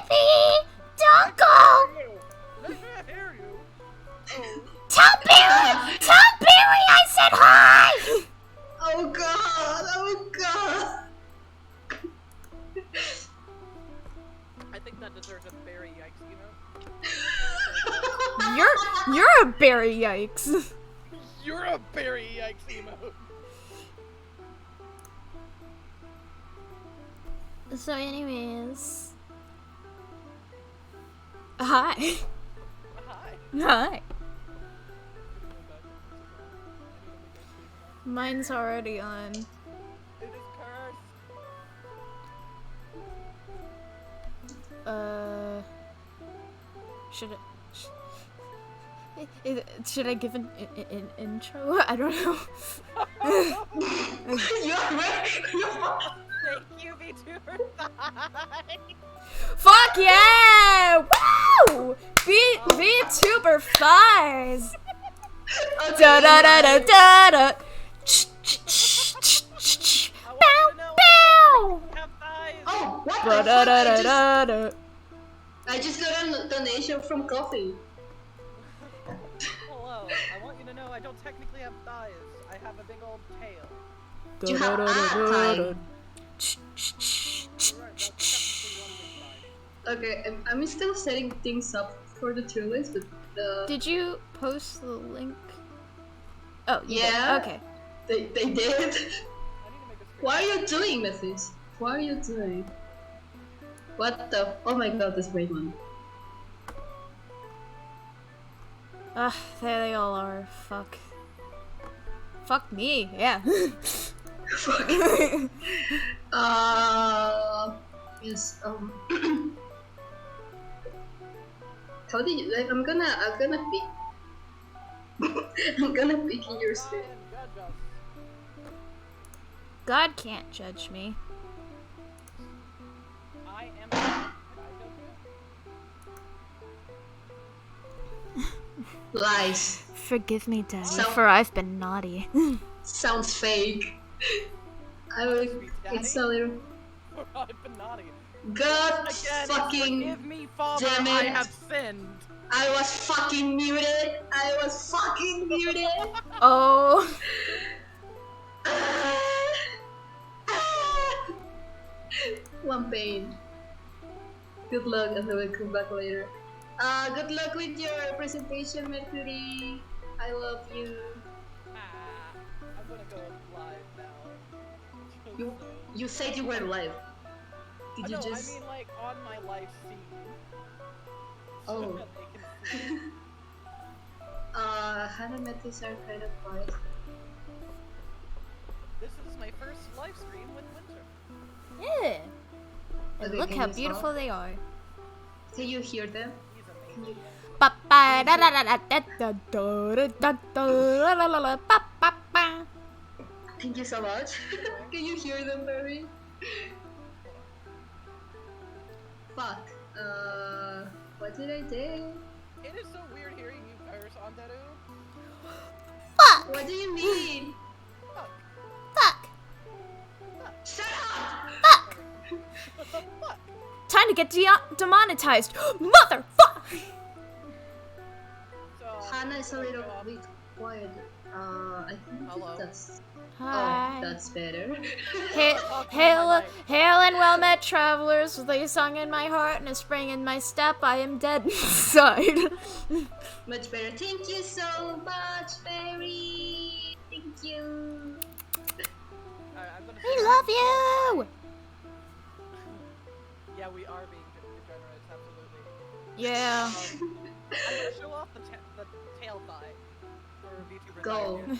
Tippy! Don't go! Let me hear you. Oh. Tell Barry! Tell Barry I said hi! Oh god! Oh god! I think that deserves a very yikes, you know? You're a Barry yikes. You're a very yikes emote. So anyways... Hi. Hi. Hi. Mine's already on. It is cursed. Should I give an intro? I don't know. You're right! Thank you, Vtuber. Fuck yeah! Woo! Vtuber flies! Da da da da da da! Bow bow! Oh, what Da the da da fuck? da da! I just got a donation from Coffee. Hello. I want you to know I don't technically have thighs. I have a big old tail. You have time. Okay, I'm still setting things up for the tier list, but Did you post the link? Oh, you yeah. did. Okay. They did. I need to make a screen. What are you doing, Metys? What are you doing? What the? Oh my god, this great one. Ah, there they all are. Fuck. Fuck me, yeah. Fuck. Yes. How did you like? I'm gonna pick. I'm gonna pick in your stream. God can't judge me. I am. Lies. Forgive me, Daddy, So- for I've been naughty. Sounds fake. I will. It's a little. I've been naughty. God Again, fucking. forgive me, Father. damn I it. have sinned. I was fucking muted. I was fucking muted. Oh. One pain. Good luck, and I will come back later. Good luck with your presentation, Mercury. I love you. I'm gonna go live now. You said you were live. Did you No, just? I mean like on my live feed. So Oh. that they can see. Hannah Metys are kind of quiet. This is my first live stream with Winter. Yeah. And Okay, look can how you beautiful stop? they are. Can you hear them? He's Can amazing. you? Ba ba da da da da da da da da da la la la ba ba ba. Thank you so much. Can you hear them, Barry? Fuck. What did I do? It is so weird hearing you curse, Anteru. Fuck! What do you mean? Fuck. Fuck! Shut up! Fuck! Fuck. Time to get demonetized. Motherfuck! So, Hannah is a like, little bit quiet. I think Hello. that's. Hi. Oh, that's better. Hail and well met travelers, with a song in my heart and a spring in my step. I am dead inside. Much better. Thank you so much, Barry. Thank you. Alright, I'm gonna We say- love you. Yeah, we are being degenerates, absolutely. Yeah. I'm gonna show off the tail thigh for VTuber. Go. I'm doing it.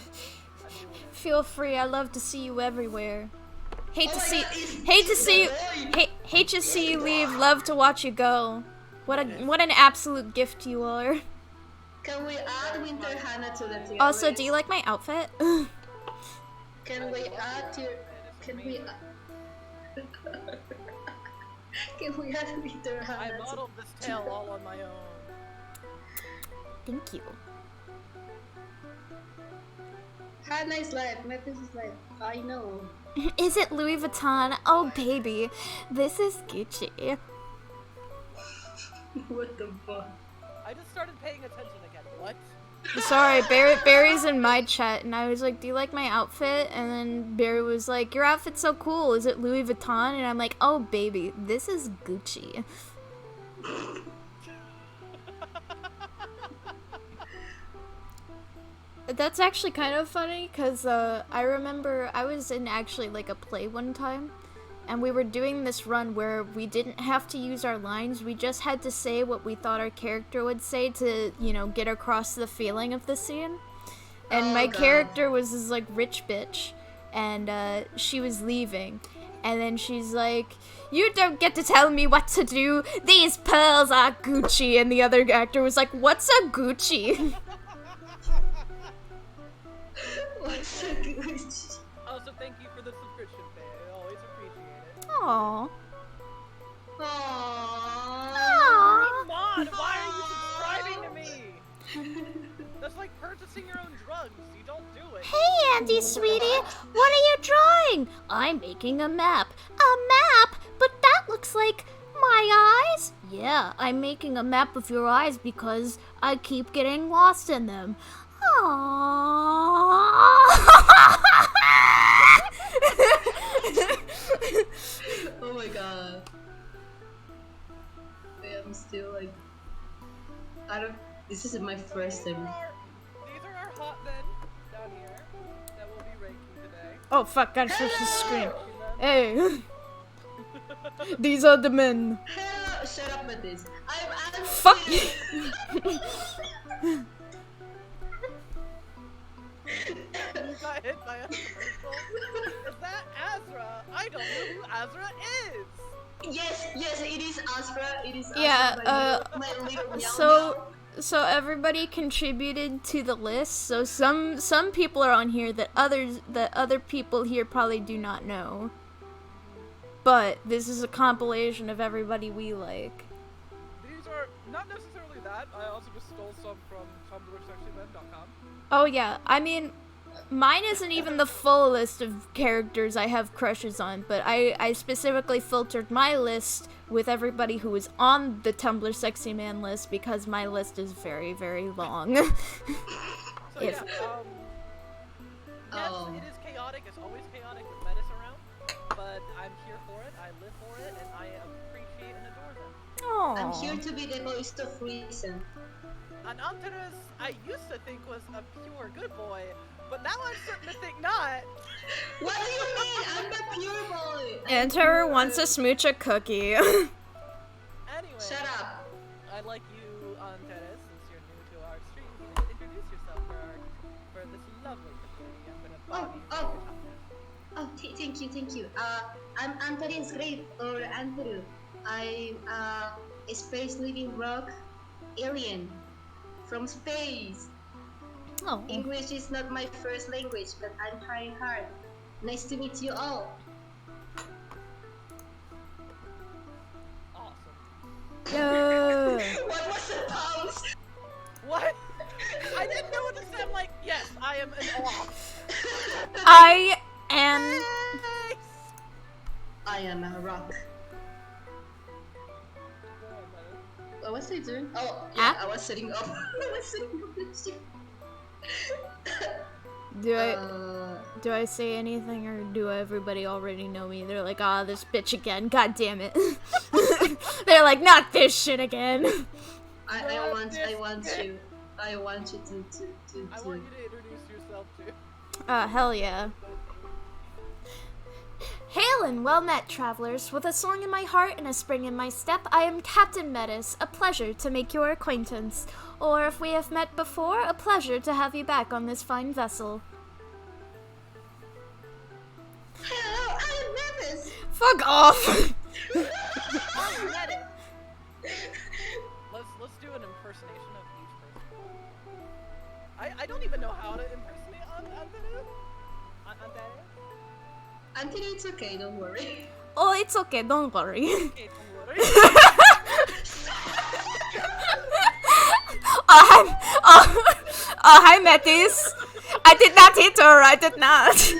Feel free. I love to see you everywhere. Hate Oh to my see. God, it's- Hate to it's see you. annoying. Hate to see you leave. Love to watch you go. What an absolute gift you are. Can we add Winter Hannah to the tier Also, list? do you like my outfit? Can we add your? Can we? Can we add Winter I Hannah? modeled this tail all on my own. Thank you. Hannah is live. Metys is live. I know. Is it Louis Vuitton? Oh baby, this is Gucci. What the fuck? I just started paying attention again. What? Sorry, Barry's in my chat, and I was like, do you like my outfit? And then Barry was like, your outfit's so cool, is it Louis Vuitton? And I'm like, oh baby, this is Gucci. That's actually kind of funny, because I remember I was in actually like a play one time, and we were doing this run where we didn't have to use our lines, we just had to say what we thought our character would say to, you know, get across the feeling of the scene. And my character was this like rich bitch, and she was leaving, and then she's like, you don't get to tell me what to do, these pearls are Gucci, and the other actor was like, what's a Gucci? What's a Gucci? Also, thank you for the subscription, babe. I always appreciate it. Aww. Aww. Come on, why are you subscribing to me? That's like purchasing your own drugs. You don't do it. Hey, Auntie Sweetie, what are you drawing? I'm making a map. A map? But that looks like my eyes? Yeah, I'm making a map of your eyes because I keep getting lost in them. Oh my god. I'm still like, I don't. This is my first time. These are our hot men down here that we'll be ranking today. Oh fuck, gotta switch the screen. Hey. These are the men. Hello, shut up with this. I'm Fuck you. You got hit by a commercial? Is that Azra? I don't know who Azra is! Yes, it is Astra. It is Astra. Yeah, my little so everybody contributed to the list. So some people are on here that other people here probably do not know. But this is a compilation of everybody we like. These are not necessarily that. I also just stole some from Tumblr Sexymen.com. Oh yeah, I mean, mine isn't even the full list of characters I have crushes on, but I specifically filtered my list with everybody who is on the Tumblr Sexy Man list because my list is very, very long. So If- yes, it is chaotic. It's always chaotic with Metys around, but I'm here for it. I live for it, and I appreciate and adore them. Aww. I'm here to be the voice of reason. And Anteru, I used to think was a pure good boy, but now I'm starting to think not. What do you mean? I'm the pure boy. Anteru wants to smooch a cookie. Anyway, Shut up. I'd like you, Anteru, since you're new to our stream, to introduce yourself for this lovely community. I'm gonna body Thank you. I'm Antaru's great, or Anteru. I'm a space living rock alien from space. Oh. English is not my first language, but I'm trying hard. Nice to meet you all. Awesome. Yeah. What was the pause? What? I didn't know what to say. I'm like, yes, I am an awe. I am. Nice. I am a rock. What was I doing? Oh, yeah, I was setting up. Do I say anything, or do everybody already know me? They're like, ah, this bitch again. God damn it. They're like, not this shit again. I want you to I want you to introduce yourself too. Hell yeah. Hail and well met, travelers. With a song in my heart and a spring in my step, I am Captain Metys. A pleasure to make your acquaintance. Or if we have met before, a pleasure to have you back on this fine vessel. Hello, I am Metys. Fuck off! I'm Metys. Let's do an impersonation of each person. I don't even know how to impersonate Anteru. Anthony, it's okay, don't worry. Oh, it's okay, don't worry. Okay, don't worry. Hi, Metys. I did not hit her, I did not.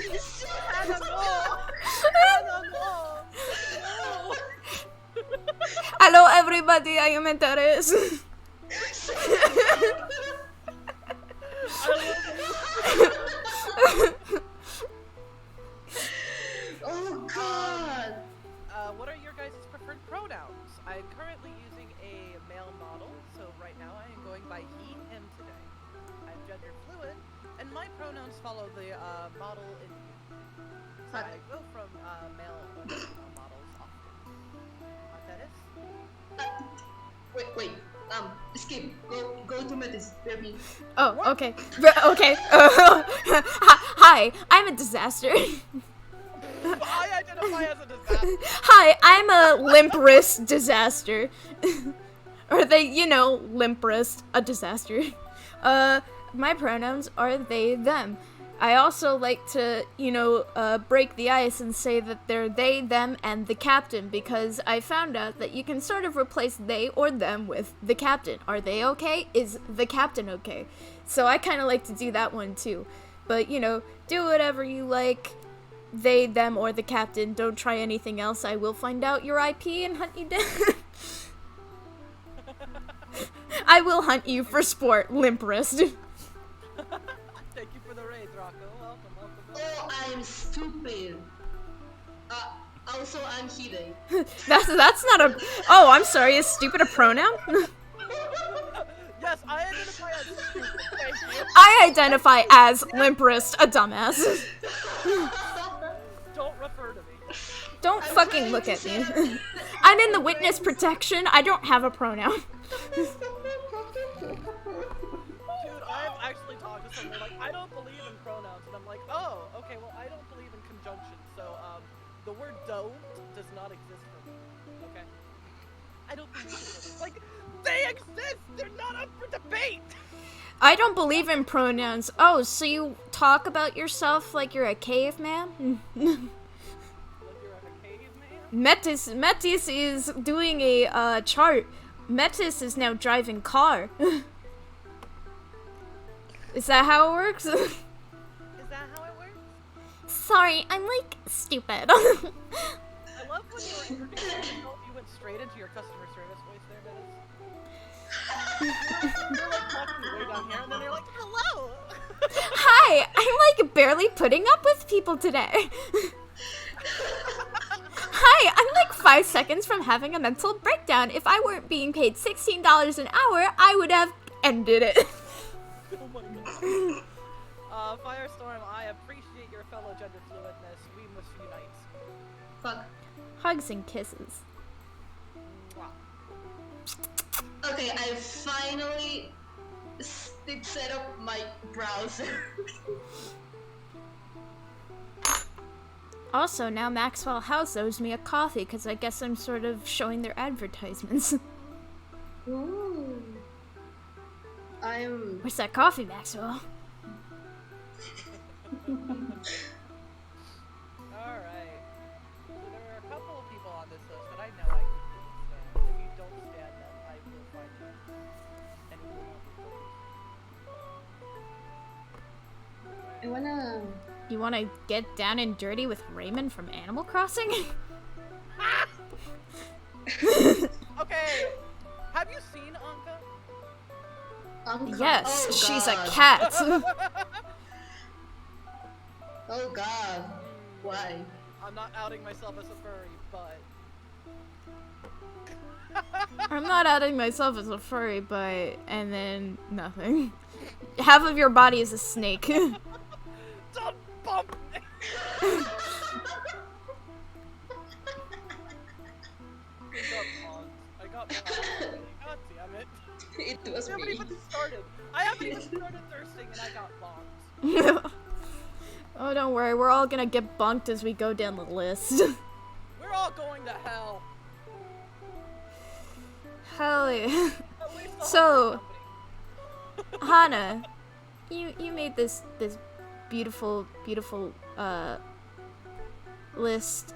Hello everybody, I am Anteru. Oh god! What are your guys' preferred pronouns? I'm currently using a male model, so right now I am going by he, him today. I'm gender fluid, and my pronouns follow the model in you. So I go from male or female models often. That is? Wait. Skip. Go to Metys. Baby. Oh, okay. Okay. Hi, I'm a disaster. I identify as a disaster. Hi, I'm a limp wrist disaster. Or limp wrist, a disaster. My pronouns are they, them. I also like to, break the ice and say that they're they, them, and the captain, because I found out that you can sort of replace they or them with the captain. Are they okay? Is the captain okay? So I kind of like to do that one too. But, do whatever you like. They, them, or the captain. Don't try anything else. I will find out your IP and hunt you down. I will hunt you for sport, limp wrist. Thank you for the raid, Rocco. Welcome. Oh, I'm stupid. Also, I'm Hide. That's not a. Oh, I'm sorry. Is stupid a pronoun? Yes, I identify as stupid. Thank you. I identify as limp wrist, a dumbass. Don't refer to me. Don't I'm fucking trying look to at say me. that- I'm in the witness protection. I don't have a pronoun. Dude, I've actually talked to someone like, I don't believe in pronouns, and I'm like, oh, okay, well, I don't believe in conjunctions, so, the word don't does not exist for me, okay? I don't believe in them. Like, they exist! They're not up for debate! I don't believe in pronouns. Oh, so you talk about yourself like you're a caveman? Like you're a caveman? Metys is doing a chart. Metys is now driving car. Is that how it works? Is that how it works? Sorry, I'm like stupid. I love when you were introducing yourself, you went straight into your customer service voice there, Metys. You're like talking way down here, and then you're like, hello! Hi, I'm like barely putting up with people today. Hi, I'm like 5 seconds from having a mental breakdown. If I weren't being paid $16 an hour, I would have ended it. Oh my god. Firestorm, I appreciate your fellow gender fluidness. We must unite. Fuck. Hugs and kisses. Mwah. Okay, I finally did set up my browser. Also, now Maxwell House owes me a coffee because I guess I'm sort of showing their advertisements. Ooh. I'm. Where's that coffee, Maxwell? Alright. So there are a couple of people on this list that I know I can stand. If you don't stand them, I will find them. And you will not be I wanna. You want to get down and dirty with Raymond from Animal Crossing? Okay. Have you seen Anka? Yes, Oh, she's a God. cat. Oh god. Why? I'm not outing myself as a furry, but I'm not outing myself as a furry, but... And then nothing. Half of your body is a snake. don't bump me. I got bonked. God damn it. It was I haven't me. even started. I haven't even started thirsting and I got bonked. Oh, don't worry. We're all gonna get bunked as we go down the list. We're all going to hell. Hell yeah. At least the So- company. Hana, you made this beautiful list.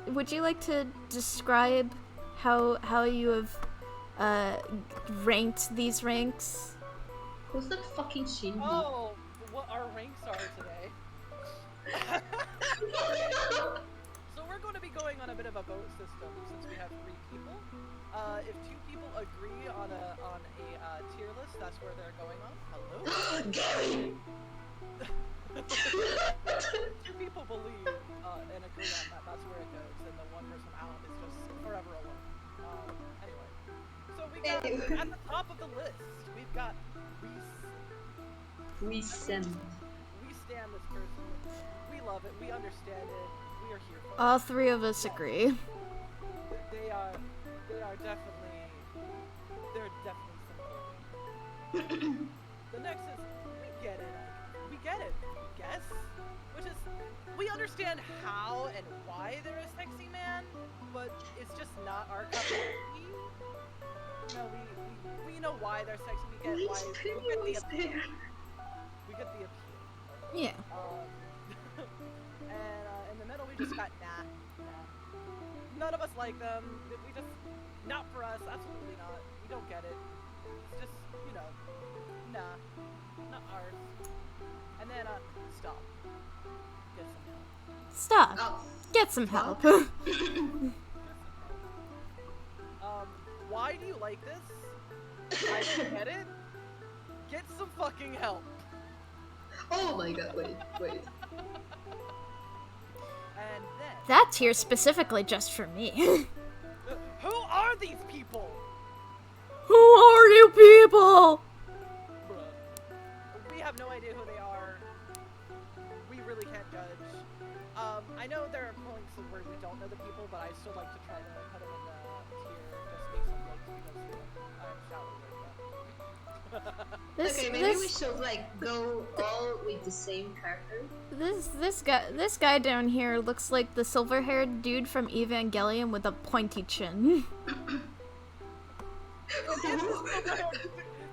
Would you like to describe how you have ranked these ranks? Who's that fucking Shinji? Oh, what our ranks are today. So we're going to be going on a bit of a vote system since we have 3 people. If two people agree on a tier list, that's where they're going on. Hello? Gary! Two people believe and agree on that, that's where it goes, and the one person out is just forever alone. Anyway. So we got, at the top of the list, we've got We stand. We stand this person. We love it, we understand it, we are here for it. All three of us agree. They are definitely, they're definitely supporting. The next is, we get it, I guess, which is, we understand how and why they're a sexy man, but it's just not our cup of tea. You know, we know why they're sexy, we get why, we get the appeal. We get the appeal. Yeah. And in the middle we just got nah. None of us like them. We just, not for us, absolutely not. We don't get it. It's just, you know, nah, not ours. And then, stop. Get some help. Stop. Oh. Get some help. Why do you like this? I don't get it. Get some fucking help. Oh my god, wait. And then, That tier specifically just for me. who are these people? Who are you people? Bruh. We have no idea who they are. We really can't judge. I know there are points where we don't know the people, but I still like to try to put them in the tier just based on like I'm shallow like that. Okay, maybe we should like go all with the same character. This guy down here looks like the silver-haired dude from Evangelion with a pointy chin.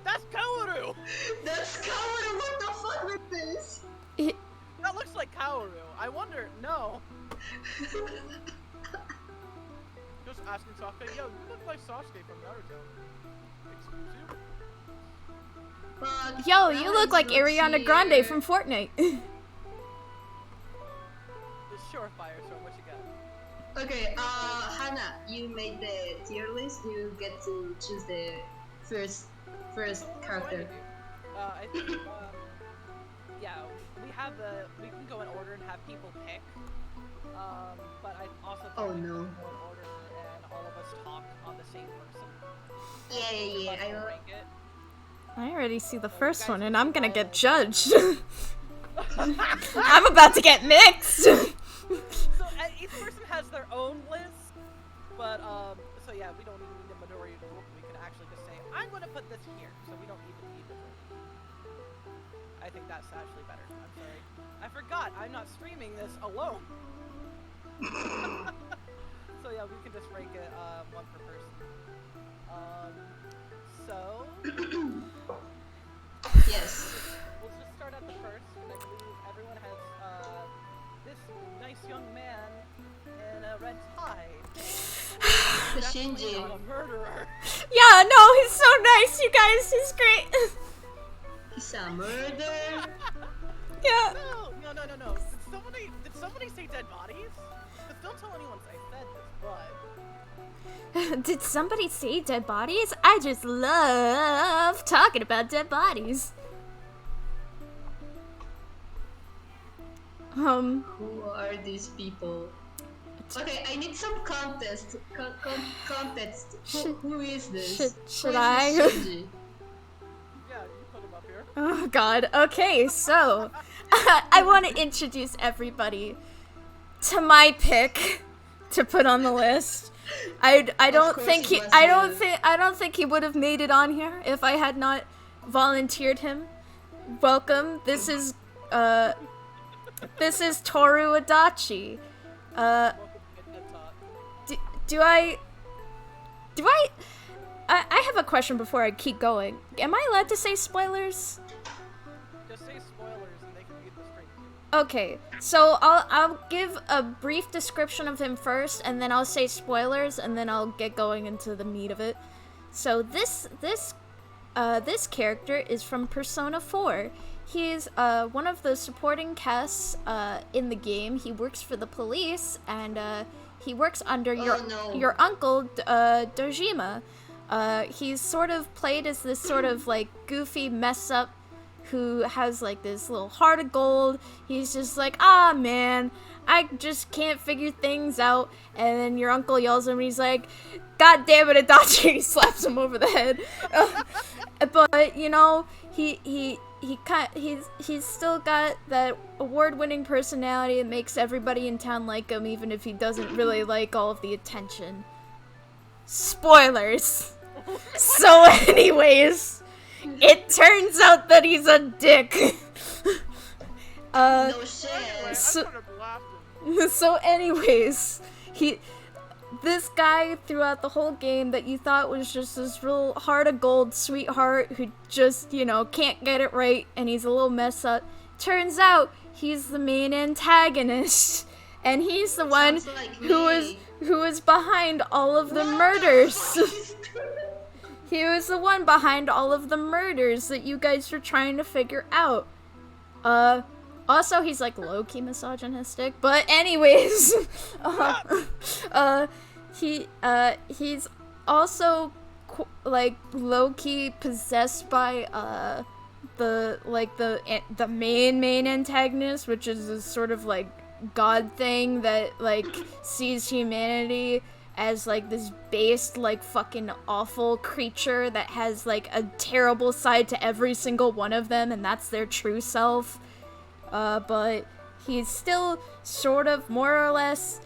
That's Kaoru! That's Kaoru! What the fuck with this? That looks like Kaoru. I wonder, no. Just asking Sasuke, yo, you look like Sasuke from Naruto. Excuse you? Fuck, Yo, now you I look like don't Ariana see Grande it. from Fortnite. The Surefire, so what you got? Okay, Hana, you made the tier list. You get to choose the first character. I think, yeah, we can go in order and have people pick. But I also think Oh, we can no. go in order and all of us talk on the same person. Yeah. Let's rank it. I already see the So first you guys one, can and I'm gonna follow get the- judged. I'm about to get mixed. So each person has their own list, but so yeah, we don't even need a majority rule. We can actually just say, I'm gonna put this here, so we don't even need the rule. I think that's actually better. I'm sorry. I forgot, I'm not streaming this alone. So yeah, we can just rank it one per person. So Yes. we'll just start at the first, and I believe everyone has this nice young man in a red tie. Definitely Shinji. not a murderer. Yeah, no, he's so nice, you guys. He's great. He's a murder. Yeah. No. Did somebody say dead bodies? 'Cause don't tell anyone I said this, but Did somebody say dead bodies? I just love talking about dead bodies. Who are these people? Okay, I need some context. Context. Who is this? Should Who is I? this Shinji? yeah, you put him up here. Oh god. Okay, so I want to introduce everybody to my pick to put on the list. I don't course think he he was I the- don't think he would have made it on here if I had not volunteered him. Welcome. This is Toru Adachi. Welcome to Dead Talk. Do I have a question before I keep going. Am I allowed to say spoilers? Just say spoilers and they can read the straight. Okay, so I'll give a brief description of him first, and then I'll say spoilers, and then I'll get going into the meat of it. So this character is from Persona 4. He's one of the supporting casts in the game. He works for the police, and he works under no. your uncle, Dojima. He's sort of played as this sort of, like, goofy mess-up who has, like, this little heart of gold. He's just like, ah, man, I just can't figure things out. And then your uncle yells at him, and he's like, God damn it, Adachi! He slaps him over the head. But, you know, he's still got that award-winning personality that makes everybody in town like him, even if he doesn't really like all of the attention. Spoilers! So anyways, it turns out that he's a dick. No shit. So anyways, this guy throughout the whole game that you thought was just this real heart of gold sweetheart who just, you know, can't get it right and he's a little mess up. Turns out he's the main antagonist. And he's the one like who was behind all of the murders. He was the one behind all of the murders that you guys were trying to figure out. Also, he's like low-key misogynistic, but anyways, he's also like low-key possessed by the main antagonist, which is this sort of like god thing that like sees humanity as like this based like fucking awful creature that has like a terrible side to every single one of them, and that's their true self. But he's still sort of more or less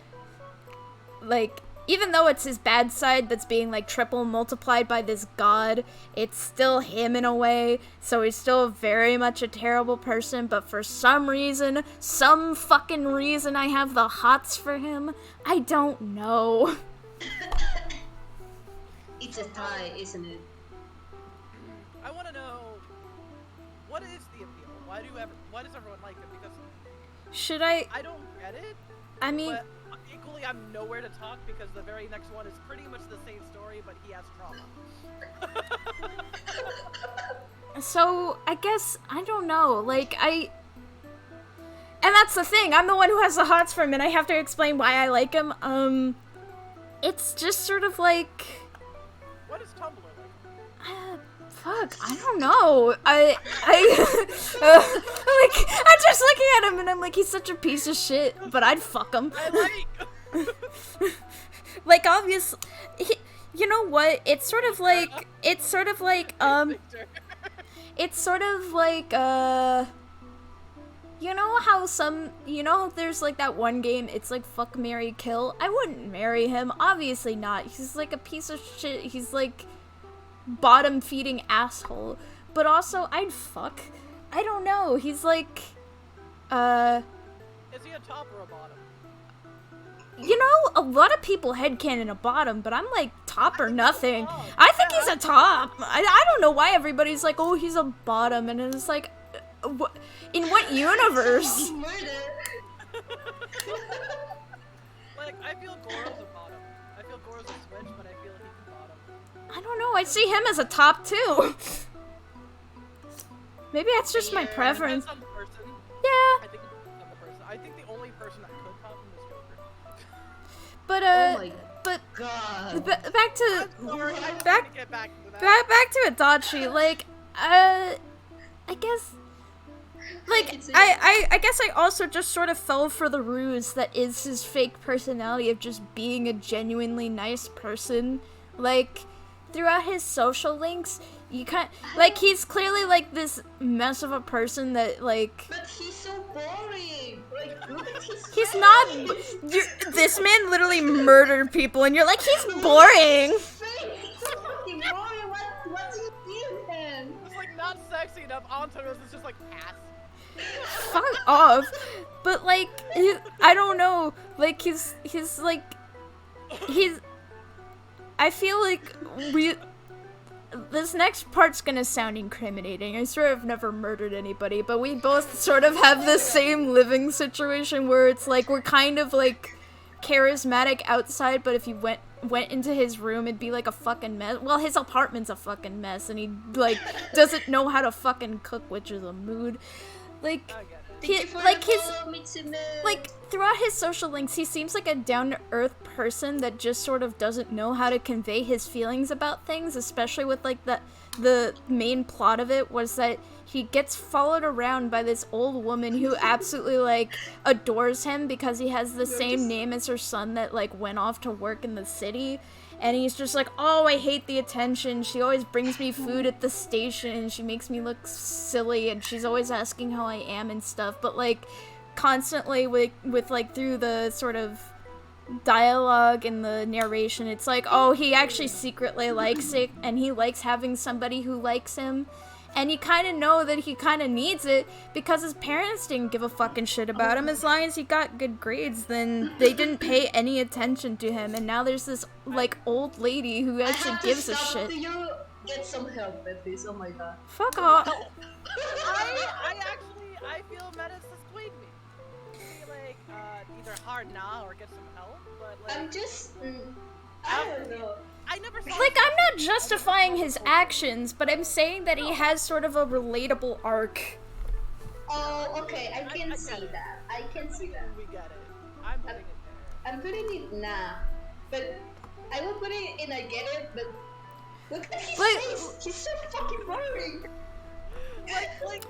like, even though it's his bad side that's being like triple multiplied by this god, it's still him in a way, so he's still very much a terrible person, but for some fucking reason I have the hots for him. I don't know. It's a tie, isn't it? I want to know, what is the appeal? Why does everyone like him? Because I don't get it. I mean, but equally, I'm nowhere to talk because the very next one is pretty much the same story, but he has trauma. So I guess I don't know. Like and that's the thing. I'm the one who has the hots for him, and I have to explain why I like him. It's just sort of like. What is Tumblr like? Fuck, I don't know. I'm just looking at him and I'm like, he's such a piece of shit, but I'd fuck him. Like, obviously, you know what? It's sort of like, you know how there's like that one game, it's like fuck, marry, kill? I wouldn't marry him, obviously not. He's like a piece of shit, he's like bottom feeding asshole, but also I'd fuck. I don't know, he's like is he a top or a bottom? You know, a lot of people headcanon a bottom, but I'm like top or nothing. I think he's a top. I don't know why everybody's like, oh, he's a bottom, and it's like, in what universe? Like, I feel Goro's a bottom. I feel Goro's a switch, but I feel he's a bottom. I don't know, I see him as a top too. Maybe that's just my preference. On the person. Yeah. I think it's on the person. I think the only person that could top him is Joker. But oh my but god. back to Sorry, I back to get back to that. back to Adachi. Like, I guess. Like, I guess I also just sort of fell for the ruse that is his fake personality of just being a genuinely nice person. Like, throughout his social links, you can't, like, he's clearly, like, this mess of a person that, like... But he's so boring! Like, look at his He's face. not... This man literally murdered people, and you're like, he's boring! He's so fucking boring! What do you do then? It's like not sexy enough. Anteru is just like ass. Fuck off. But, like, I don't know. Like, he's like... I feel like this next part's gonna sound incriminating. I swear I've never murdered anybody, but we both sort of have the same living situation where it's like we're kind of like charismatic outside, but if you went into his room, it'd be like a fucking mess. Well, his apartment's a fucking mess, and he like doesn't know how to fucking cook, which is a mood. Like, I get it. Thank you for like the his follow, Mitsune. like throughout his social links, he seems like a down-to-earth person that just sort of doesn't know how to convey his feelings about things, especially with like the main plot of it was that he gets followed around by this old woman who absolutely like adores him because he has the same name as her son that like went off to work in the city. And he's just like, oh, I hate the attention. She always brings me food at the station and she makes me look silly and she's always asking how I am and stuff. But like constantly with like through the sort of dialogue and the narration, it's like, oh, he actually secretly likes it and he likes having somebody who likes him. And you kind of know that he kind of needs it because his parents didn't give a fucking shit about him. As long as he got good grades, then they didn't pay any attention to him. And now there's this, like, old lady who actually gives a shit. Do you get some help at this? Oh my god. Fuck off. I feel Metys has played me. Maybe, like, either hard now or get some help, but, like... I'm just... I don't know. I never saw Like, I'm not justifying his actions, but I'm saying that he has sort of a relatable arc. Oh, okay, I can see that. I can see that. We get it. I'm putting it there. I'm putting it nah. But I will put it in I get it, but look at his face! He's so fucking boring! Like...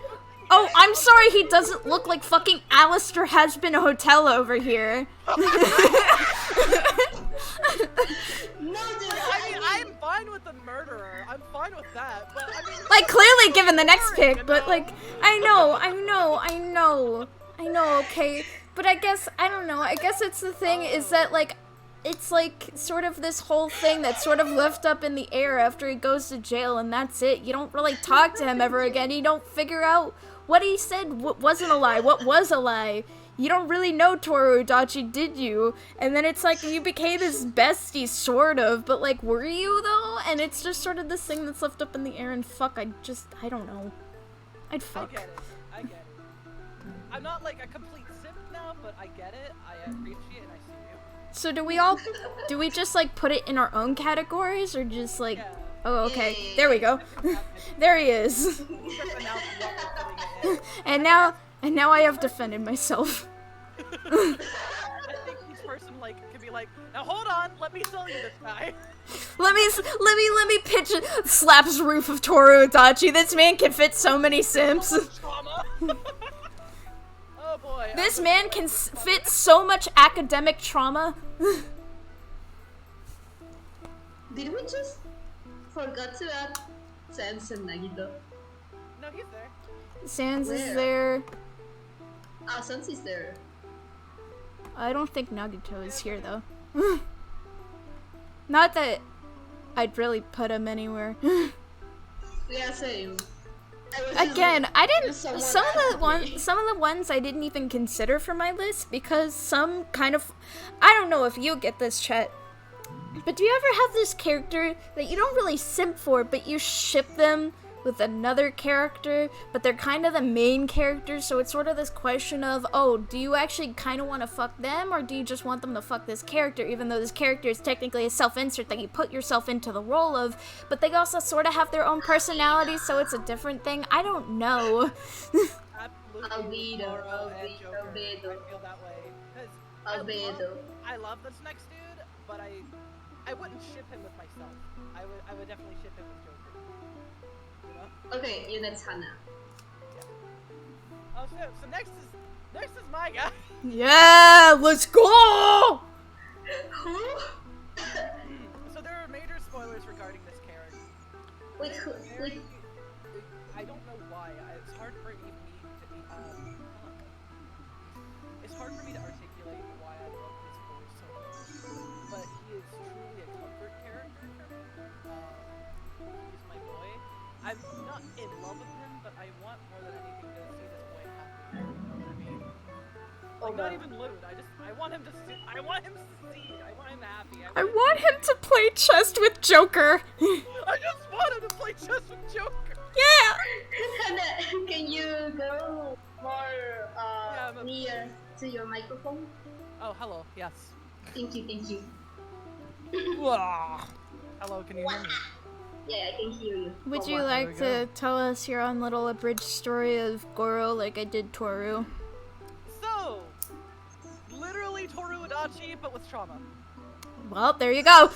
Oh, I'm sorry he doesn't look like fucking Alistair Has Been a Hotel over here. No, dude, I mean, I'm fine with the murderer. I'm fine with that, but I mean... Like, clearly given the next pick, but like, I know, okay. But I guess, I don't know, I guess it's the thing is that, like, it's like sort of this whole thing that's sort of left up in the air after he goes to jail and that's it. You don't really talk to him ever again. You don't figure out what he said what wasn't a lie, what was a lie. You don't really know Toru Adachi, did you? And then it's like you became his bestie, sort of, but like, were you though? And it's just sort of this thing that's left up in the air and fuck, I don't know. I'd fuck. I get it. I'm not like a complete simp now, but I get it. I appreciate it and I see you. So do we just like put it in our own categories or just like, Yeah. oh, okay, there we go. There he is. And now I have defended myself. I think each person like could be like, now hold on, let me tell you this guy. Let me pitch it. Slaps roof of Toru Adachi. This man can fit so many simps. Trauma. Oh boy. This man can fit so much academic trauma. did we just forgot to add Sans and Nagito? No, he's there. Sans is Where? there. Ah, Sans is there. I don't think Nagito is here though. Not that I'd really put him anywhere. Yeah, same. Again, I didn't. someone Some of asked me. the ones I didn't even consider for my list because some kind of. I don't know if you get this, Chet. But do you ever have this character that you don't really simp for, but you ship them with another character, but they're kind of the main character, so it's sort of this question of, oh, do you actually kind of want to fuck them, or do you just want them to fuck this character, even though this character is technically a self-insert that you put yourself into the role of, but they also sort of have their own personality, so it's a different thing? I don't know. Absolutely. Laura and Joker. Albedo. I feel that way. 'Cause Albedo. I love this next dude, but I wouldn't ship him with myself. I would definitely ship him with Joker. You know? Okay, Unit's Hana. Oh, so next is my guy. Yeah, let's go! So there are major spoilers regarding this character. Wait, I don't know why. It's hard for me to it's hard for me to articulate why I love this boy so much. But he is truly a comfort character for me. He's my boy. I'm not in love with him, but I want more than anything to see this boy happy. You know what I mean? Like, not even lewd. I want him to see. I want him to succeed. I want him happy. I want him to play chess with Joker. I just want him to play chess with Joker. Yeah! Hana, can you go more near to your microphone? Oh, hello. Yes. Thank you. Hello, can you hear me? Yeah, I can hear you. Would Oh, you wow, there like we to tell us your own little abridged story of Goro like I did Toru? So, literally Toru Adachi, but with trauma. Well, there you go.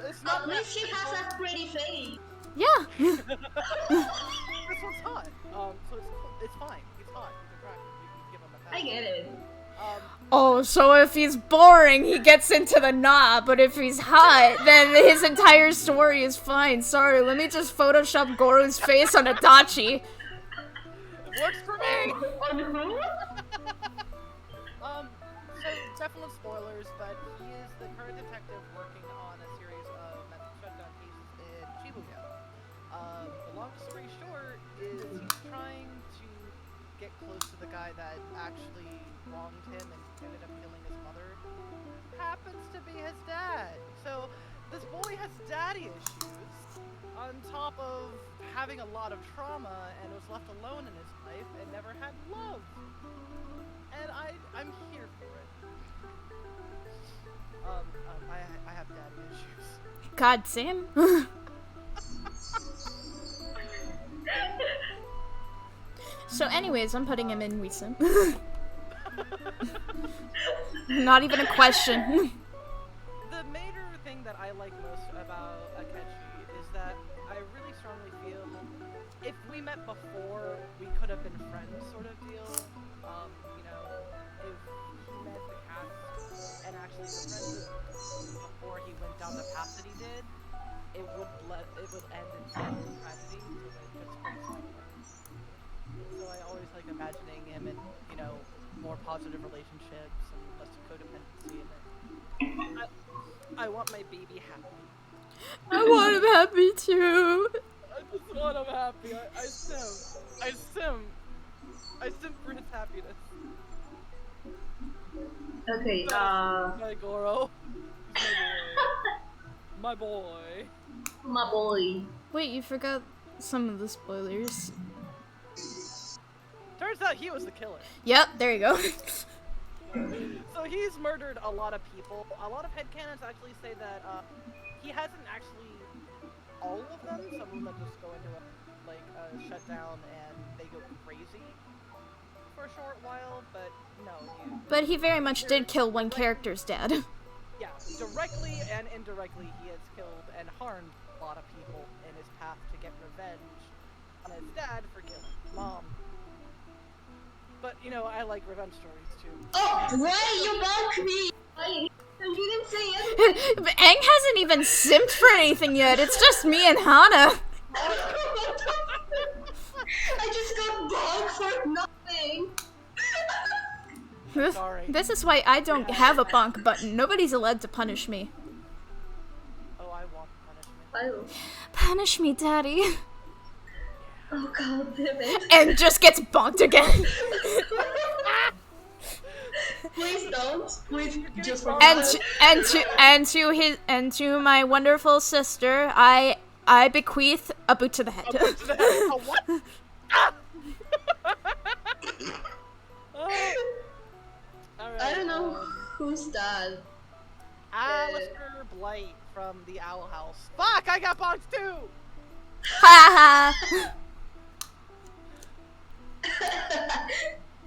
It's not At least she has a pretty face. Yeah. This one's hot. So it's fine. He's hot. He's attractive. You can give him a pass. I get it. Oh, so if he's boring, he gets into the knot, but if he's hot, then his entire story is fine. Sorry, let me just Photoshop Goro's face on Adachi. It works for me! On who? So definite spoilers, but he is the current detective working on a series of mental shutdown cases in Shibuya. The long story short is he's trying to get close to the guy that actually wronged him and ended up killing his mother. Happens to be his dad. So this boy has daddy issues on top of having a lot of trauma and was left alone in his life and never had love. And I'm here for it. I have daddy issues. God, Sam. So anyways, I'm putting him in Winsome. Not even a question. The major thing that I like most about Akechi is that I really strongly feel if we met before, we could have been friends, sort of deal. You know, if he met the cast and actually befriended before he went down the path that he did, it would end in some tragedy. So I always like imagining him in, you know, more positive relationships and less codependency, and I want my baby happy. I want him happy too. I just want him happy. I sim for his happiness. Okay, My Goro. My boy. my boy. Wait, you forgot some of the spoilers. Turns out he was the killer. Yep, there you go. So he's murdered a lot of people. A lot of headcanons actually say that he hasn't actually all of them. Some of them that just go into a shutdown and they go crazy for a short while, but no. But he very much did kill one character's dad. Yeah, directly and indirectly he has killed and harmed a lot of people in his path to get revenge on his dad for killing his mom. But, you know, I like revenge stories too. Oh, why you bumped me? I didn't say anything. But Aang hasn't even simped for anything yet. It's just me and Hana. I just got bonked for nothing. Sorry. This is why I don't have a bonk button. Nobody's allowed to punish me. Oh, I want punishment. Oh, Punish me, Daddy. oh god damn it. And just gets bonked again. Please don't. Please, just for And to my wonderful sister, I bequeath a boot to the head. Oh, what? Ah! Alright, I don't know who's that. Alistair Blight from the Owl House. Fuck, I got bonked too! Ha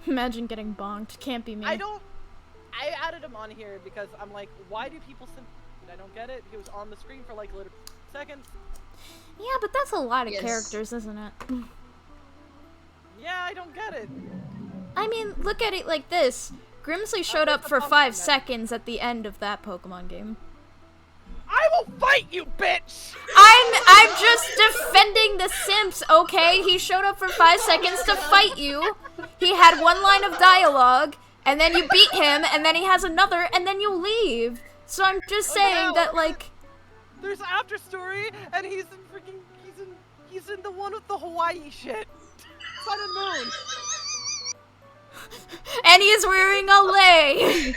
Imagine getting bonked. Can't be me. I added him on here because I'm like, why do people simp? I don't get it. He was on the screen for like literally seconds. Yeah, but that's a lot of Yes. characters, isn't it? Yeah, I don't get it. I mean, look at it like this. Grimsley showed up for 5 seconds at the end of that Pokemon game. I will fight you, bitch! I'm just defending the simps, okay? He showed up for 5 seconds to fight you. He had one line of dialogue, and then you beat him, and then he has another, and then you leave. So I'm just saying that, like... There's after story, and he's in the one with the Hawaii shit. Sun and Moon. And he's wearing a lei.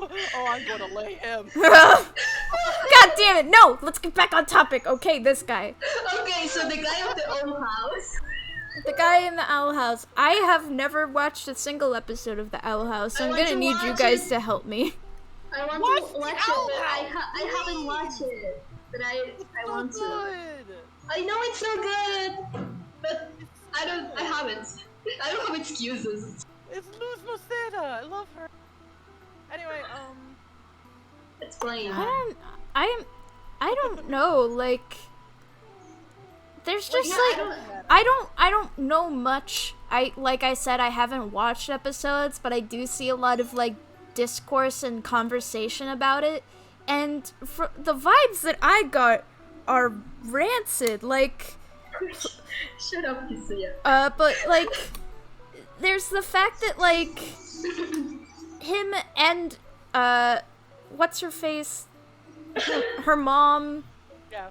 Oh, I'm gonna lay him. God damn it, no! Let's get back on topic. Okay, this guy. Okay, so the guy of the old house. The guy in the Owl House. I have never watched a single episode of the Owl House, so I I'm want gonna to need you watch guys it. to help me. I want Watch to watch it, Owl but House, I haven't watched it. But I so want to. good. I know it's so good, but It's I don't. I good. haven't. I don't have excuses. It's Luz Moseta. I love her. Anyway, Explain. I don't know, like, there's just yeah, I don't know much. Like I said, I haven't watched episodes, but I do see a lot of like discourse and conversation about it, and for the vibes that I got are rancid, like, Shut up, Kisuya. but like there's the fact that like him and what's her face, her mom, yeah.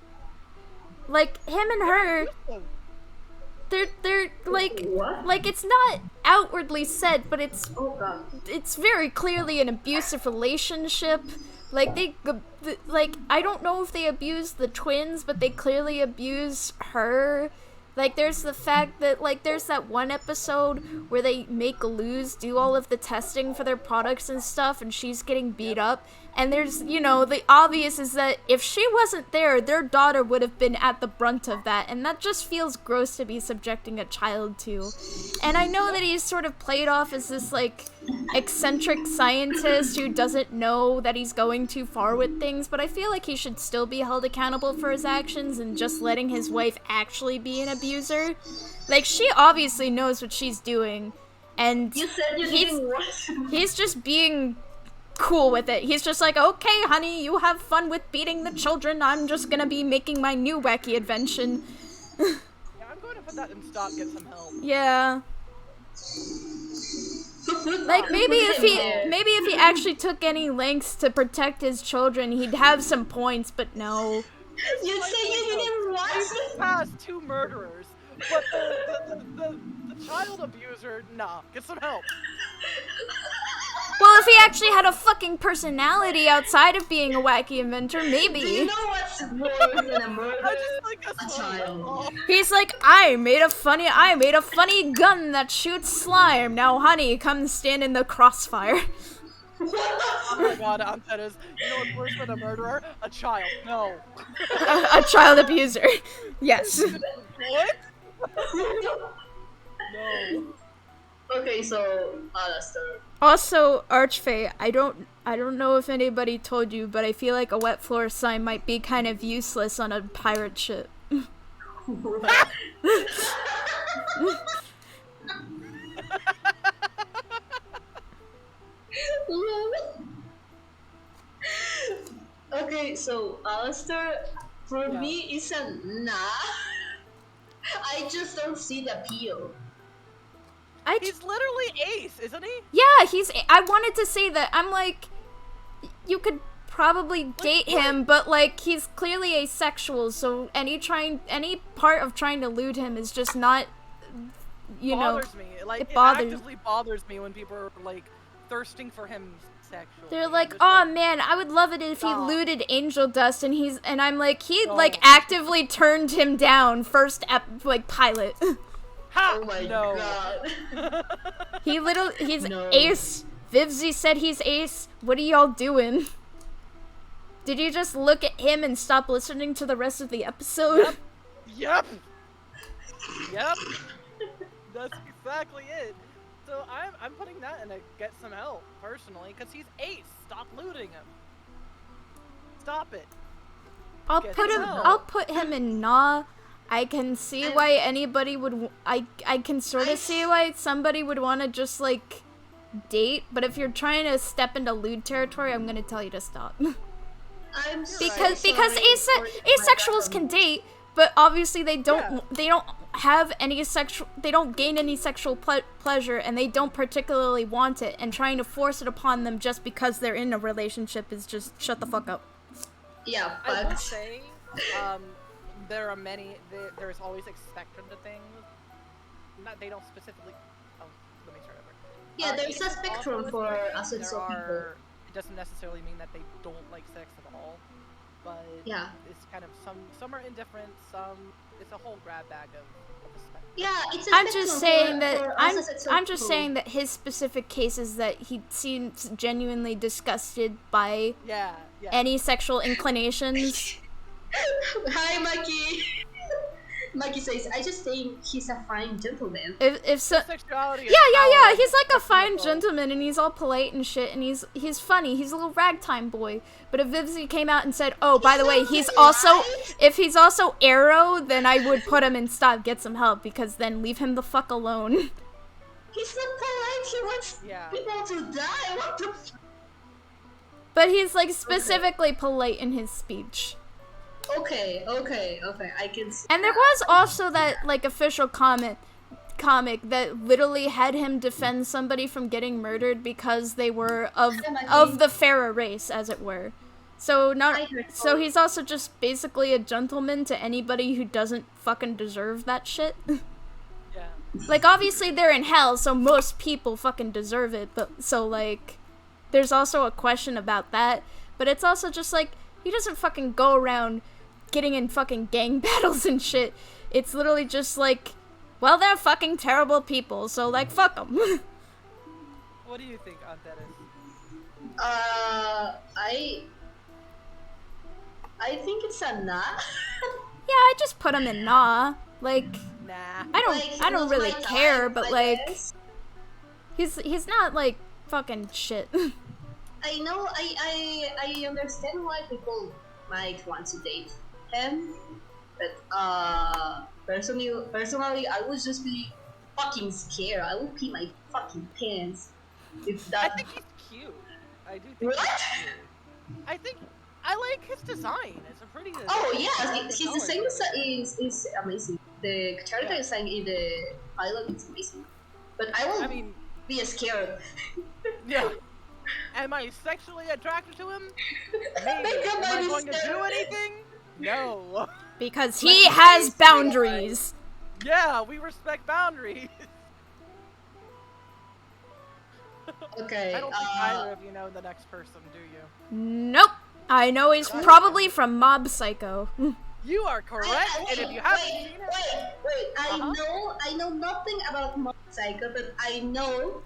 like him and her, they're like What? like it's not outwardly said, but Oh god. it's very clearly an abusive relationship. Like like I don't know if they abuse the twins, but they clearly abuse her. Like there's the fact that like there's that one episode where they make Luz do all of the testing for their products and stuff, and she's getting beat up. And there's, you know, the obvious is that if she wasn't there, their daughter would have been at the brunt of that, and that just feels gross to be subjecting a child to. And I know that he's sort of played off as this, like, eccentric scientist who doesn't know that he's going too far with things, but I feel like he should still be held accountable for his actions and just letting his wife actually be an abuser. Like, she obviously knows what she's doing, and You said you didn't watch. he's just being cool with it. He's just like, okay, honey, you have fun with beating the children. I'm just gonna be making my new wacky invention. Yeah, I'm going to put that in stop, get some help. Yeah. Like maybe if he actually took any lengths to protect his children, he'd have some points, but no. You say you didn't watch He's it. past 2 murderers, but the child abuser, nah, get some help. Well, if he actually had a fucking personality outside of being a wacky inventor, maybe. Do you know what's worse than a murder? I just like a child. He's like, I made a funny gun that shoots slime. Now, honey, come stand in the crossfire. Oh my god, Anteru, you know what's worse than a murderer? A child. No. A child abuser. Yes. What? No. Okay, so Alastair. Also, Archfey, I don't know if anybody told you, but I feel like a wet floor sign might be kind of useless on a pirate ship. Okay, so Alastair, for me, it's a nah. I just don't see the appeal. He's literally Ace, isn't he? Yeah, I wanted to say that. I'm like, you could probably date him, but like he's clearly asexual, so any part of trying to elude him is just not, you know, bothers me. Like, it it bothers. actively bothers me when people are like thirsting for him sexually. They're like, I'm just oh man, I would love it if he Stop. looted Angel Dust, and I'm like, he No. like actively turned him down first pilot. Ha! Oh my no. god. He's No. Ace. Vivzy said he's Ace. What are y'all doing? Did you just look at him and stop listening to the rest of the episode? Yep. Yep. That's exactly it. So I'm putting that in a get some help personally, because he's Ace. Stop looting him. Stop it. I'll Get put him. some help. I'll put him in Nah. I can see why anybody would. I can sort of see why somebody would want to just like date. But if you're trying to step into lewd territory, I'm gonna tell you to stop. I'm because sorry. asexuals can date, but obviously they don't have any sexual, they don't gain any sexual pleasure, and they don't particularly want it, and trying to force it upon them just because they're in a relationship is just shut the fuck up. Yeah, I will but say, there are many. There's always a spectrum to things. They don't specifically. Oh, let me start over. yeah, there's a Aces spectrum also for there asexual people. are. It doesn't necessarily mean that they don't like sex at all. but Yeah. it's kind of some are indifferent, some it's a whole grab bag of a spectrum. Yeah, it's a I'm spectrum just saying for that us as a I'm just people. saying that his specific case is that he seems genuinely disgusted by Yeah. any sexual inclinations. Hi, Maki. Maki says, I just think he's a fine gentleman. If so, Sexuality is yeah, power, he's like a that's fine beautiful. gentleman, and he's all polite and shit, and he's funny. He's a little ragtime boy. But if Vivzy came out and said, "Oh, by the way, he's also if he's also Arrow," then I would put him in stop, get some help, because then leave him the fuck alone. He's so polite. He wants Yeah. people to die. What the? But he's like specifically polite in his speech. Okay. I can see. And there was also that like official comic that literally had him defend somebody from getting murdered because they were of the fairer race, as it were. So he's also just basically a gentleman to anybody who doesn't fucking deserve that shit. Yeah. Like, obviously they're in hell, so most people fucking deserve it, but so like there's also a question about that. But it's also just like he doesn't fucking go around getting in fucking gang battles and shit. It's literally just like, well, they're fucking terrible people, so like fuck them. What do you think, Anteru? I think it's a nah. Yeah, I just put him in nah. Like, Nah. I don't really care, but like he's not like fucking shit. I know. I understand why people might want to date him, but personally, I would just be fucking scared. I would pee my fucking pants if that. I think he's cute. I do think What? he's cute. I think I like his design. It's a pretty. Oh yeah, his design is amazing. The character design in the pilot is amazing. But I will be scared. Yeah. Am I sexually attracted to him? Maybe. Am I going to do anything? No. Because he has boundaries. Yeah, we respect boundaries. Okay. I don't think either of you know the next person, do you? Nope. I know he's probably from Mob Psycho. You are correct, and if you haven't seen it... Wait, I know nothing about Mob Psycho, but I know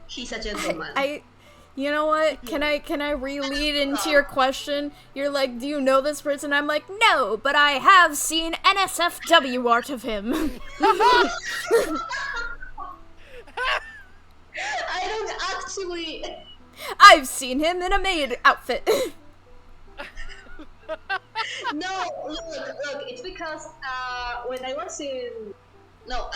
he's a gentleman. You know what? Can I re-lead into your question? You're like, do you know this person? I'm like, no, but I have seen NSFW art of him. I don't actually... I've seen him in a maid outfit. No, look, it's because when I was in... No,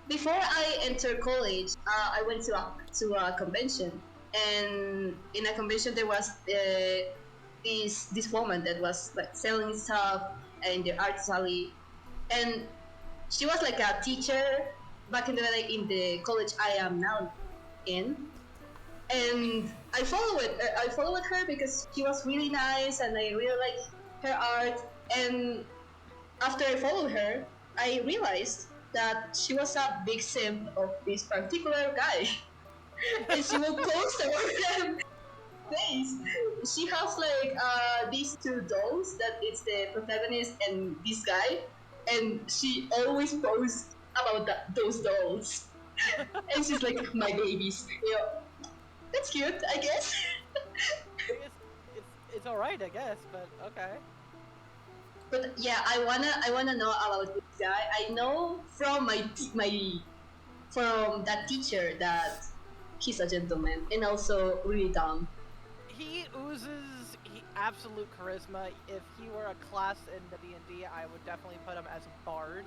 before I entered college, I went to a convention, and in a convention there was this woman that was like selling stuff in the art alley, and she was like a teacher back in the day, like in the college I am now in, and I followed her because she was really nice and I really liked her art. And after I followed her, I realized that she was a big simp of this particular guy. And she will post about them face. She has like these two dolls that it's the protagonist and this guy, and she always posts about those dolls. And she's like, my babies. You know, that's cute, I guess. It's alright, I guess, but okay. But yeah, I wanna know about this guy. I know from from that teacher that he's a gentleman and also really dumb. He oozes absolute charisma. If he were a class in the D&D, I would definitely put him as a bard,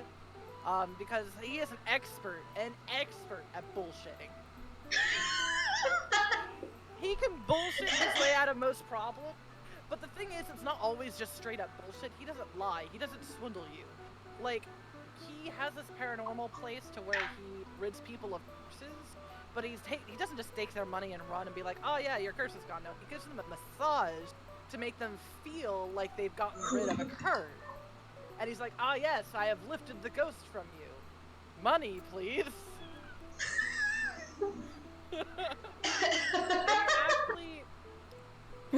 because he is an expert at bullshitting. He can bullshit his way out of most problems. But the thing is, it's not always just straight up bullshit. He doesn't lie. He doesn't swindle you. Like, he has this paranormal place to where he rids people of curses, but he doesn't just take their money and run and be like, oh yeah, your curse is gone. No, he gives them a massage to make them feel like they've gotten rid of a curse. And he's like, ah yes, I have lifted the ghost from you. Money, please.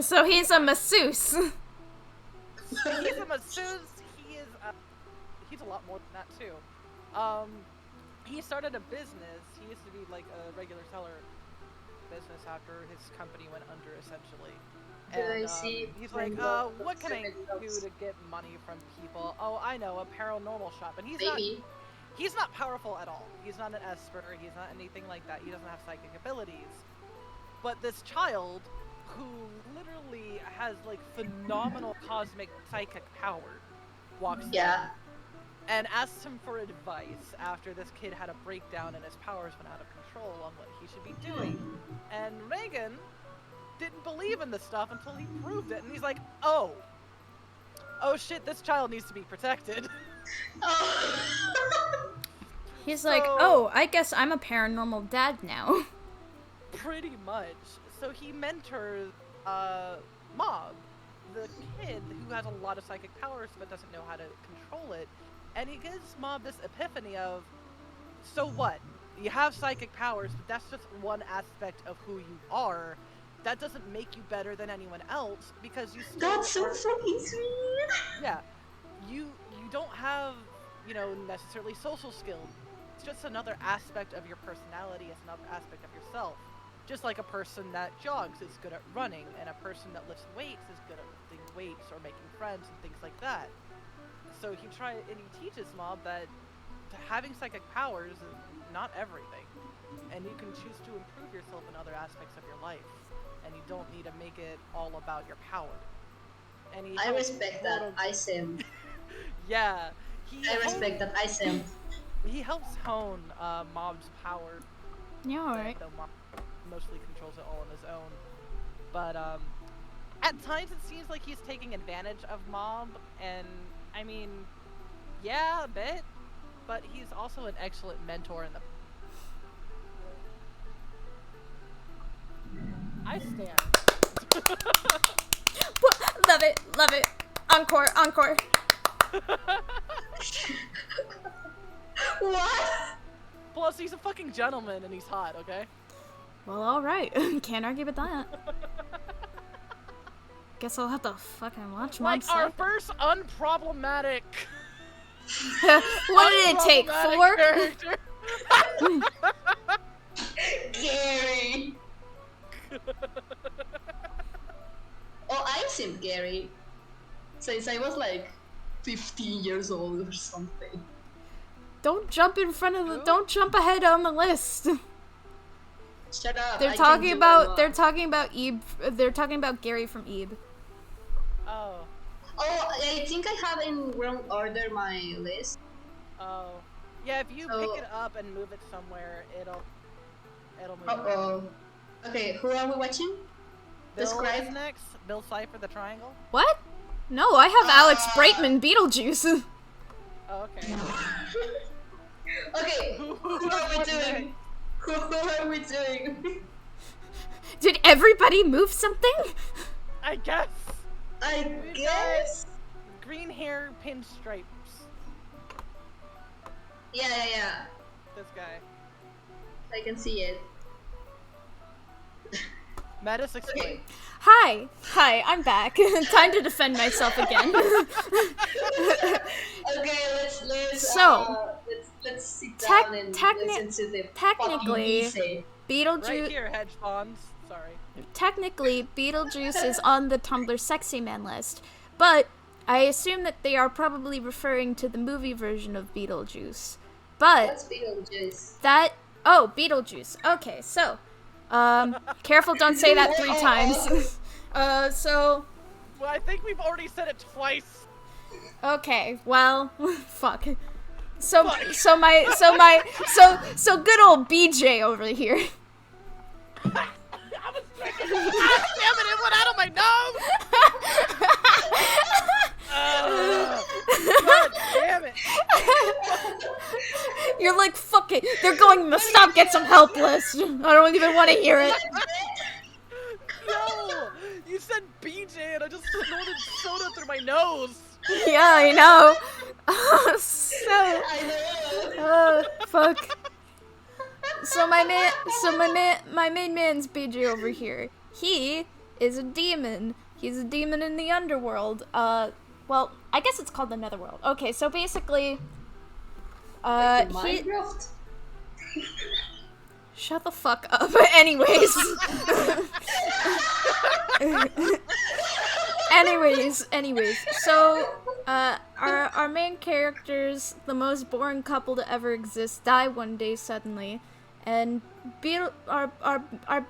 So he's a masseuse. He's a masseuse. He's a lot more than that too. He started a business. He used to be like a regular seller business after his company went under, essentially. And I see. he's like, what can I do to get money from people? Oh, I know, a paranormal shop. And he's not powerful at all. He's not an esper. He's not anything like that. He doesn't have psychic abilities. But this child, who literally has like phenomenal cosmic psychic power, walks in and asks him for advice after this kid had a breakdown and his powers went out of control on what he should be doing. And Reagan didn't believe in this stuff until he proved it, and he's like, oh shit, this child needs to be protected. He's like, oh, I guess I'm a paranormal dad now. Pretty much. So he mentors Mob, the kid who has a lot of psychic powers but doesn't know how to control it. And he gives Mob this epiphany of, so what? You have psychic powers, but that's just one aspect of who you are. That doesn't make you better than anyone else, because you still That's so fucking sweet! Yeah. You don't have, necessarily social skills. It's just another aspect of your personality, it's another aspect of yourself. Just like a person that jogs is good at running, and a person that lifts weights is good at lifting weights or making friends and things like that. So he teaches Mob that having psychic powers is not everything, and you can choose to improve yourself in other aspects of your life, and you don't need to make it all about your power. And I respect that. I sim. Yeah. I respect that. I sim. He helps hone Mob's power. Yeah, alright. Though Mob mostly controls it all on his own. But at times it seems like he's taking advantage of Mob, and I mean, yeah, a bit, but he's also an excellent mentor in the... I stand. Love it, love it. Encore, encore. What? Plus, he's a fucking gentleman and he's hot, okay? Well, alright. Can't argue with that. Guess I'll have to fucking watch my Like our first unproblematic... What did it take? 4? Character. Gary! Oh, I simmed Gary since I was like 15 years old or something. Don't jump in front of the. Don't jump ahead on the list. Shut up. They're talking about Ebe. They're talking about Gary from Ebe. Oh. Oh, I think I have in wrong order my list. Oh. Yeah, if you pick it up and move it somewhere, it'll move. Uh-oh. Okay, who are we watching? Bill Describe. is next. Bill Cipher, the Triangle. What? No, I have Alex Brightman, Beetlejuice. Oh, okay. Okay, who are we doing? Who are we doing? Did everybody move something? I guess. I guess. Green hair, pinstripes. Yeah. This guy. I can see it. Metys, explain. Hi, I'm back. Time to defend myself again. Okay, let's sit Tec- down and techni- listen to the technically- fucking say. Beetlejuice. Right here, hedge funds. Sorry. Technically, Beetlejuice is on the Tumblr Sexymen list, but I assume that they are probably referring to the movie version of Beetlejuice. But That's Beetlejuice. Beetlejuice. Okay, so careful, don't say that 3 times. So Well, I think we've already said it twice. okay, well, fuck. So good old BJ over here. I was drinking. Ah, damn it! It went out of my nose. God damn it! You're like, fuck it. They're going in the stop get some help list. I don't even want to hear it. No, you said BJ, and I just snorted soda through my nose. Yeah, I know. I know. Fuck. So my main man's BJ over here. He is a demon. He's a demon in the underworld. Well, I guess it's called the Netherworld. Okay, so basically, Like Minecraft? Shut the fuck up. Anyways. anyways. So, our main characters, the most boring couple to ever exist, die one day suddenly, and our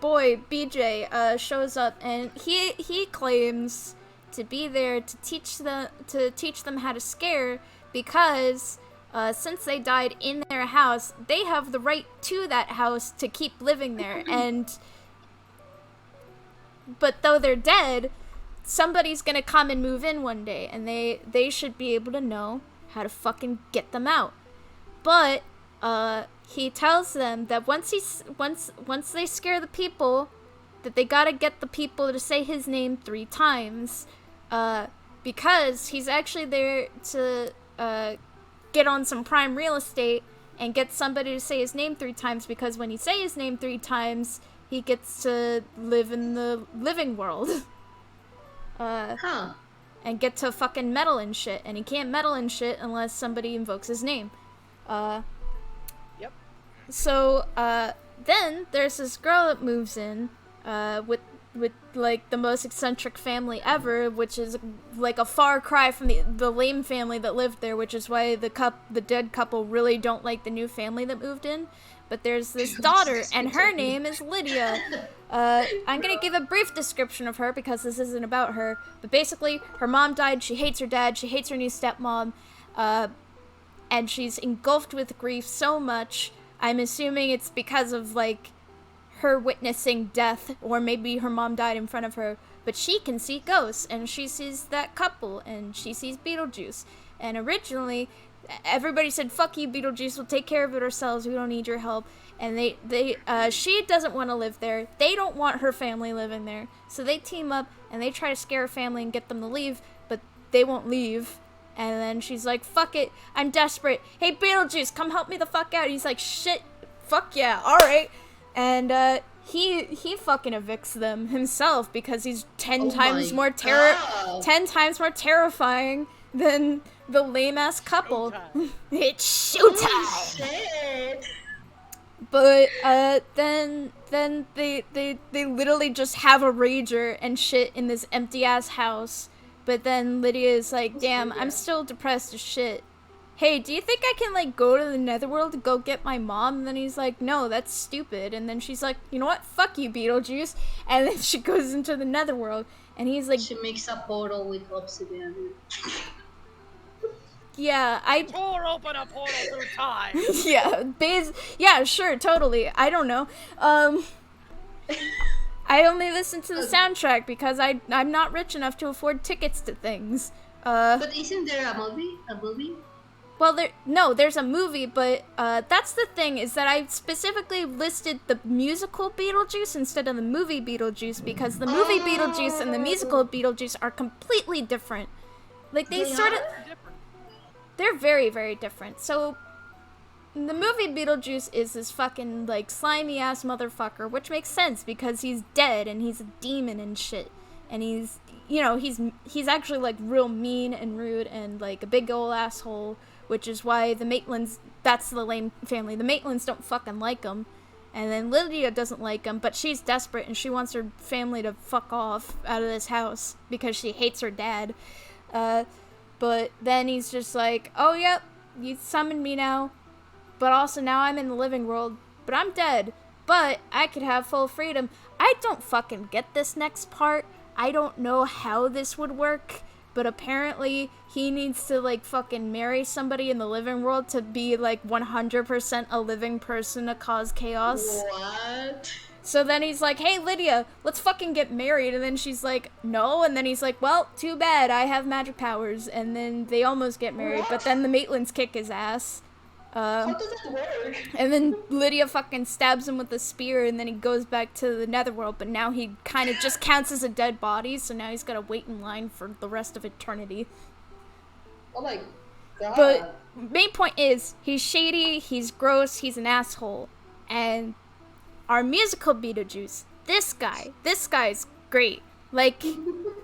boy BJ shows up, and he claims to be there to teach them how to scare, because since they died in their house, they have the right to that house to keep living there. But though they're dead, somebody's gonna come and move in one day, and they should be able to know how to fucking get them out. But he tells them that once they scare the people, that they gotta get the people to say his name 3 times, because he's actually there to get on some prime real estate and get somebody to say his name 3 times, because when he say his name 3 times, he gets to live in the living world. And get to fucking meddle in shit, and he can't meddle in shit unless somebody invokes his name. Yep. So, then there's this girl that moves in, with like the most eccentric family ever, which is like a far cry from the lame family that lived there, which is why the dead couple really don't like the new family that moved in. But there's this daughter, and her name is Lydia. I'm gonna give a brief description of her because this isn't about her, but basically her mom died, she hates her dad, she hates her new stepmom, and she's engulfed with grief so much. I'm assuming it's because of like her witnessing death, or maybe her mom died in front of her, but she can see ghosts, and she sees that couple, and she sees Beetlejuice. And originally, everybody said, fuck you, Beetlejuice, we'll take care of it ourselves, we don't need your help. And she doesn't want to live there, they don't want her family living there, so they team up, and they try to scare her family and get them to leave, but they won't leave. And then she's like, fuck it, I'm desperate, hey Beetlejuice, come help me the fuck out. And he's like, shit, fuck yeah, alright. And he fucking evicts them himself because he's 10 times more terrifying than the lame ass couple. It's showtime. But then they literally just have a rager and shit in this empty ass house. But then Lydia is like, damn, I'm still depressed as shit. Hey, do you think I can, like, go to the Netherworld to go get my mom? And then he's like, no, that's stupid. And then she's like, you know what? Fuck you, Beetlejuice. And then she goes into the Netherworld. And he's like... She makes a portal with obsidian. Yeah, Or open a portal through time! Yeah, sure, totally. I don't know. I only listen to the soundtrack because I'm not rich enough to afford tickets to things. But isn't there a movie? Well, there's a movie, but that's the thing, is that I specifically listed the musical Beetlejuice instead of the movie Beetlejuice, because the movie Beetlejuice and the musical Beetlejuice are completely different. Like, they're very, very different. So, the movie Beetlejuice is this fucking, like, slimy-ass motherfucker, which makes sense, because he's dead, and he's a demon and shit. And he's, you know, he's actually, like, real mean and rude, and, like, a big ol' asshole, which is why the Maitlands, that's the lame family, the Maitlands don't fucking like him. And then Lydia doesn't like him, but she's desperate, and she wants her family to fuck off out of this house, because she hates her dad. But then he's just like, oh, yep, you summoned me now, but also now I'm in the living world, but I'm dead, but I could have full freedom. I don't fucking get this next part. I don't know how this would work, but apparently he needs to, like, fucking marry somebody in the living world to be, like, 100% a living person to cause chaos. What? So then he's like, hey, Lydia, let's fucking get married. And then she's like, no. And then he's like, well, too bad, I have magic powers. And then they almost get married, but then the Maitlands kick his ass. How does that work? And then Lydia fucking stabs him with a spear, and then he goes back to the Netherworld, but now he kind of just counts as a dead body, so now he's gotta wait in line for the rest of eternity. Oh my god. But main point is, he's shady, he's gross, he's an asshole. And our musical Beetlejuice, this guy's great. Like,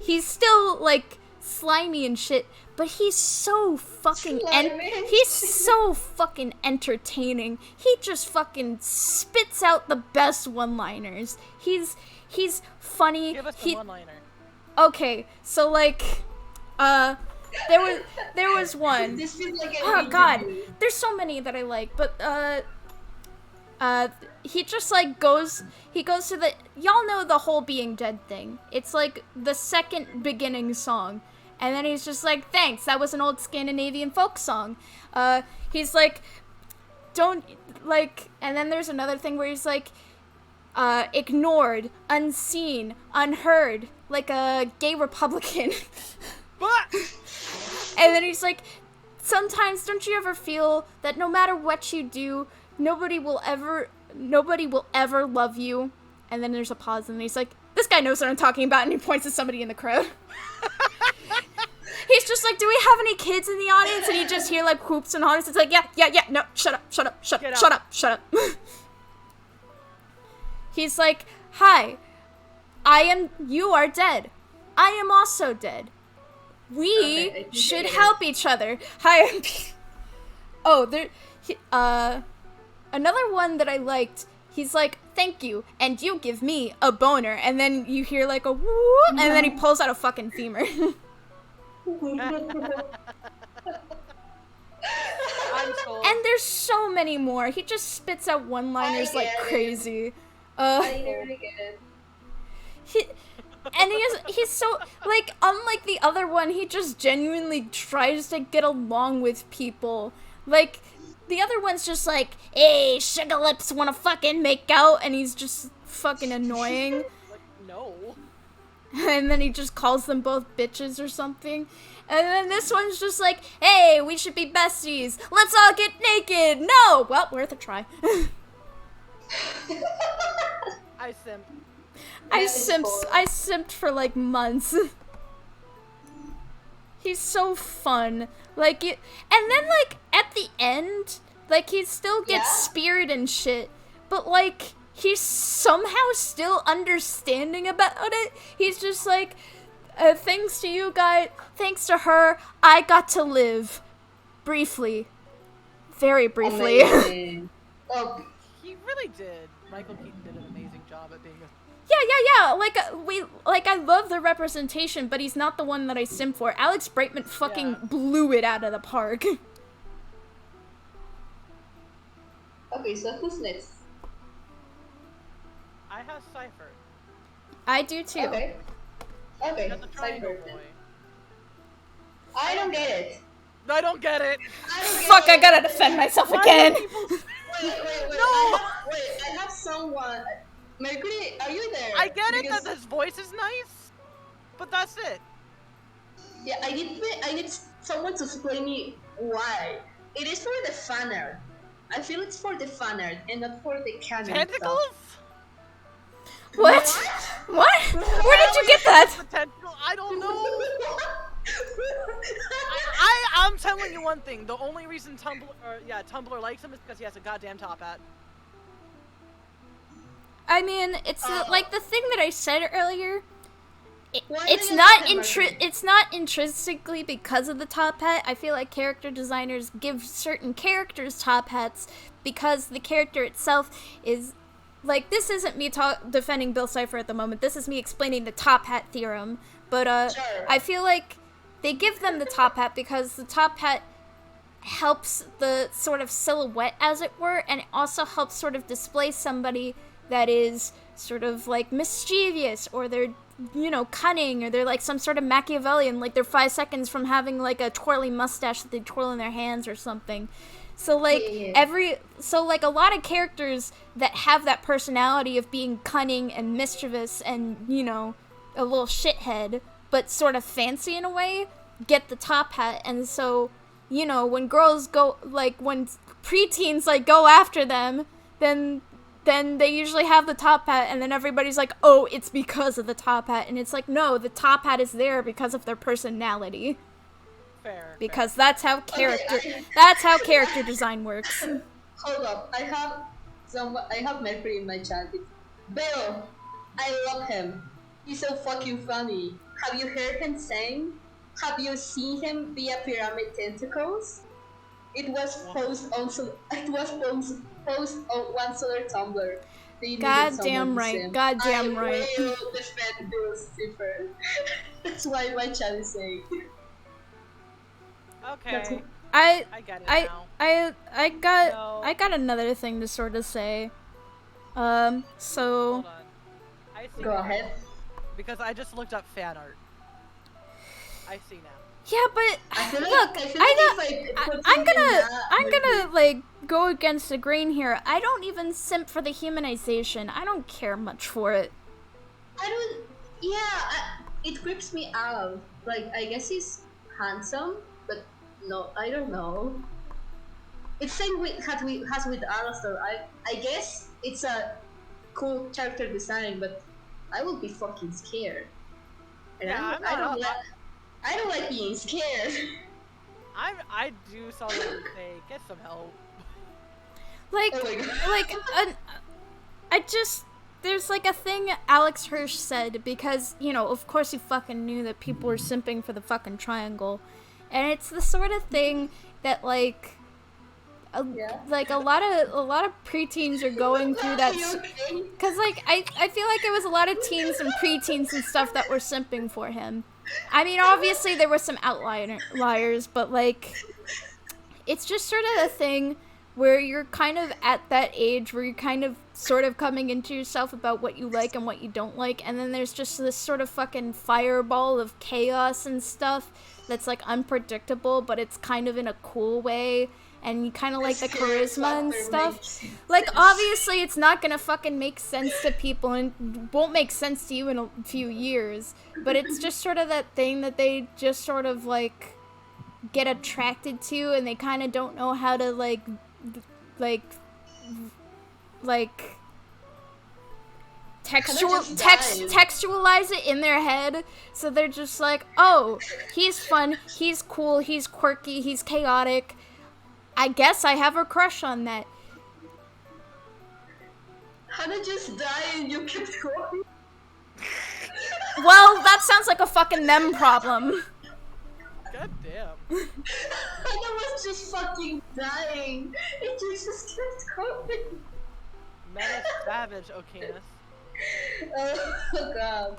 he's still, like, slimy and shit, but he's so fucking he's so fucking entertaining. He just fucking spits out the best one-liners. He's funny. Give us the one-liner. Okay, so like there was one. This feels like Oh god, there's so many that I like, but he just like goes to the, y'all know the whole being dead thing. It's like the second beginning song. And then he's just like, thanks, that was an old Scandinavian folk song. He's like, don't, like, and then there's another thing where he's like, ignored, unseen, unheard, like a gay Republican. And then he's like, sometimes don't you ever feel that no matter what you do, nobody will ever love you? And then there's a pause, and he's like, this guy knows what I'm talking about, and he points at somebody in the crowd. He's just like, do we have any kids in the audience? And you just hear like whoops and hollers. It's like, yeah, no, shut up. He's like, hi, you are dead. I am also dead. We should help each other. Hi. Another one that I liked, he's like, thank you, and you give me a boner. And then you hear like a whoop, and then he pulls out a fucking femur. And there's so many more. He just spits out one-liners like crazy. I nearly get it. He's so, like, unlike the other one, he just genuinely tries to get along with people. Like, the other one's just like, hey, sugar lips wanna fucking make out, and he's just fucking annoying. Like, no. And then he just calls them both bitches or something. And then this one's just like, hey, we should be besties. Let's all get naked. No! Well, worth a try. I simp. I simped for like months. He's so fun. Like, and then like at the end, like he still gets speared and shit, but like he's somehow still understanding about it. He's just like, thanks to you guys, thanks to her, I got to live. Briefly. Very briefly. Oh. He really did. Michael Keaton did an amazing job at being a... Yeah. Like, I love the representation, but he's not the one that I simp for. Alex Brightman fucking blew it out of the park. Okay, so who's next? I have Cypher. I do too. Okay, That's the triangle Cypher. boy. I don't get it. I don't get it. Fuck, I gotta defend myself again. Wait. No! I have someone. Mercury, are you there? I get it Because- that his voice is nice, but that's it. Yeah, I need someone to explain me why. It is for the fan art. I feel it's for the fan art and not for the canon Tentacles? stuff. What? What? Where did you get that? Potential? I don't know. I'm telling you one thing. The only reason Tumblr likes him is because he has a goddamn top hat. I mean, it's like the thing that I said earlier. Why It's do you not have Mercury? it's not intrinsically because of the top hat. I feel like character designers give certain characters top hats because the character itself is like, this isn't me defending Bill Cipher at the moment. This is me explaining the top hat theorem. But Sure. I feel like they give them the top hat because the top hat helps the sort of silhouette, as it were, and it also helps sort of display somebody that is sort of like mischievous, or they're, you know, cunning, or they're like some sort of Machiavellian, like they're 5 seconds from having like a twirly mustache that they twirl in their hands or something. So like a lot of characters that have that personality of being cunning and mischievous and, you know, a little shithead, but sort of fancy in a way, get the top hat. And so, you know, when girls go, like, when preteens, like, go after them, then they usually have the top hat, and then everybody's like, oh, it's because of the top hat. And it's like, no, the top hat is there because of their personality. Fair. Because that's how character design works. Hold up, I have Mercury in my chat. Bill, I love him. He's so fucking funny. Have you heard him sing? Have you seen him via pyramid tentacles? It was post on one solar Tumblr. They needed someone Goddamn to right. sing. Goddamn I right. will defend Lucifer. That's why my chat is saying. Okay. I I get it I now. I got another thing to sort of say. So Hold on. I see. Go now. ahead. Because I just looked up fan art. I see now. yeah, but I feel like, look, I feel like if I put I'm him in gonna that, I'm gonna like go against the grain here. I don't even simp for the humanization. I don't care much for it. I don't. Yeah, it creeps me out. Like, I guess he's handsome, but no, I don't know. It's same with has with Alastor. I guess it's a cool character design, but I will be fucking scared. And Yeah, I don't like being scared. I do solidly say get some help. Like Oh my God. I just there's like a thing Alex Hirsch said because, you know, of course he fucking knew that people were simping for the fucking triangle. And it's the sort of thing that like like a lot of preteens are going through that Okay? cuz like I feel like it was a lot of teens and preteens and stuff that were simping for him. I mean, obviously there were some outliers, but like it's just sort of a thing where you're kind of at that age where you're kind of sort of coming into yourself about what you like and what you don't like, and then there's just this sort of fucking fireball of chaos and stuff that's like unpredictable, but it's kind of in a cool way, and you kind of like the charisma and stuff. Like, obviously it's not gonna fucking make sense to people and won't make sense to you in a few years, but it's just sort of that thing that they just sort of like get attracted to, and they kind of don't know how to like textualize it in their head, so they're just like, oh, he's fun, he's cool, he's quirky, he's chaotic, I guess I have a crush on that. Hannah just died and you kept going. Well, that sounds like a fucking them problem. God damn. Hannah was just fucking dying and you just kept going. Metys savage, Ocanus. Oh god.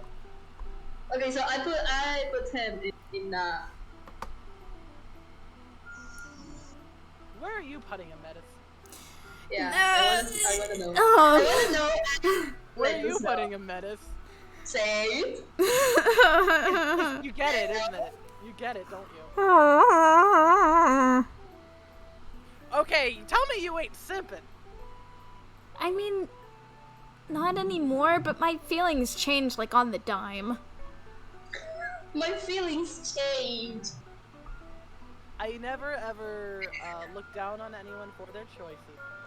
Okay, so I put him in Where are you putting him, Metys? yeah, I wanna know. Oh. I wanna know. Where are you putting him, Metys? Say it. You get it, isn't it? You get it, don't you? Okay, tell me you ain't simping. I mean, not anymore, but my feelings change like on the dime. My feelings change. I never ever look down on anyone for their choices,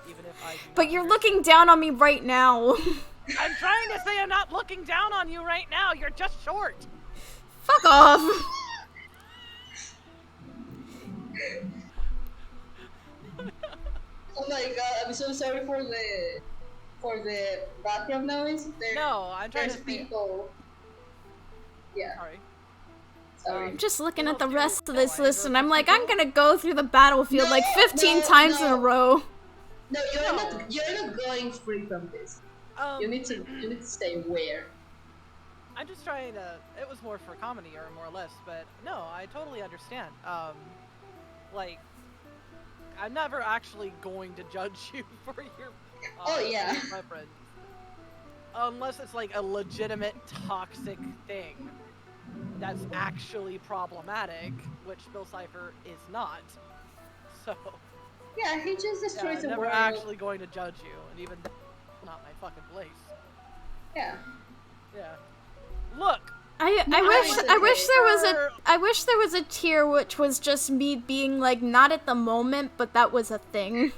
even if I do. But you're looking down on me right now. I'm trying to say I'm not looking down on you right now. You're just short. Fuck off. Oh my god, I'm so sorry for the background noise. No, I'm trying There's to say. people. Yeah, Sorry. sorry. I'm just looking at the rest of this list, and I'm like, I'm gonna go through the battlefield like 15 times in a row. No, you're not going free from this. You need to stay aware. I'm just trying to. It was more for comedy, or more or less, but no, I totally understand. Like, I'm never actually going to judge you for your. Oh yeah. Preference. Unless it's like a legitimate toxic thing that's actually problematic, which Bill Cipher is not. So. Yeah, he just destroys the I'm never world. actually going to judge you, and even that's not my fucking place. Yeah. Yeah. Look. I wish there was a tier which was just me being like, not at the moment, but that was a thing.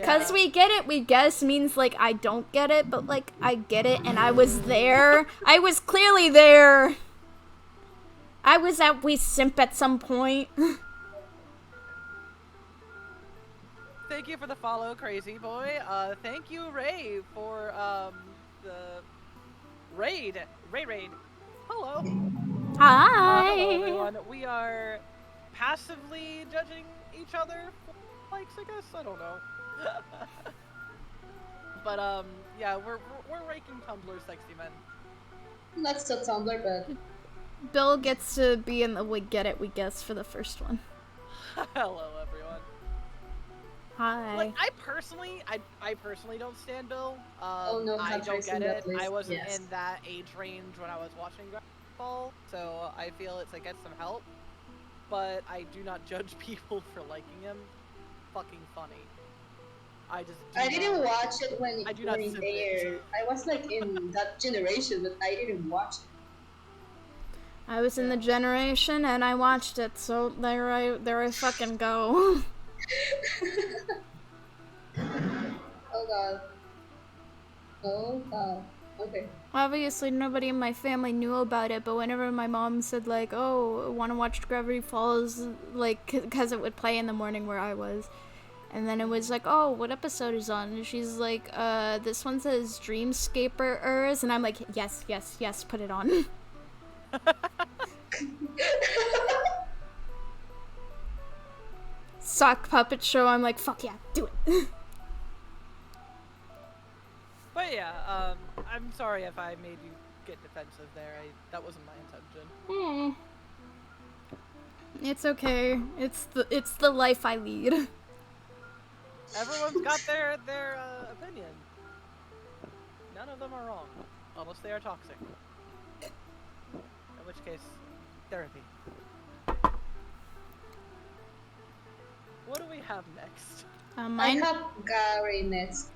Cause we get it, we guess means like I don't get it, but like I get it, and I was there. I was clearly there. I was at We Simp at some point. Thank you for the follow, crazy boy. Thank you, Ray, for the Raid. Hello. Hi. Hello, everyone. We are passively judging each other for likes, I guess. I don't know. But yeah, we're raking Tumblr Sexymen. Not so Tumblr, but Bill gets to be in the we get it, we guess for the first one. Hello, everyone. Hi. Like, I personally don't stand Bill. Oh no, I don't get it. I wasn't yes. in that age range when I was watching Dragon Ball, so I feel it's like get some help. But I do not judge people for liking him. Fucking funny. I didn't watch it when it sympathize. aired. I was like in that generation, but I didn't watch it. I was in the generation and I watched it, so there I fucking go. Oh god. Okay. Obviously, nobody in my family knew about it, but whenever my mom said, like, oh, want to watch Gravity Falls, like, because it would play in the morning where I was, and then it was like, oh, what episode is on? And she's like, this one says Dreamscaperers, and I'm like, yes, put it on. Sock puppet show, I'm like, fuck yeah, do it. But yeah, I'm sorry if I made you get defensive there. That wasn't my intention. It's okay. It's the life I lead. Everyone's got their opinion. None of them are wrong, unless they are toxic. In which case, therapy. What do we have next? I have Gary next.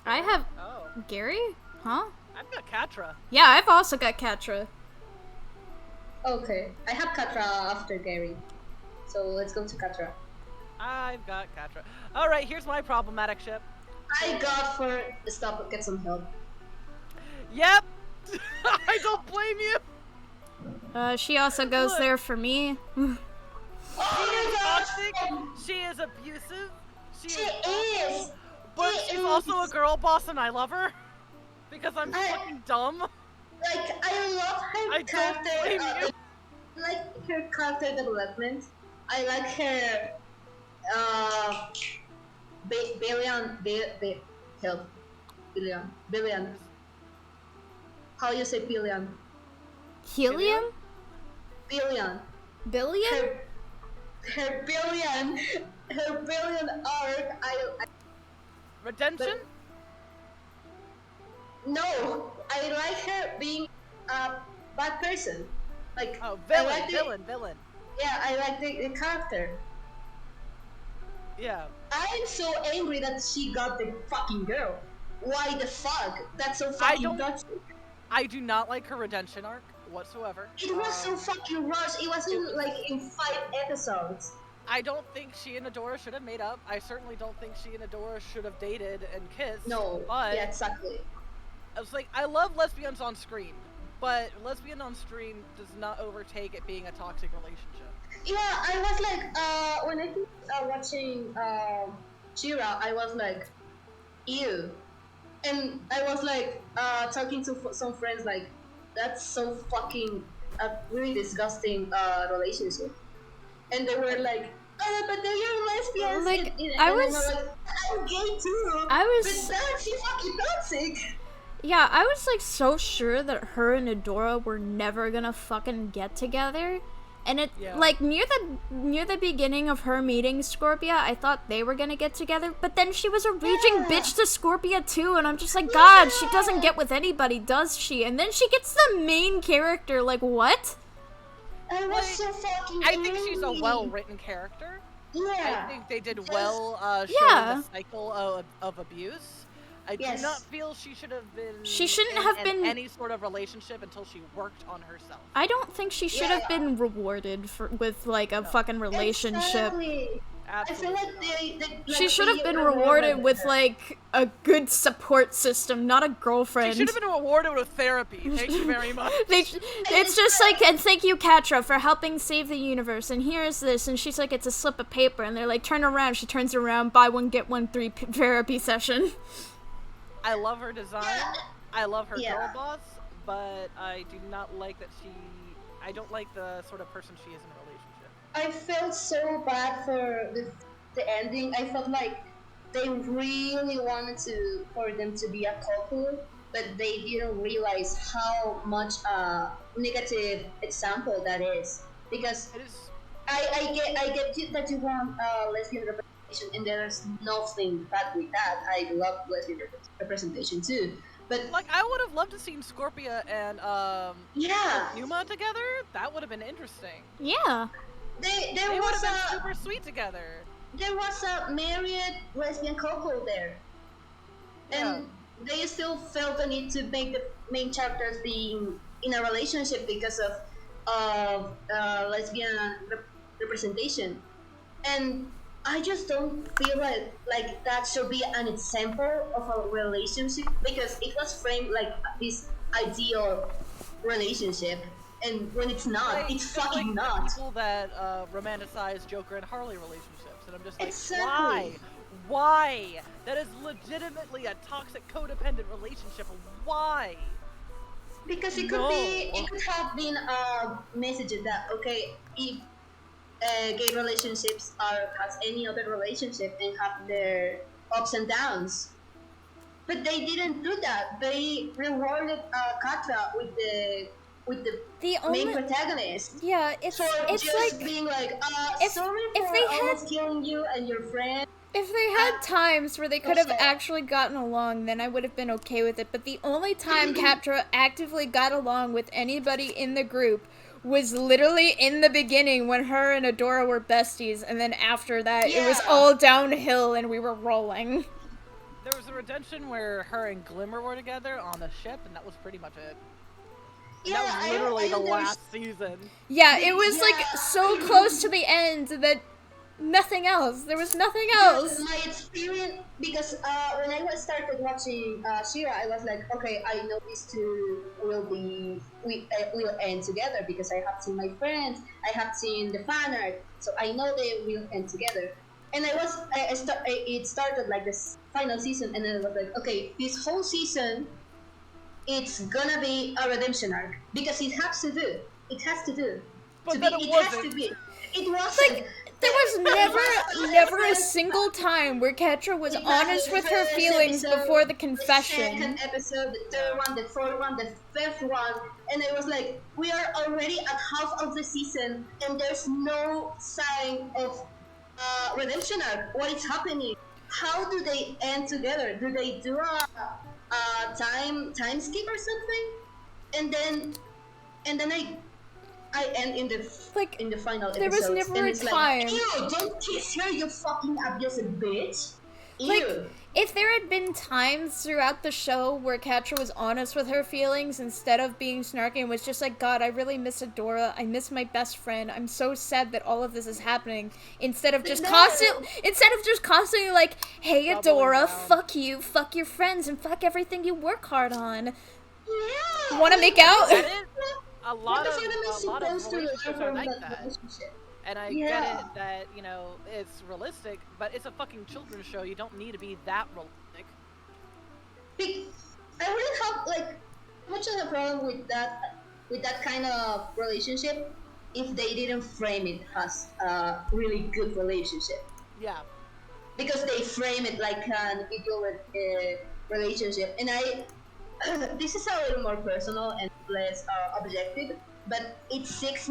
I have Oh, Gary? Huh? I've got Katra. Yeah, I've also got Katra. Okay, I have Katra after Gary. So let's go to Katra. I've got Katra. Alright, here's my problematic ship. I got for stop, get some help. Yep! I don't blame you! She also goes Look. there for me. She is toxic, she is abusive, she is. But she's also a girl boss and I love her. Because I'm fucking dumb. Like, I love her I don't blame character. I like her character development. I like her billion. How you say billion? Helium? Billion. Billion? Her billion arc. I Redemption? No, I like her being a bad person. Like, Oh, villain. Yeah, I like the character. Yeah. I'm so angry that she got the fucking girl. Why the fuck? That's so fucking toxic. I do not like her redemption arc whatsoever. It was so fucking rushed. It wasn't like in 5 episodes. I don't think she and Adora should have made up. I certainly don't think she and Adora should have dated and kissed. No, but yeah, exactly. I was like, I love lesbians on screen, but lesbian on screen does not overtake it being a toxic relationship. Yeah, I was like, when I was watching Chira, I was like, ew. And I was like, talking to some friends, like, that's so fucking really disgusting relationship. And they were like, oh, but they're lesbians. Like, and I I'm was... like, I'm gay too. I was... But that's fucking toxic. Yeah, I was, like, so sure that her and Adora were never gonna fucking get together. And it, like, near the beginning of her meeting Scorpia, I thought they were gonna get together, but then she was a raging bitch to Scorpia too, and I'm just like, God, she doesn't get with anybody, does she? And then she gets the main character, like, what? I was so fucking I think she's a well-written character. Yeah. I think they did well showing the cycle of abuse. I do not feel she should have been. She shouldn't have been any sort of relationship until she worked on herself. I don't think she should have been rewarded with like a fucking relationship. Exactly. I feel like they she should have been rewarded with like a good support system, not a girlfriend. She should have been rewarded with therapy. Thank you very much. It's just like, and thank you, Katra, for helping save the universe. And here's this, and she's like, it's a slip of paper, and they're like, turn around. She turns around, buy one get one free therapy session. I love her design. I love her Yeah. girl boss, but I do not like that she. I don't like the sort of person she is in a relationship. I felt so bad for the ending. I felt like they really wanted for them to be a couple, but they didn't realize how much negative example that is. Because It is I get that you want lesbian representation, and there's nothing bad with that. I love lesbian representation too. But like I would have loved to seen Scorpia and yeah, Yuma together. That would have been interesting. Yeah. there They would was have been super sweet together. there was a married lesbian couple there, Yeah. and they still felt the need to make the main characters being in a relationship because of lesbian representation, and I just don't feel like that should be an example of a relationship, because it was framed like this ideal relationship, and when it's not, Like, it's just fucking like not. the people that romanticize Joker and Harley relationships, and I'm just like, Exactly. Why? That is legitimately a toxic, codependent relationship. Why? Because it could have been a message that, okay, if gay relationships are as any other relationship and have their ups and downs, but they didn't do that. They rewarded Katra with the The main only protagonist yeah, it's for just like being like, if sorry if for they had almost killing you and your friend. if they had times where they could have Also, actually gotten along, then I would have been okay with it. But the only time Catra actively got along with anybody in the group was literally in the beginning when her and Adora were besties, and then after that it was yeah. all downhill and we were rolling. There was a redemption where her and Glimmer were together on the ship, and that was pretty much it. And Yeah, that was literally I the understand. last season. Yeah, it was Yeah. like so close to the end that nothing else. There was nothing else. My experience, because when I was started watching Shira, I was like, okay, I know these two will end together because I have seen my friends, I have seen the fan art, so I know they will end together. And it started like this final season, and then I was like, okay, this whole season, it's gonna be a redemption arc because it has to do. It has to do. But then it It has wasn't. to be. It wasn't. Like, there was never a single time where Ketra was honest with her feelings before the confession. The second episode, the third one, the fourth one, the fifth one, and I was like, we are already at half of the season, and there's no sign of redemption arc. What is happening? How do they end together? Do they do a time skip or something? And then I end in the final episode. There was never and a it's time. Like, ew, don't kiss her, you fucking abusive bitch. Ew. Like, if there had been times throughout the show where Catra was honest with her feelings instead of being snarky and was just like, God, I really miss Adora. I miss my best friend. I'm so sad that all of this is happening. Instead of just constantly like, hey Adora, fuck you, fuck your friends, and fuck everything you work hard on. Yeah. Wanna make out? A lot of relationships are like that. And I get it that, you know, it's realistic, but it's a fucking children's show. You don't need to be that realistic. I wouldn't have, like, much of a problem with that kind of relationship if they didn't frame it as a really good relationship. Yeah. Because they frame it like an ideal relationship. And this is a little more personal and less objective, but it makes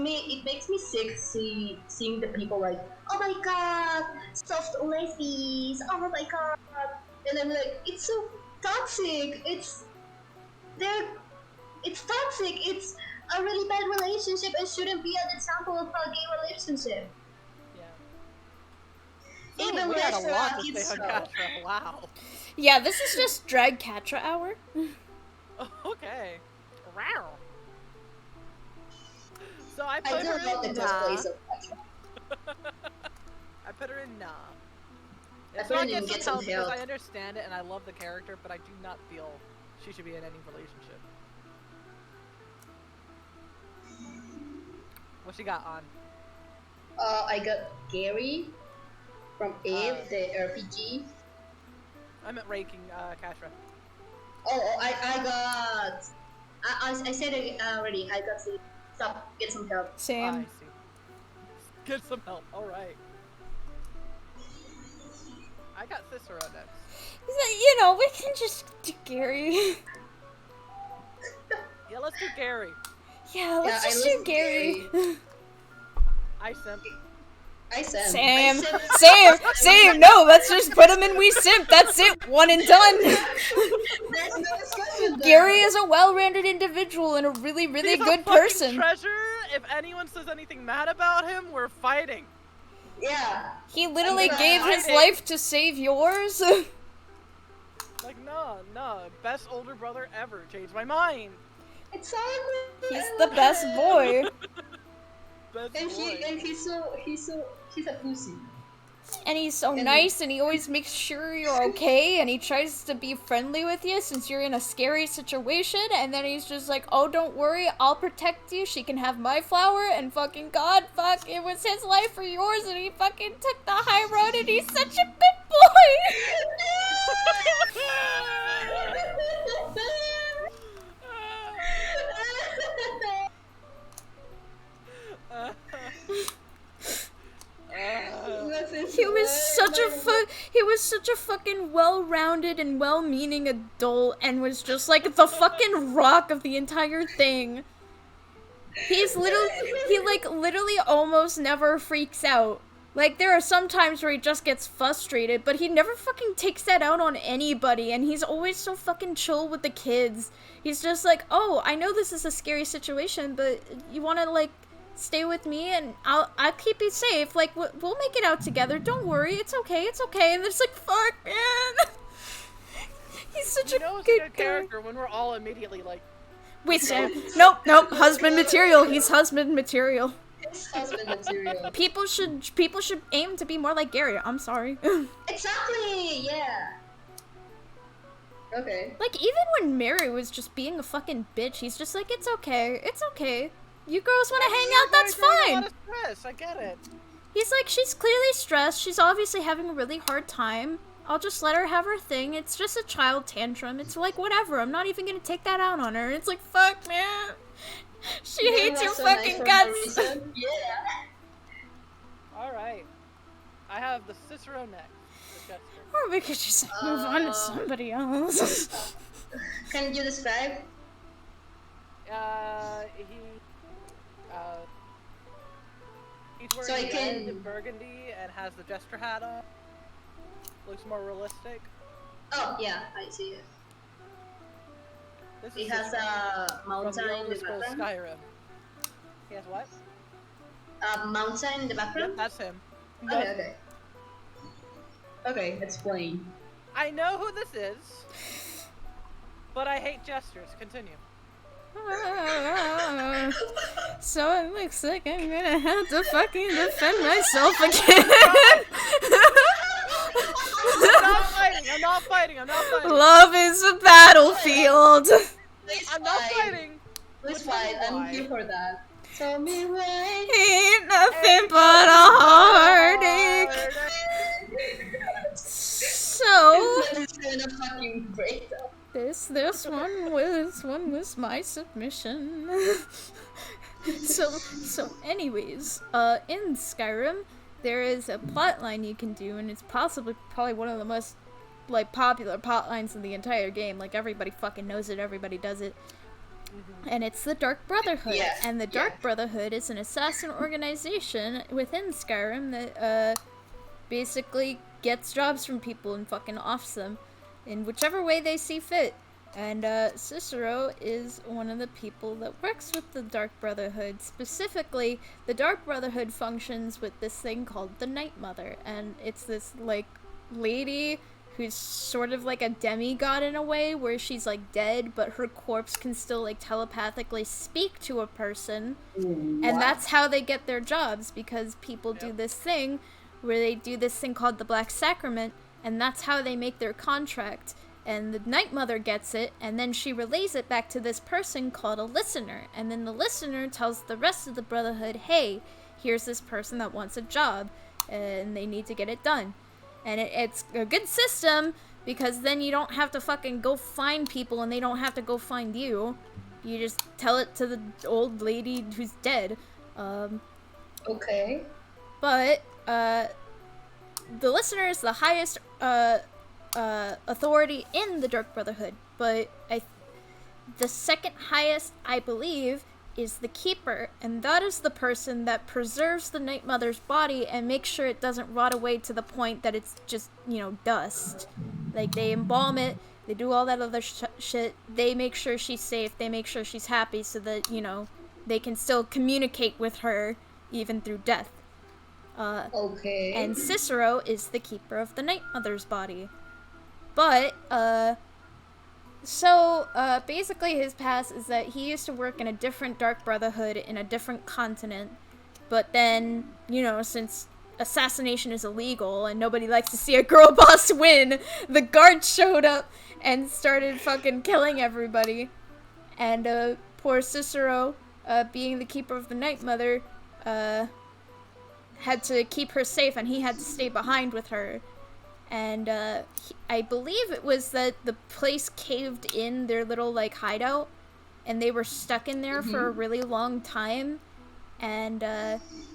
me sick seeing the people like, oh my god, soft lesbies, oh my god, and I'm like, it's so toxic, it's toxic, it's a really bad relationship and shouldn't be an example of a gay relationship. Yeah. Even we had a lot to kids say on Catra. Wow. Yeah, this is just drag Catra hour. Okay. Wow. So I put I do her love the in cosplays of Catra. I put her in nah. I So I probably guess didn't get it's some help because help. I understand it and I love the character, but I do not feel she should be in any relationship. What she got on? I got Gary from Eve, the RPG. I'm at ranking Catra. I got. I said it already. I got to stop. Get some help. I Same. see. Get some help. All right. I got Cicero next. You know, we can just do Gary. Yeah, let's do Gary. Yeah, let's I just do listen to Gary. I simp. I said. Same. Same. No, let's just put him in We Simp. That's it. One and done. There's no discussion there. Gary is a well-rounded individual and a really, really He's good a fucking person. treasure. If anyone says anything mad about him, we're fighting. Yeah. He literally I'm gave his hiding. life to save yours. Like, no, best older brother ever. Changed my mind. Exactly. He's the best boy. Best And boy. he's a pussy. And he's so And- nice, and he always makes sure you're okay, and he tries to be friendly with you since you're in a scary situation, and then he's just like, oh, don't worry, I'll protect you, she can have my flower, and fucking God, fuck, it was his life or yours, and he fucking took the high road, and he's such a good boy! He was such a fucking well-rounded and well-meaning adult, and was just like the fucking rock of the entire thing. He literally almost never freaks out. Like, there are some times where he just gets frustrated, but he never fucking takes that out on anybody, and he's always so fucking chill with the kids. He's just like, oh, I know this is a scary situation, but you wanna, like, stay with me, and I'll keep you safe. Like, we'll make it out together. Don't worry, it's okay. And it's like, fuck, man. He's such You a know, it's good a good guy. character when we're all immediately like, Wait, Sam. Nope, husband material. He's husband material. It's husband material. People should aim to be more like Gary. I'm sorry. Exactly. Yeah. Okay. Like, even when Mary was just being a fucking bitch, he's just like, it's okay. You girls want to hang out, that's "You're a fine. lot of stress, I get it. He's like, she's clearly stressed. She's obviously having a really hard time. I'll just let her have her thing. It's just a child tantrum. It's like, whatever. I'm not even gonna take that out on her. It's like, fuck, man. She You hates are your so fucking nice for no guts. reason. Yeah. All right, I have the Cicero next. The Jester. Or we could just like, move on to somebody else. Can you describe? He's So I wearing can- red and burgundy and has the jester hat on. Looks more realistic. Oh yeah, I see it. This It is has Cicero a from mountain the in Elder the Scrolls background. Skyrim. He has what? A mountain in the Yep, background. that's him. Okay. Okay, explain. I know who this is, but I hate jesters. Continue. So it looks like I'm gonna have to fucking defend myself again. I'm not fighting. Love is a battlefield. Please I'm not fight. fighting. Please Why? fight. I'm here for that. Tell me why. Ain't nothing but a heartache. So It's gonna fucking break up. this one was my submission. so anyways, in Skyrim there is a plotline you can do, and it's probably one of the most like popular plotlines in the entire game. Like, everybody fucking knows it, everybody does it. And it's the Dark Brotherhood. Yeah, And the Dark Brotherhood is an assassin organization within Skyrim that basically gets jobs from people and fucking offs them in whichever way they see fit. And Cicero is one of the people that works with the Dark Brotherhood. Specifically, the Dark Brotherhood functions with this thing called the Night Mother, and it's this like lady who's sort of like a demigod in a way, where she's like dead, but her corpse can still like telepathically speak to a person. And that's how they get their jobs, because people do this thing where they do this thing called the Black Sacrament, and that's how they make their contract. And the Night Mother gets it, and then she relays it back to this person called a listener. And then the listener tells the rest of the Brotherhood, hey, here's this person that wants a job, and they need to get it done. And it's a good system, because then you don't have to fucking go find people and they don't have to go find you. You just tell it to the old lady who's dead. Okay. But, the listener is the highest, authority in the Dark Brotherhood, but the second highest, I believe, is the Keeper, and that is the person that preserves the Night Mother's body and makes sure it doesn't rot away to the point that it's just, dust. Like, they embalm it, they do all that other shit, they make sure she's safe, they make sure she's happy so that, they can still communicate with her even through death. Okay. And Cicero is the Keeper of the Night Mother's body. But, basically his past is that he used to work in a different Dark Brotherhood in a different continent, but then, since assassination is illegal and nobody likes to see a girl boss win, the guards showed up and started fucking killing everybody. And, poor Cicero, being the Keeper of the Night Mother, had to keep her safe and he had to stay behind with her. And, I believe it was that the place caved in their little, hideout, and they were stuck in there for a really long time, and,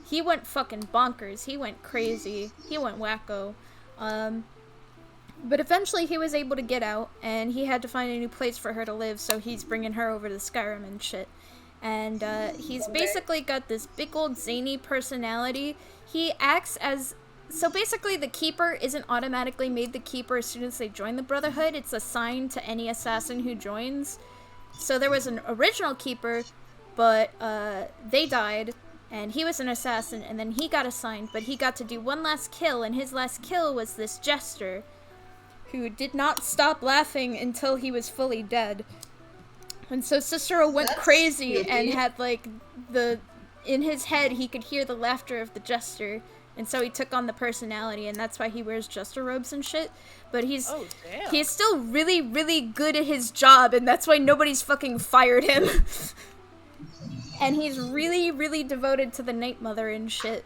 he went fucking bonkers, he went crazy, he went wacko, but eventually he was able to get out, and he had to find a new place for her to live, so he's bringing her over to Skyrim and shit. And, he's basically got this big old zany personality. He acts as... So basically, the Keeper isn't automatically made the Keeper as soon as they join the Brotherhood. It's assigned to any assassin who joins. So there was an original Keeper, but they died, and he was an assassin, and then he got assigned, but he got to do one last kill, and his last kill was this jester, who did not stop laughing until he was fully dead. And so Cicero went crazy and had, in his head, he could hear the laughter of the jester. And so he took on the personality, and that's why he wears jester robes and shit. But he's still really, really good at his job, and that's why nobody's fucking fired him. And he's really, really devoted to the Night Mother and shit.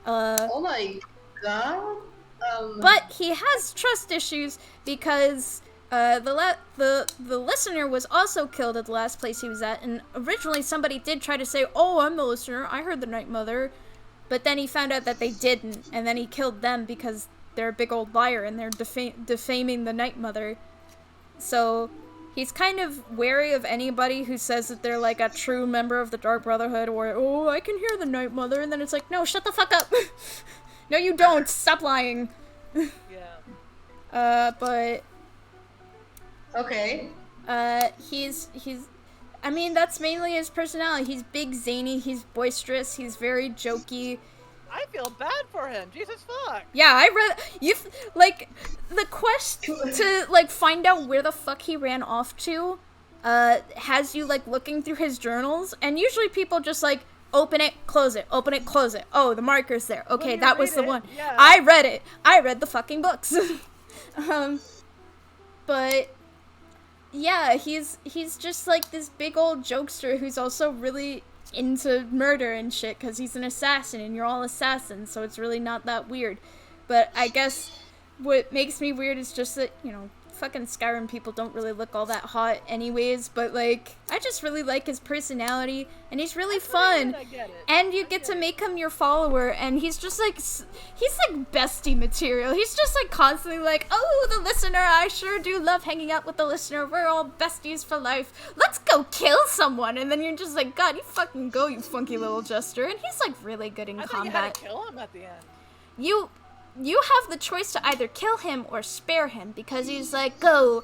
Oh my god. But he has trust issues because the listener was also killed at the last place he was at, and originally somebody did try to say, "Oh, I'm the listener, I heard the Night Mother." But then he found out that they didn't, and then he killed them because they're a big old liar and they're defaming the Night Mother. So he's kind of wary of anybody who says that they're a true member of the Dark Brotherhood, or, "Oh, I can hear the Night Mother," and then it's like, no, shut the fuck up. No, you don't. Stop lying. Yeah. But... Okay. He's I mean, that's mainly his personality. He's big, zany, he's boisterous, he's very jokey. I feel bad for him. Jesus fuck. Yeah, I read... the quest to, find out where the fuck he ran off to, has you, looking through his journals, and usually people just, open it, close it, open it, close it. Oh, the marker's there. Okay, that was the one. Yeah. I read it. I read the fucking books. But... yeah, he's just this big old jokester who's also really into murder and shit, because he's an assassin and you're all assassins, so it's really not that weird. But I guess what makes me weird is just that, fucking Skyrim people don't really look all that hot anyways, but I just really like his personality, and he's really fun. I get it. And you get to make him your follower, and he's just he's bestie material. He's just constantly "Oh, the listener, I sure do love hanging out with the listener. We're all besties for life. Let's go kill someone." And then you're just "God, you fucking go, you funky little jester." And he's really good in I combat. thought you had to kill him at the end. You have the choice to either kill him or spare him, because he's go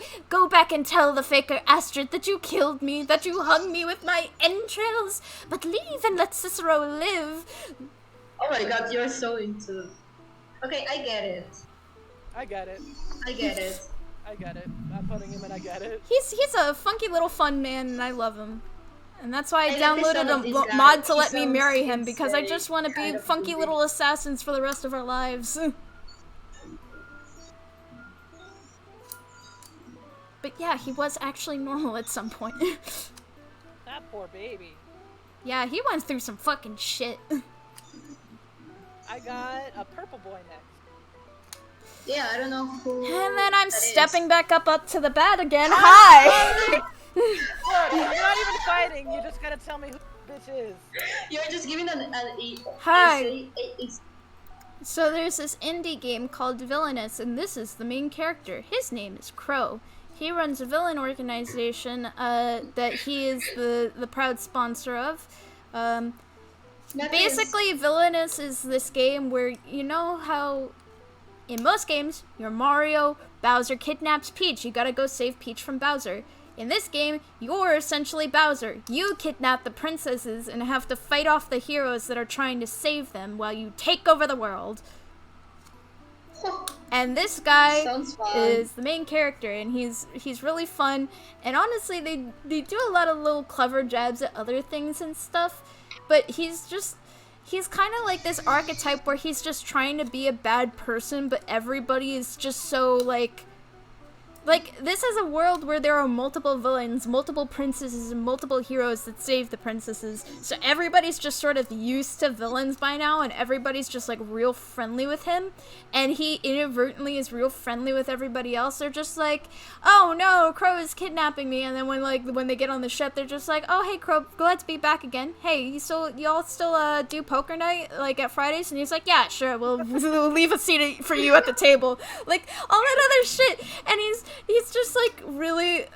back and tell the faker Astrid that you killed me, that you hung me with my entrails, but leave and let Cicero live. Oh my god, you're so into... Okay, I get it. I get it. I get it. I get it. I'm putting him in, I get it. He's a funky little fun man, and I love him. And that's why I And every downloaded son of a these mod guys, to let me he marry him, sounds because I very just want to be kind of funky goofy. little assassins for the rest of our lives. But yeah, he was actually normal at some point. That poor baby. Yeah, he went through some fucking shit. I got a purple boy next. Yeah, I don't know who. And then I'm that stepping is. back up to the bat again. Hi! Look, you're not even fighting. You just gotta tell me who this is. You're just giving an Hi. So there's this indie game called Villainous, and this is the main character. His name is Crow. He runs a villain organization that he is the proud sponsor of. Basically, Villainous is this game where, you know how in most games, you're Mario, Bowser kidnaps Peach, you gotta go save Peach from Bowser. In this game, you're essentially Bowser. You kidnap the princesses and have to fight off the heroes that are trying to save them while you take over the world. And this guy is the main character, and he's really fun. And honestly, they do a lot of little clever jabs at other things and stuff, but he's kind of like this archetype where he's just trying to be a bad person, but everybody is just so like this is a world where there are multiple villains, multiple princesses, and multiple heroes that save the princesses. So everybody's just sort of used to villains by now, and everybody's just like real friendly with him. And he inadvertently is real friendly with everybody else. They're just like, oh no, Crow is kidnapping me. And then when they get on the ship, they're just like, oh hey Crow, glad to be back again. Hey, y'all still do poker night like at Fridays? And he's like, yeah, sure, we'll leave a seat for you at the table. Like all that other shit. And he's just like really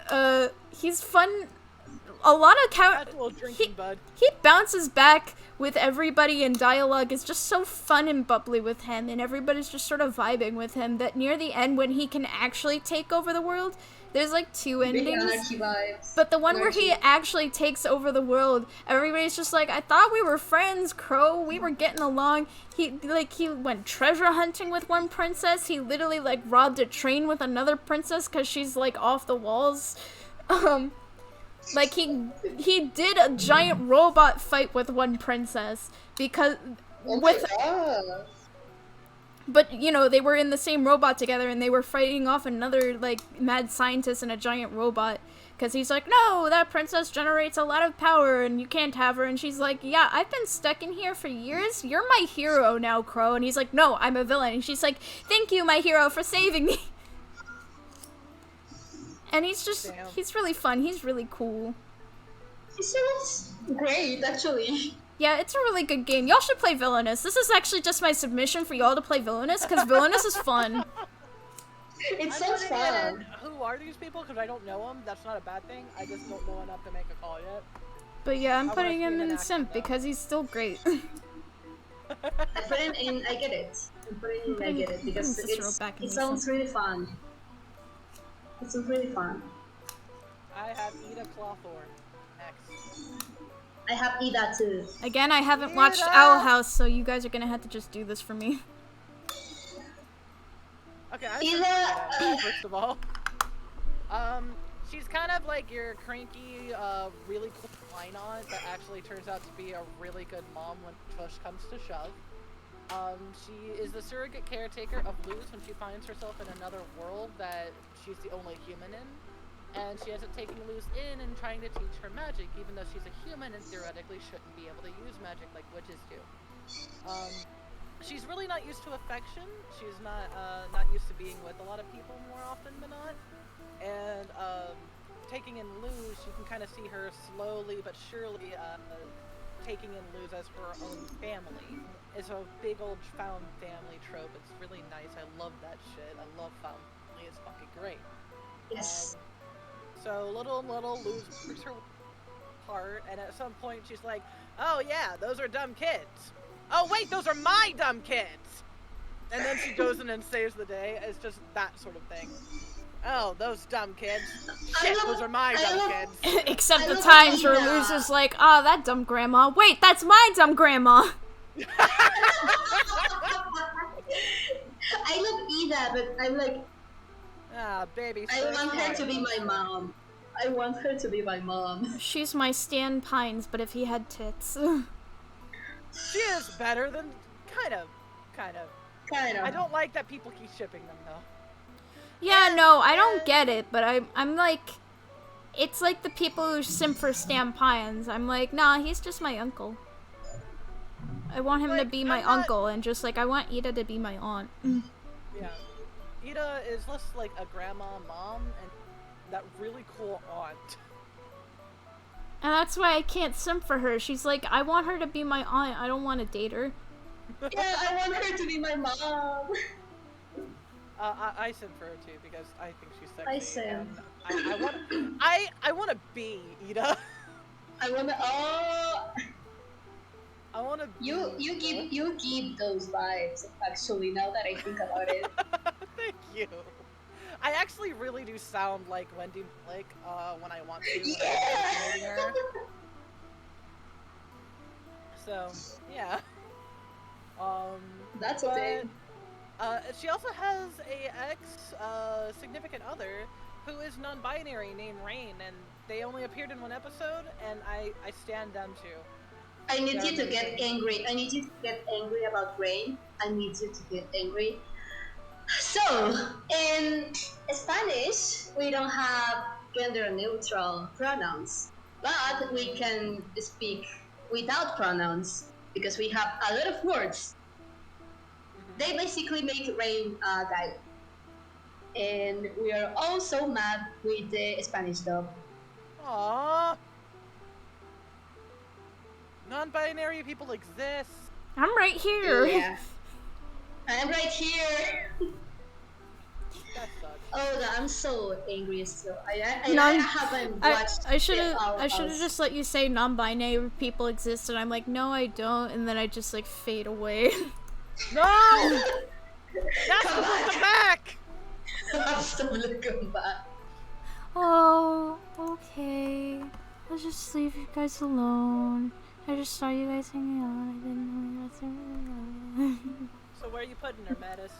he's fun. A lot of he bounces back with everybody, and dialogue is just so fun and bubbly with him, and everybody's just sort of vibing with him, that near the end when he can actually take over the world, there's like two endings, but the one where he actually takes over the world, everybody's just like, I thought we were friends, Crow, we were getting along. He went treasure hunting with one princess, he literally like robbed a train with another princess because she's like off the walls. Like he did a giant robot fight with one princess because but you know, they were in the same robot together and they were fighting off another like mad scientist and a giant robot, because he's like, no, that princess generates a lot of power and you can't have her. And she's like, yeah, I've been stuck in here for years, you're my hero now, Crow. And he's like, no, I'm a villain. And she's like, thank you, my hero, for saving me. And he's really fun. He's really cool. He sounds great, actually. Yeah, it's a really good game. Y'all should play Villainous. This is actually just my submission for y'all to play Villainous, because Villainous is fun. It sounds fun. Who are these people? Because I don't know them. That's not a bad thing. I just don't know enough to make a call yet. But yeah, I'm putting him in Simp because he's still great. I put him in I Get It. I'm putting him in I Get It because it sounds really fun. It's really fun. I have Ida Clawthorne. Next. I have Ida too. Again, I haven't watched Owl House, so you guys are gonna have to just do this for me. Okay, Ida, first of all. She's kind of like your cranky, really cool Minot that actually turns out to be a really good mom when push comes to shove. She is the surrogate caretaker of Luz when she finds herself in another world that she's the only human in. And she ends up taking Luz in and trying to teach her magic, even though she's a human and theoretically shouldn't be able to use magic like witches do. She's really not used to affection. She's not used to being with a lot of people more often than not. And taking in Luz, you can kind of see her slowly but surely taking in Luz as her own family. It's a big old found family trope. It's really nice. I love that shit. I love found family. It's fucking great. Yes. So little Luz breaks her heart, and at some point she's like, oh yeah, those are dumb kids. Oh wait, those are my dumb kids! And then she goes in and saves the day. It's just that sort of thing. Oh, those dumb kids. Shit, those are my dumb kids. Except the times where Luz is like, oh, that dumb grandma. Wait, that's my dumb grandma. I love Ida, but I'm like, ah, baby. I want her to be my mom. I want her to be my mom. She's my Stan Pines, but if he had tits. She is better than kind of. I don't like that people keep shipping them though. Yeah, no, I don't get it, but I'm like, it's like the people who simp for Stan Pines. I'm like, nah, he's just my uncle. I want him to be my uncle, and just like I want Ida to be my aunt. Yeah. Ida is less like a grandma, mom, and that really cool aunt. And that's why I can't simp for her. She's like, I want her to be my aunt. I don't want to date her. Yeah, I want her to be my mom. I simp for her too because I think she's sexy. I simp. I want to be Ida. I wanna. Oh. I want to. You give those vibes. Actually, now that I think about it. Thank you. I actually really do sound like Wendy Blake when I want to. Yeah. Her. So yeah. That's a thing. She also has a significant other who is non-binary named Rain, and they only appeared in one episode, and I stand them too. I need you to get angry. I need you to get angry about Rain. I need you to get angry. So, in Spanish, we don't have gender-neutral pronouns, but we can speak without pronouns because we have a lot of words. They basically make Rain a guy. And we are all so mad with the Spanish dub. Aww. Non-binary people exist. I'm right here. Yeah. I'm right here. That sucks. Oh god, I'm so angry still. I haven't I watched should have just let you say non-binary people exist, and I'm like, no, I don't, and then I just like fade away. No! That's come back! Absolutely come back. Oh, okay. I'll just leave you guys alone. I just saw you guys hanging out. I didn't know you guys were. So where are you putting her, Metys?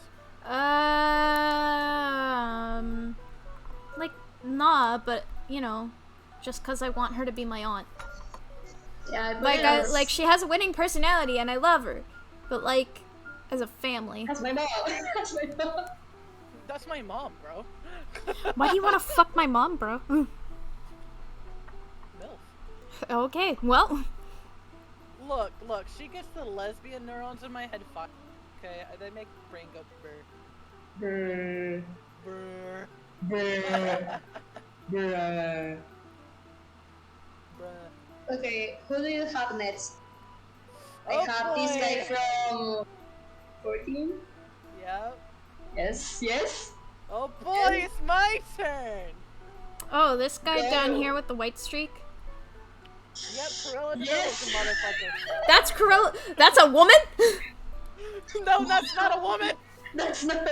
Like, nah, but, you know, just because I want her to be my aunt. Yeah, like, she has a winning personality and I love her. But, like, as a family. That's my mom. That's my mom. That's my mom, bro. Why do you want to fuck my mom, bro? MILF. Okay, well. Look, she gets the lesbian neurons in my head fucked. Okay, they make brain go brr. Brr. Brr. Brr. Brr. Bruh. Okay, who do you have next? Oh, I have this guy from 14. Yep. Yes. Oh boy, it's my turn! Oh, this guy Go. down here with the white streak? Yep, Corella Yes. motherfucker. That's Corella. That's a woman? No, that's not a woman! That's not. I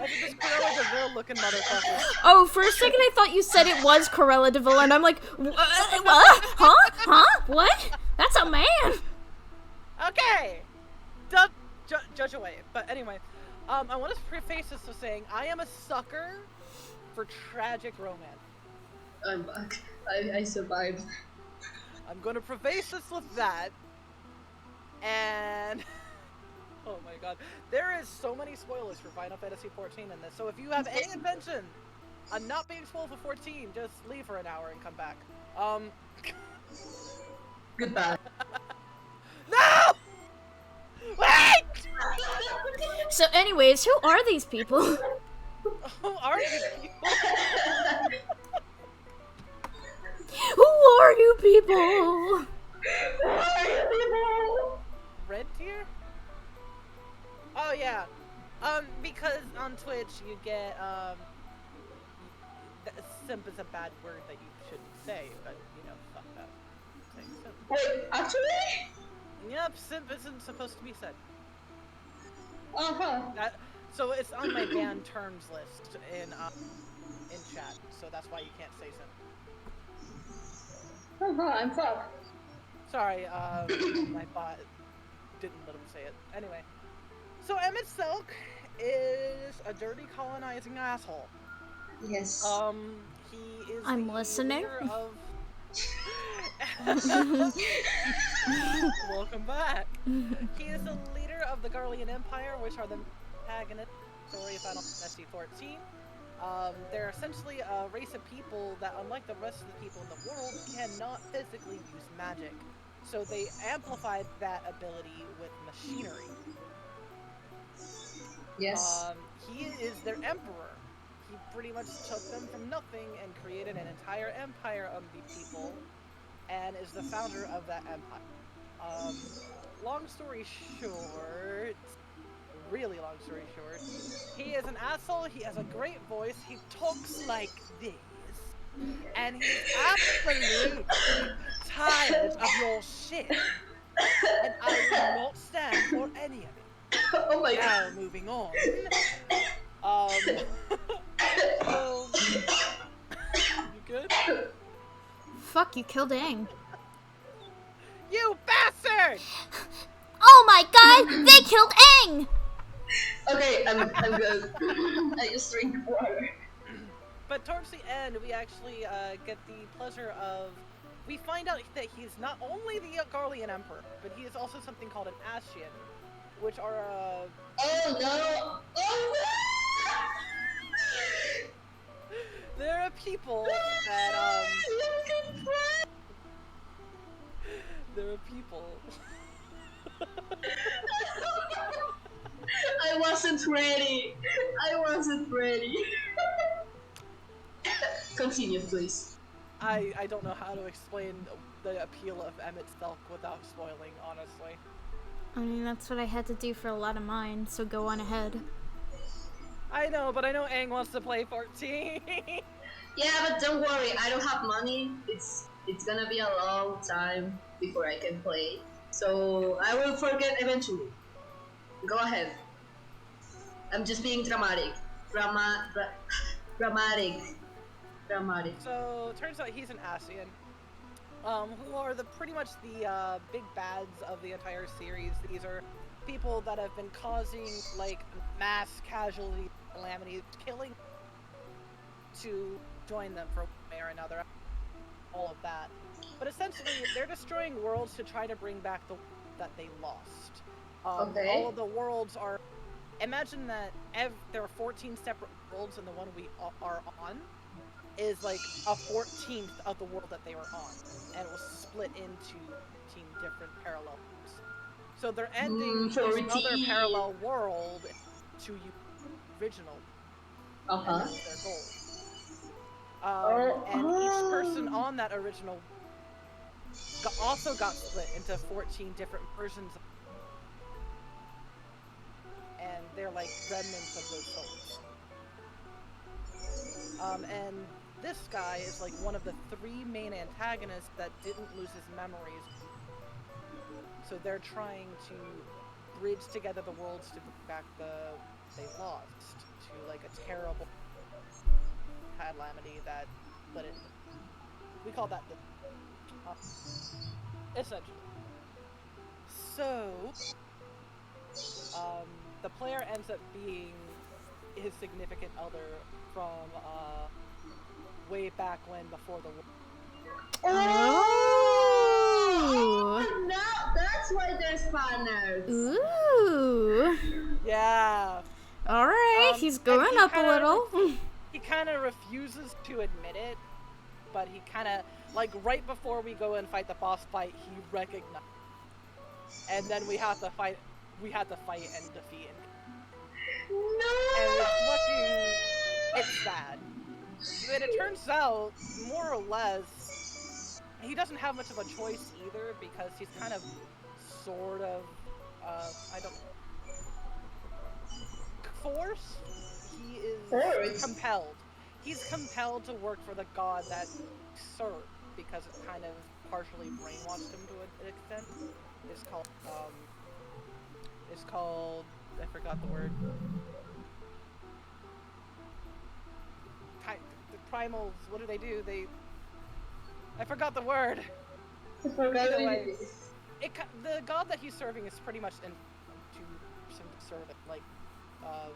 think this Corella DeVille looking motherfucker. Oh, for a second I thought you said it was Corella DeVille, and I'm like, what? Huh? What? That's a man! Okay! Judge away. But anyway, I want to preface this with saying I am a sucker for tragic romance. I'm back. I survived. I'm going to preface this with that. And... oh my god. There is so many spoilers for Final Fantasy XIV in this, so if you have any intention on not being spoiled for 14, just leave for an hour and come back. Goodbye. No! Wait! So anyways, who are these people? Who are you people? Who are you people? Red tier? Oh yeah. Because on Twitch you get simp is a bad word that you shouldn't say, but you know, fuck that. Saying simp. Wait, actually? Yep, simp isn't supposed to be said. Uh-huh. So it's on my banned terms list in chat, so that's why you can't say simp. I'm fucked. Sorry, my bot didn't let him say it. Anyway, so Emmett Silk is a dirty colonizing asshole. Yes. He is I'm the listening. leader of... Welcome back. He is the leader of the Garlean Empire, which are the protagonist story of Final Fantasy XIV. They're essentially a race of people that, unlike the rest of the people in the world, cannot physically use magic. So they amplified that ability with machinery. Yes. He is their emperor. He pretty much took them from nothing and created an entire empire of the people, and is the founder of that empire. Long story short, really long story short, he is an asshole. He has a great voice. He talks like this, and he's absolutely tired of your shit. And I will not stand for any of it. Oh my Now, god. moving on. So, you good? Fuck, you killed Aang. You bastard! Oh my god, they killed Aang! Okay, I'm good. I just drink water. But towards the end, we actually get the pleasure of... We find out that he's not only the Garlean Emperor, but he is also something called an Ascian, which are, Oh no! Oh no! they're a people that, they're a people... I wasn't ready. I wasn't ready. Continue, please. I don't know how to explain the appeal of Emmett's Selk without spoiling, honestly. I mean, that's what I had to do for a lot of mine, so go on ahead. I know, but I know Aang wants to play 14. Yeah, but don't worry. I don't have money. It's gonna be a long time before I can play. So I will forget eventually. Go ahead. I'm just being dramatic. Dramatic. So, turns out he's an Ascian, who are pretty much the big bads of the entire series. These are people that have been causing, like, mass casualty, calamities, killing to join them for one way or another. All of that. But essentially, they're destroying worlds to try to bring back the that they lost. Okay. All of the worlds are... Imagine that there are 14 separate worlds, and the one we are on is like a 14th of the world that they were on, and it was split into 14 different parallels. So they're ending this other parallel world to original, and that's their goal. And each person on that original also got split into 14 different versions, and they're like remnants of those souls. And this guy is like one of the 3 main antagonists that didn't lose his memories. So they're trying to bridge together the worlds to bring back they lost to like a terrible calamity that split it. We call that the essentially. So the player ends up being his significant other from way back when, before the war. Oh! No, that's why there's partners. Ooh! Yeah. Alright, he's going up a little. He kind of refuses to admit it, but he kind of, like, right before we go and fight the boss fight, he recognizes. And then we have to fight and defeat him. No! And it's sad. But it turns out, more or less, he doesn't have much of a choice either, because he's kind of, sort of, I don't know, forced? He is compelled. He's compelled to work for the god that he served, because it kind of partially brainwashed him to an extent. It's called, I forgot the word. The primals, what do? I forgot the word. Either way, the god that he's serving is pretty much to serve it like a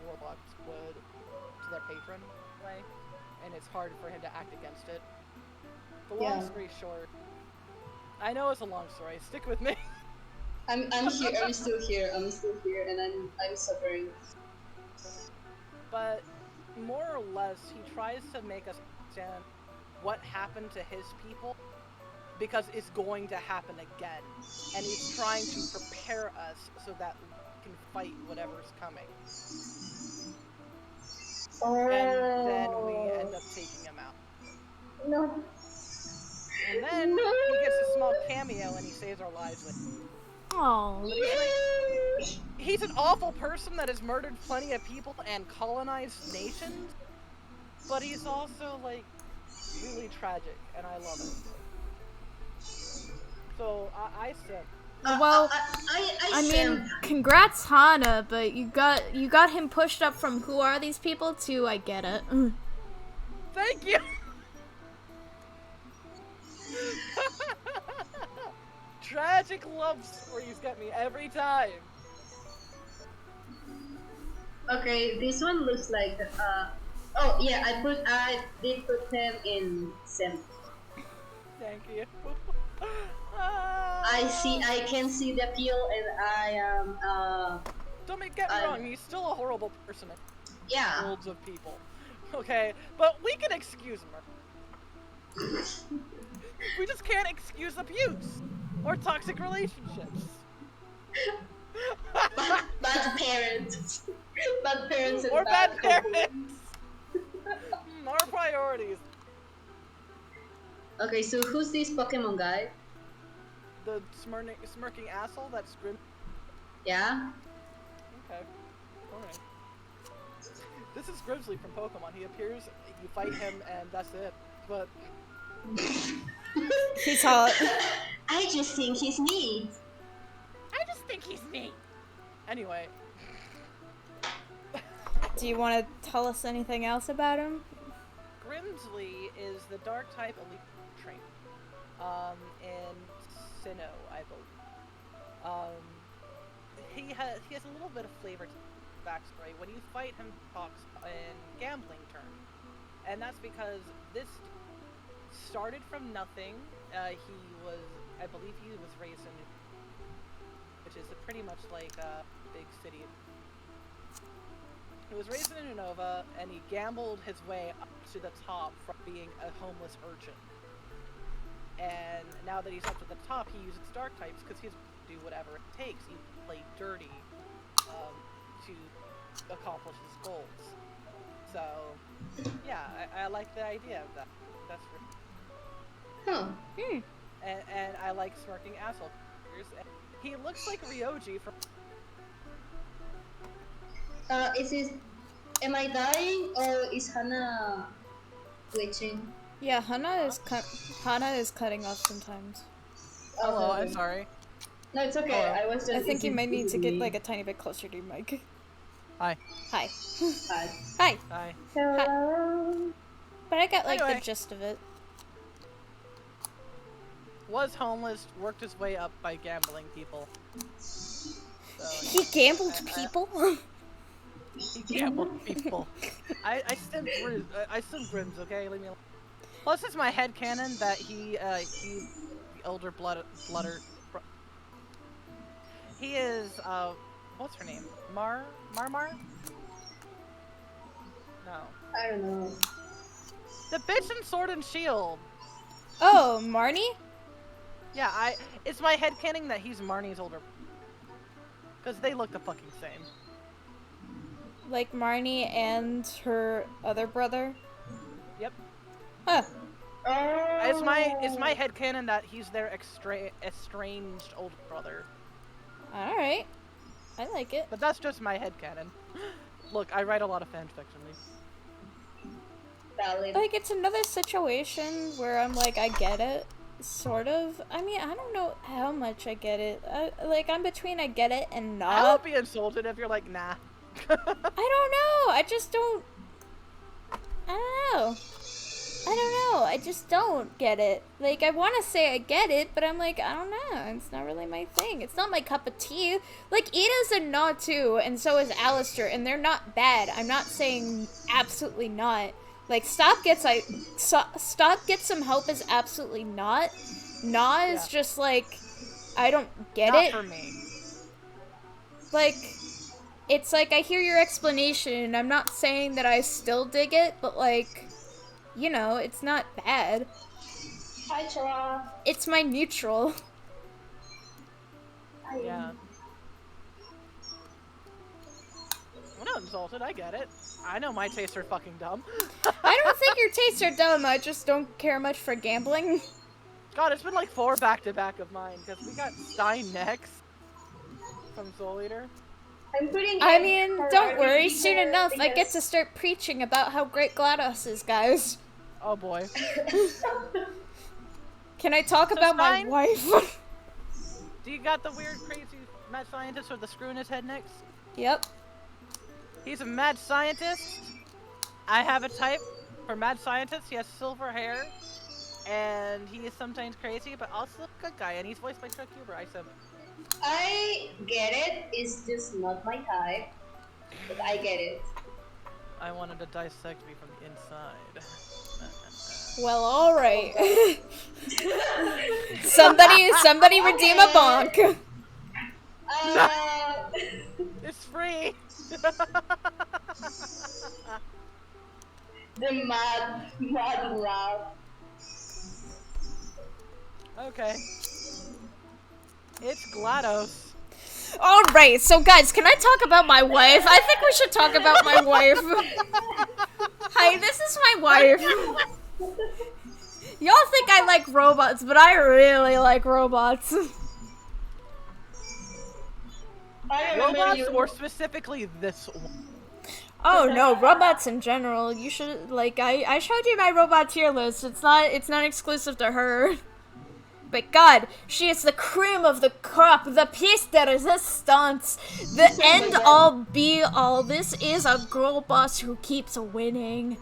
warlock would to their patron way, and it's hard for him to act against it. The long story short, I know it's a long story. Stick with me. I'm here. I'm still here, and I'm suffering. But more or less, he tries to make us understand what happened to his people, because it's going to happen again, and he's trying to prepare us so that can fight whatever's coming. Oh. And then we end up taking him out. No. And then he gets a small cameo and he saves our lives with. Oh. He's an awful person that has murdered plenty of people and colonized nations, but he's also, like, really tragic, and I love it. So, I said... Well, I mean, congrats, Hana, but you got him pushed up from who are these people to I get it. Thank you! Tragic love stories get me every time. Okay, this one looks like oh yeah, I did put him in Sim. Thank you. I can see the appeal, and I am Don't get me wrong, he's still a horrible person. Yeah. Worlds of people. Okay, but we can excuse him. We just can't excuse abuse or toxic relationships. Bad parents. Bad parents and or bad couple. parents. Our priorities. Okay, so who's this Pokemon guy? The smirking asshole that's grim. Yeah? Okay. Alright. This is Grizzly from Pokemon. He appears, you fight him, and that's it. But... He's hot. I just think he's neat. I just think he's neat. Anyway. Do you want to tell us anything else about him? Grimsley is the dark type elite trainer. In Sinnoh, I believe. He has a little bit of flavor to his backstory. When you fight him, he talks in gambling terms. And that's because this started from nothing. He was, I believe he was raised in, which is pretty much like a big city. He was raised in Unova, and he gambled his way up to the top from being a homeless urchin. And now that he's up to the top, he uses dark types because he's do whatever it takes. He play dirty to accomplish his goals. So, yeah, I like the idea of that. That's Huh. and I like smirking asshole characters. He looks like Ryoji from. Am I dying or is Hana glitching? Yeah, Hana is cutting off sometimes. Hello, I'm sorry. No, it's okay. Hello. I was just. I think you might need to get like a tiny bit closer to your mic. Hi. Hi. Hi. Hi. Hi. Hello. But I got like Anyway. the gist of it. Was homeless, worked his way up by gambling people. So, He gambled people? he gambled people. I stim Grims, okay? Leave me alone. Plus, it's my headcanon that he the elder blooder. He is, what's her name? Marmar? No. I don't know. The bitch in Sword and Shield. Oh, Marnie? Yeah, it's my headcanon that he's Marnie's older. Because they look the fucking same. Like Marnie and her other brother? Yep. Huh. Oh. It's my headcanon that he's their estranged older brother. Alright. I like it. But that's just my headcanon. Look, I write a lot of fanfiction. Valid. Like, it's another situation where I'm like, I get it. Sort of. I mean, I don't know how much I get it. Like, I'm between I get it and not. I won't be insulted if you're like, nah. I don't know. I just don't. I don't know. I just don't get it. Like, I want to say I get it, but I'm like, I don't know. It's not really my thing. It's not my cup of tea. Like, Ida's a Natu, and so is Alistair, and they're not bad. I'm not saying absolutely not. Like, Stop Get Some Help is absolutely not. Nah is just like, I don't get Not it. for me. Like, it's like, I hear your explanation, and I'm not saying that I still dig it, but like, you know, it's not bad. Hi, Chara. It's my neutral. Yeah. exalted. I get it. I know my tastes are fucking dumb. I don't think your tastes are dumb. I just don't care much for gambling. God, it's been like 4 back-to-back of mine, because we got Stein next from Soul Eater. I mean, don't worry, soon enough I get to start preaching about how great GLaDOS is, guys. Oh boy. Can I talk about my wife? Do you got the weird, crazy mad scientist with the screw in his head next? Yep. He's a mad scientist. I have a type for mad scientist. He has silver hair. And he is sometimes crazy, but also a good guy. And he's voiced by Chuck Huber. I get it. It's just not my type. But I get it. I wanted to dissect me from the inside. Well, alright. somebody redeem a bonk. It's free! The mad laugh. Okay. It's GLaDOS. Alright, so guys, can I talk about my wife? I think we should talk about my wife. Hi, this is my wife. Y'all think I like robots, but I really like robots. Robots, or specifically this one? Oh no, robots in general. You should, like, I showed you my robot tier list. It's not exclusive to her. But God, she is the cream of the crop, the piece de resistance, the end all be all. This is a girl boss who keeps winning.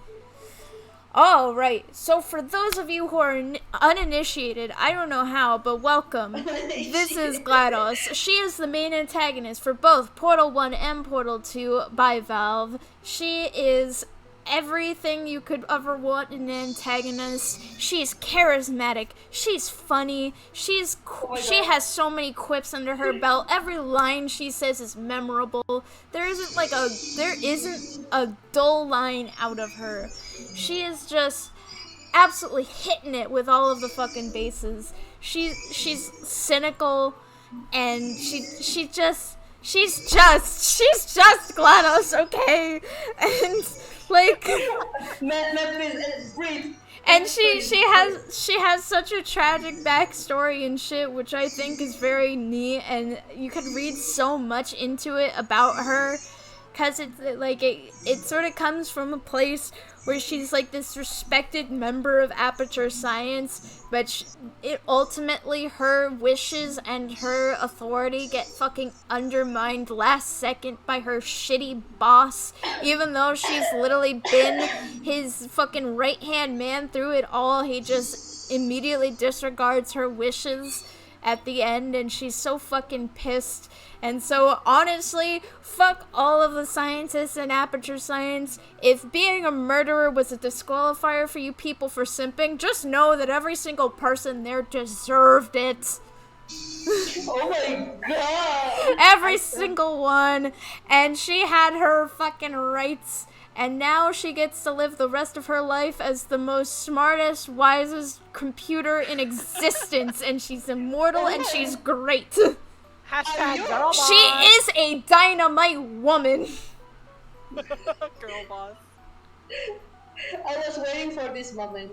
Alright, so for those of you who are uninitiated, I don't know how, but welcome. This is GLaDOS. She is the main antagonist for both Portal 1 and Portal 2 by Valve. She is everything you could ever want in an antagonist. She's charismatic, she's funny, she has so many quips under her belt. Every line she says is memorable. There isn't a dull line out of her. She is just absolutely hitting it with all of the fucking bases. She's cynical, and she's just GLaDOS, okay? And like, and she has such a tragic backstory and shit, which I think is very neat, and you could read so much into it about her, cause it sort of comes from a place where she's like this respected member of Aperture Science, but ultimately her wishes and her authority get fucking undermined last second by her shitty boss, even though she's literally been his fucking right-hand man through it all. He just immediately disregards her wishes at the end, and she's so fucking pissed. And so, honestly, fuck all of the scientists in Aperture Science. If being a murderer was a disqualifier for you people for simping, just know that every single person there deserved it. Oh my god! Every single one. And she had her fucking rights. And now she gets to live the rest of her life as the most smartest, wisest computer in existence. And she's immortal and she's great. Hashtag girl boss. She is a dynamite woman. Girl boss. I was waiting for this moment.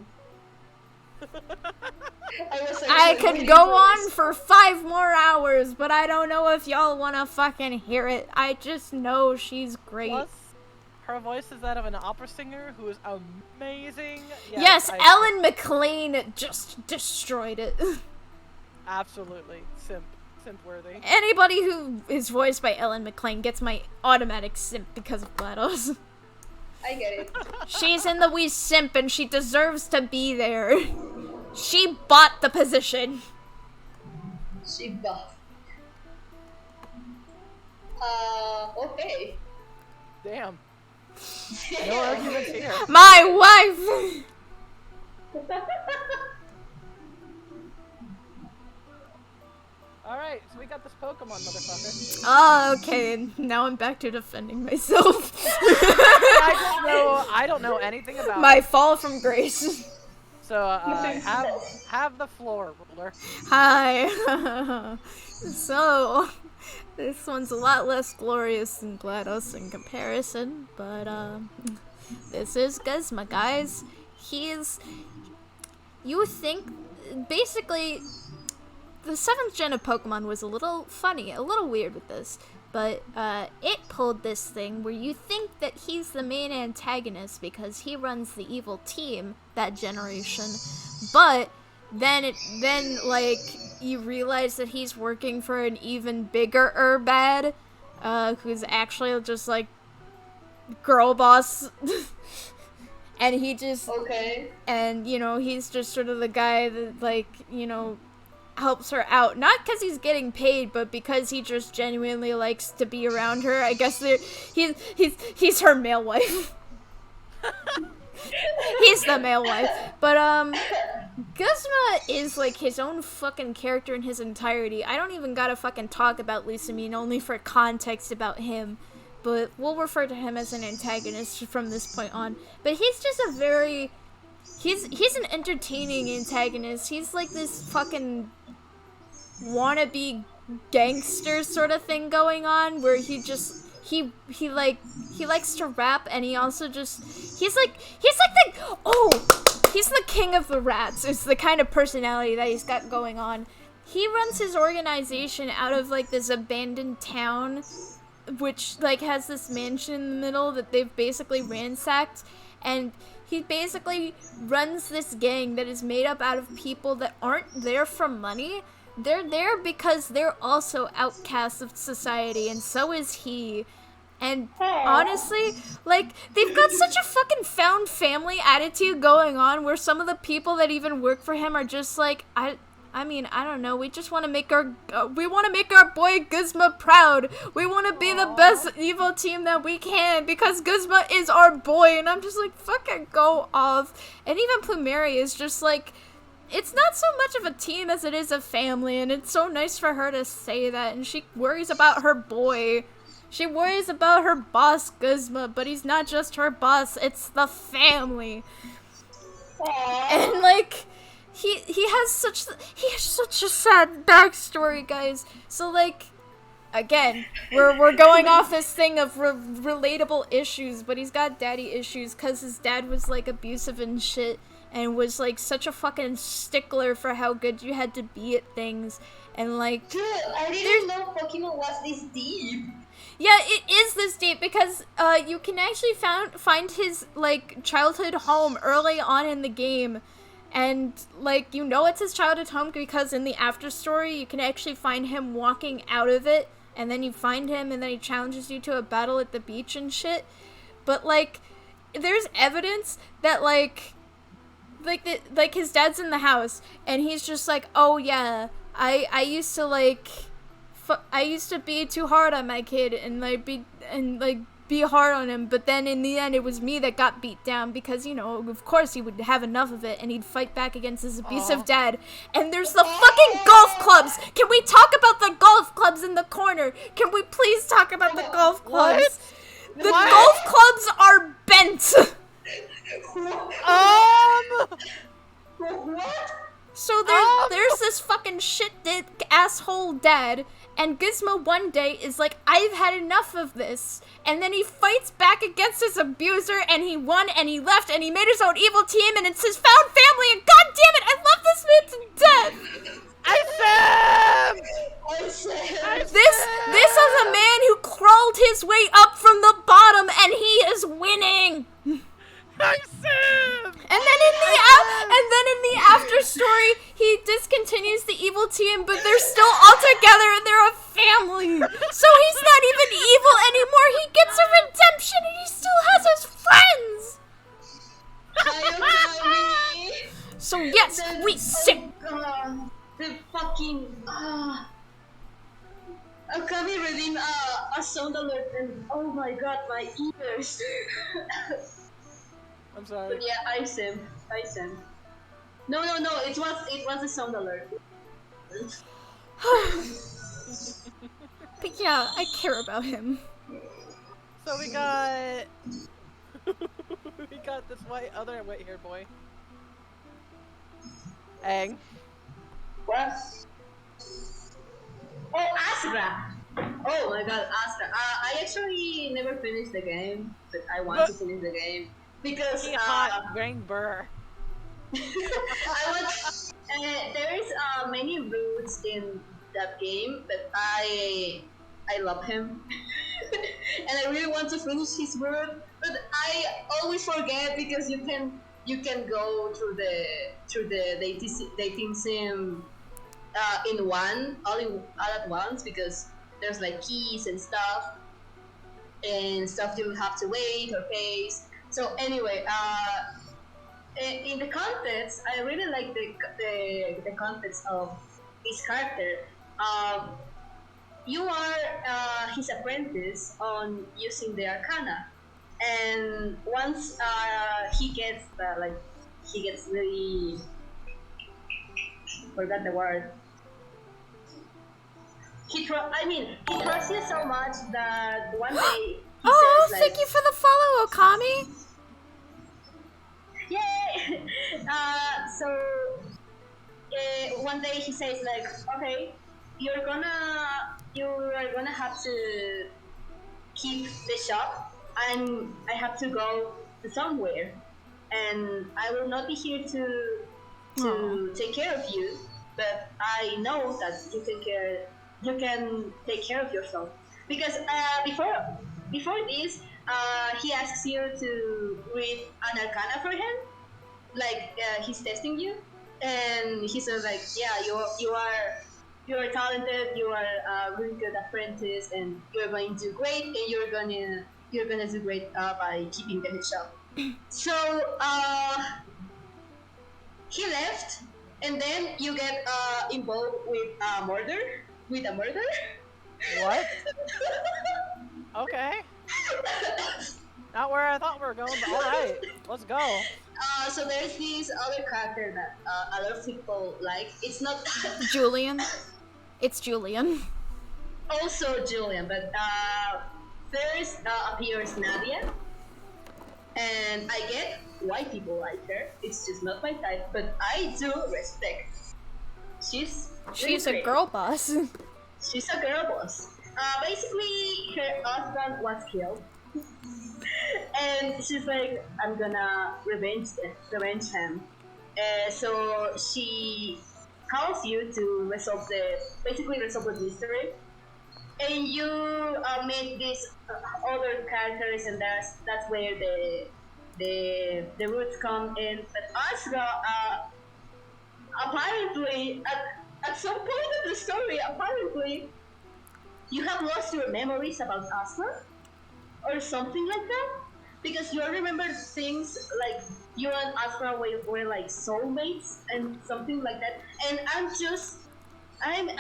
I could go on for 5 more hours, but I don't know if y'all wanna fucking hear it. I just know she's great. Plus, her voice is that of an opera singer who is amazing. Yes, Ellen McLean just destroyed it. Absolutely. Simp worthy. Anybody who is voiced by Ellen McLean gets my automatic simp because of GLaDOS. I get it. She's in the wee simp and she deserves to be there. She bought the position. She bought. Okay. Damn. No arguments here. My wife! Alright, so we got this Pokemon, motherfucker. Oh, okay. Now I'm back to defending myself. I don't know anything about My it. fall from grace. So, have the floor, ruler. Hi. So, this one's a lot less glorious than GLaDOS in comparison, but this is Guzma, guys. You would think, basically, the 7th gen of Pokemon was a little funny, a little weird with this, but it pulled this thing where you think that he's the main antagonist because he runs the evil team that generation, but then you realize that he's working for an even bigger Urbad, who's actually just like girl boss. And he just and he's just sort of the guy that helps her out, not because he's getting paid, but because he just genuinely likes to be around her. I guess he's her male wife. He's the male wife. But Guzma is like his own fucking character in his entirety. I don't even gotta fucking talk about Lusamine, only for context about him. But we'll refer to him as an antagonist from this point on. But he's just he's an entertaining antagonist. He's like this fucking wannabe gangster sort of thing going on, where he likes to rap, and he also he's the king of the rats. It's the kind of personality that he's got going on. He runs his organization out of like this abandoned town, which like has this mansion in the middle that they've basically ransacked, and he basically runs this gang that is made up out of people that aren't there for money. They're there because they're also outcasts of society, and so is he. And honestly, like, they've got such a fucking found family attitude going on, where some of the people that even work for him are just like, I don't know, we just want to make our boy Guzma proud. We want to be the best evil team that we can, because Guzma is our boy. And I'm just like, fucking go off. And even Plumeri is just like, it's not so much of a team as it is a family, and it's so nice for her to say that, and she worries about her boy. She worries about her boss, Guzma, but he's not just her boss, it's the family. And like, he has such a sad backstory, guys. So like, again, we're going off this thing of relatable issues, but he's got daddy issues because his dad was like abusive and shit, and was like such a fucking stickler for how good you had to be at things, and like, dude, I didn't know Pokemon was this deep. Yeah, it is this deep because you can actually find his like childhood home early on in the game, and like it's his childhood home because in the after story you can actually find him walking out of it, and then you find him, and then he challenges you to a battle at the beach and shit. But like, there's evidence that like his dad's in the house, and he's just like, oh yeah, I used to I used to be too hard on my kid and be hard on him, but then in the end it was me that got beat down because, of course he would have enough of it and he'd fight back against his abusive dad. And there's the fucking golf clubs! Can we talk about the golf clubs in the corner? Can we please talk about the golf clubs? What? The golf clubs are bent! What? So there's this fucking shit dick asshole dad, and Gizmo one day is like, I've had enough of this. And then he fights back against his abuser, and he won, and he left, and he made his own evil team, and it's his found family, and god damn it, I love this man to death! This is a man who crawled his way up from the bottom, and he is winning! And then in the after story, he discontinues the evil team, but they're still all together and they're a family. So he's not even evil anymore. He gets a redemption and he still has his friends. So yes, we sick. The fucking Okami redeemed a sound alert, and oh my god, my ears. I'm sorry. But yeah, I sim. No, it was a sound alert. But yeah, I care about him. So we got this wait here, boy. Aang. What? Oh, Astra! Oh my god, Astra. I actually never finished the game, but I want to finish the game. Because, He hot Grang Burr. I want... there is many routes in that game, but I love him. And I really want to finish his route, but I always forget because you can go through the dating sim in all at once, because there's like keys and stuff you have to wait or pay. So anyway, in the context, I really like the context of this character. You are his apprentice on using the Arcana, and once he gets really forgot the word. He trusts you so much that one day he says like, thank you for the follow, Okami! yay! One day he says like, okay, you are gonna have to keep the shop, and I have to go to somewhere, and I will not be here to take care of you, but I know that you can take care of yourself, because before this, he asks you to read an arcana for him, like he's testing you, and he says like, yeah, you are talented, you are a really good apprentice, and you're going to do great, and you're gonna do great by keeping the shop. So he left, and then you get involved with a murder. What? Okay. Not where I thought we were going, but alright. Let's go. So there's this other character that a lot of people like. It's not Julian. It's Julian. Also Julian, but first appears Nadia, and I get why people like her. It's just not my type, but I do respect. She's a girl boss. She's a girl boss. Basically, her husband was killed, and she's like, I'm gonna revenge him. So she calls you to resolve the mystery, and you meet these other characters, and that's where the roots come in. But Asra, apparently, at some point of the story, apparently, you have lost your memories about Asra, or something like that, because you remember things like you and Asra were like soulmates and something like that. And I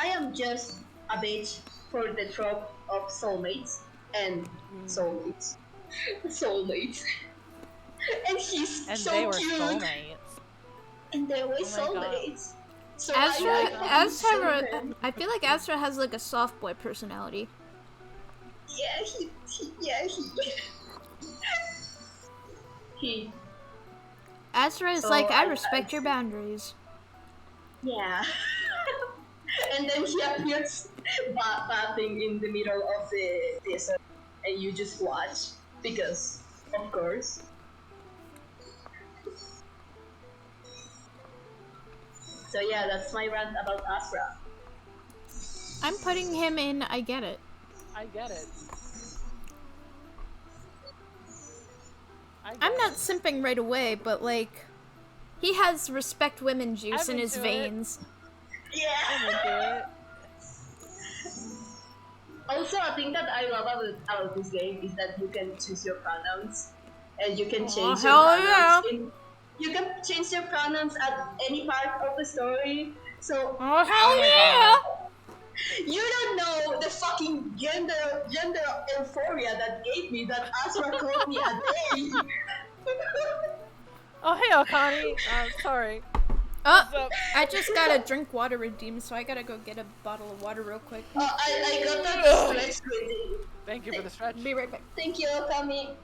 am just a bitch for the trope of soulmates and soulmates. And he's And so they were cute. soulmates. And they were soulmates. So Asra, I feel like Asra has like a soft boy personality. He Asra is like, I respect your boundaries. Yeah. And then he appears bathing in the middle of the desert, and you just watch, because, of course. So yeah, that's my rant about Asra. I'm putting him in I Get It. I get it. I'm not simping right away, but like, he has respect women juice I'm in his into it. veins. Yeah. I'm into it. Also, a thing that I love about this game is that you can choose your pronouns, and you can change your pronouns. Yeah. You can change your pronouns at any part of the story. So, Oh hell yeah! You don't know the fucking gender euphoria that gave me that Asra called me a day. Oh, hey, Okani. Sorry. Oh, I just got a drink water redeemed, so I gotta go get a bottle of water real quick. I got that stretch ready. Thank you for the stretch. Be right back. Thank you, Okami.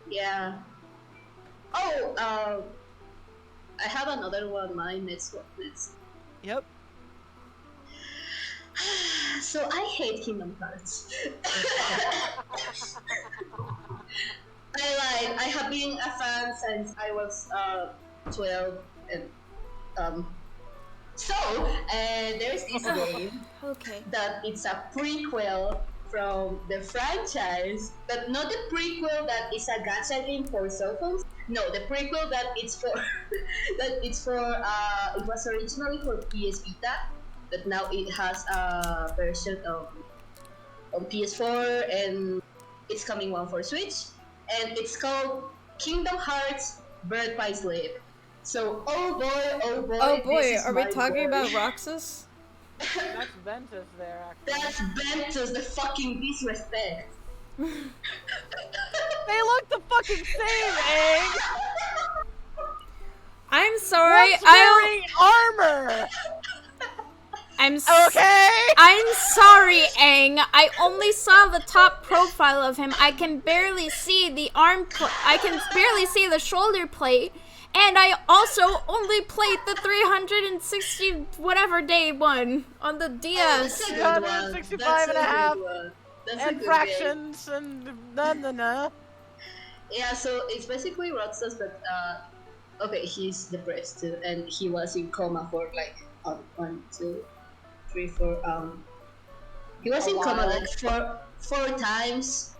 Yeah. Oh, I have another one. My next one. Yep. So I hate Kingdom Hearts. I have been a fan since I was 12, and so there's this game Okay. that it's a prequel from the franchise, but not the prequel that is a gacha game for cell phones. No, the prequel that it's for it was originally for PS Vita, but now it has a version on PS4, and it's coming one for Switch, and it's called Kingdom Hearts Birth by Slave. So, oh boy, this is Are we my talking boy. about Roxas? That's Ventus there, actually. That's Ventus, the fucking disrespect. They look the fucking same, Aang! I'm sorry. One's wearing armor! Okay! I'm sorry, Aang. I only saw the top profile of him. I can barely see the I can barely see the shoulder plate. And I also only played the 360 whatever day one on the DS. That's a good one. 365 and a half. That's And fractions and na. Yeah, so it's basically Roxas, but okay, he's depressed too, and he was in coma for like 1, 2, 3, 4. He was in coma like four times.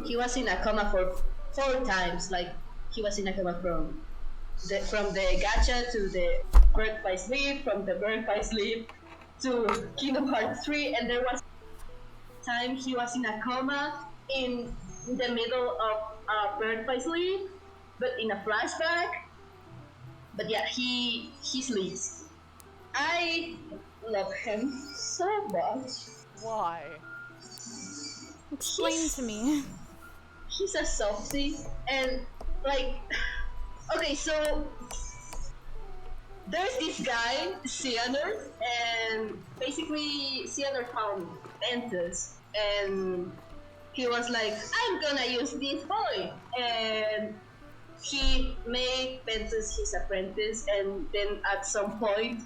He was in a coma for 4 times. Like he was in a coma from the gacha to the Birth by Sleep, from the Birth by Sleep to Kingdom Hearts 3, and there was time he was in a coma in the middle of Birth by Sleep, but in a flashback. But yeah, he sleeps. I love him so much. Why? Explain to me. He's a softie, and like, okay, so there's this guy, Xehanort, and basically Xehanort found Ventus, and he was like, I'm gonna use this boy, and he made Ventus his apprentice, and then at some point,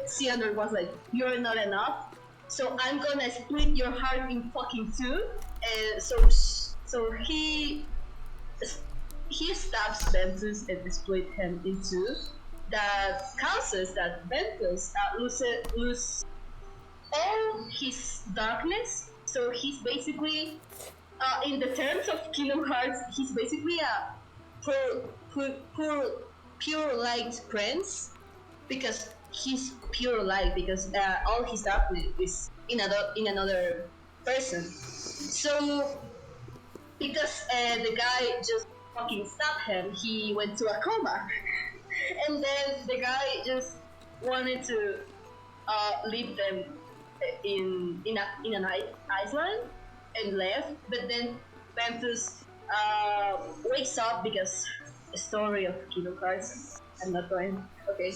Xehanort was like, you're not enough, so I'm gonna split your heart in fucking 2, and so he stabs Ventus and split him in 2. That causes that Ventus lose all his darkness. So he's basically, in the terms of Kingdom Hearts, he's basically a pure light prince, because he's pure light, because all his darkness is in another person. So because the guy just fucking stabbed him, he went to a coma. And then the guy just wanted to leave them in an island and left. But then Ventus wakes up, because the story of Kingdom Hearts. I'm not going. Okay.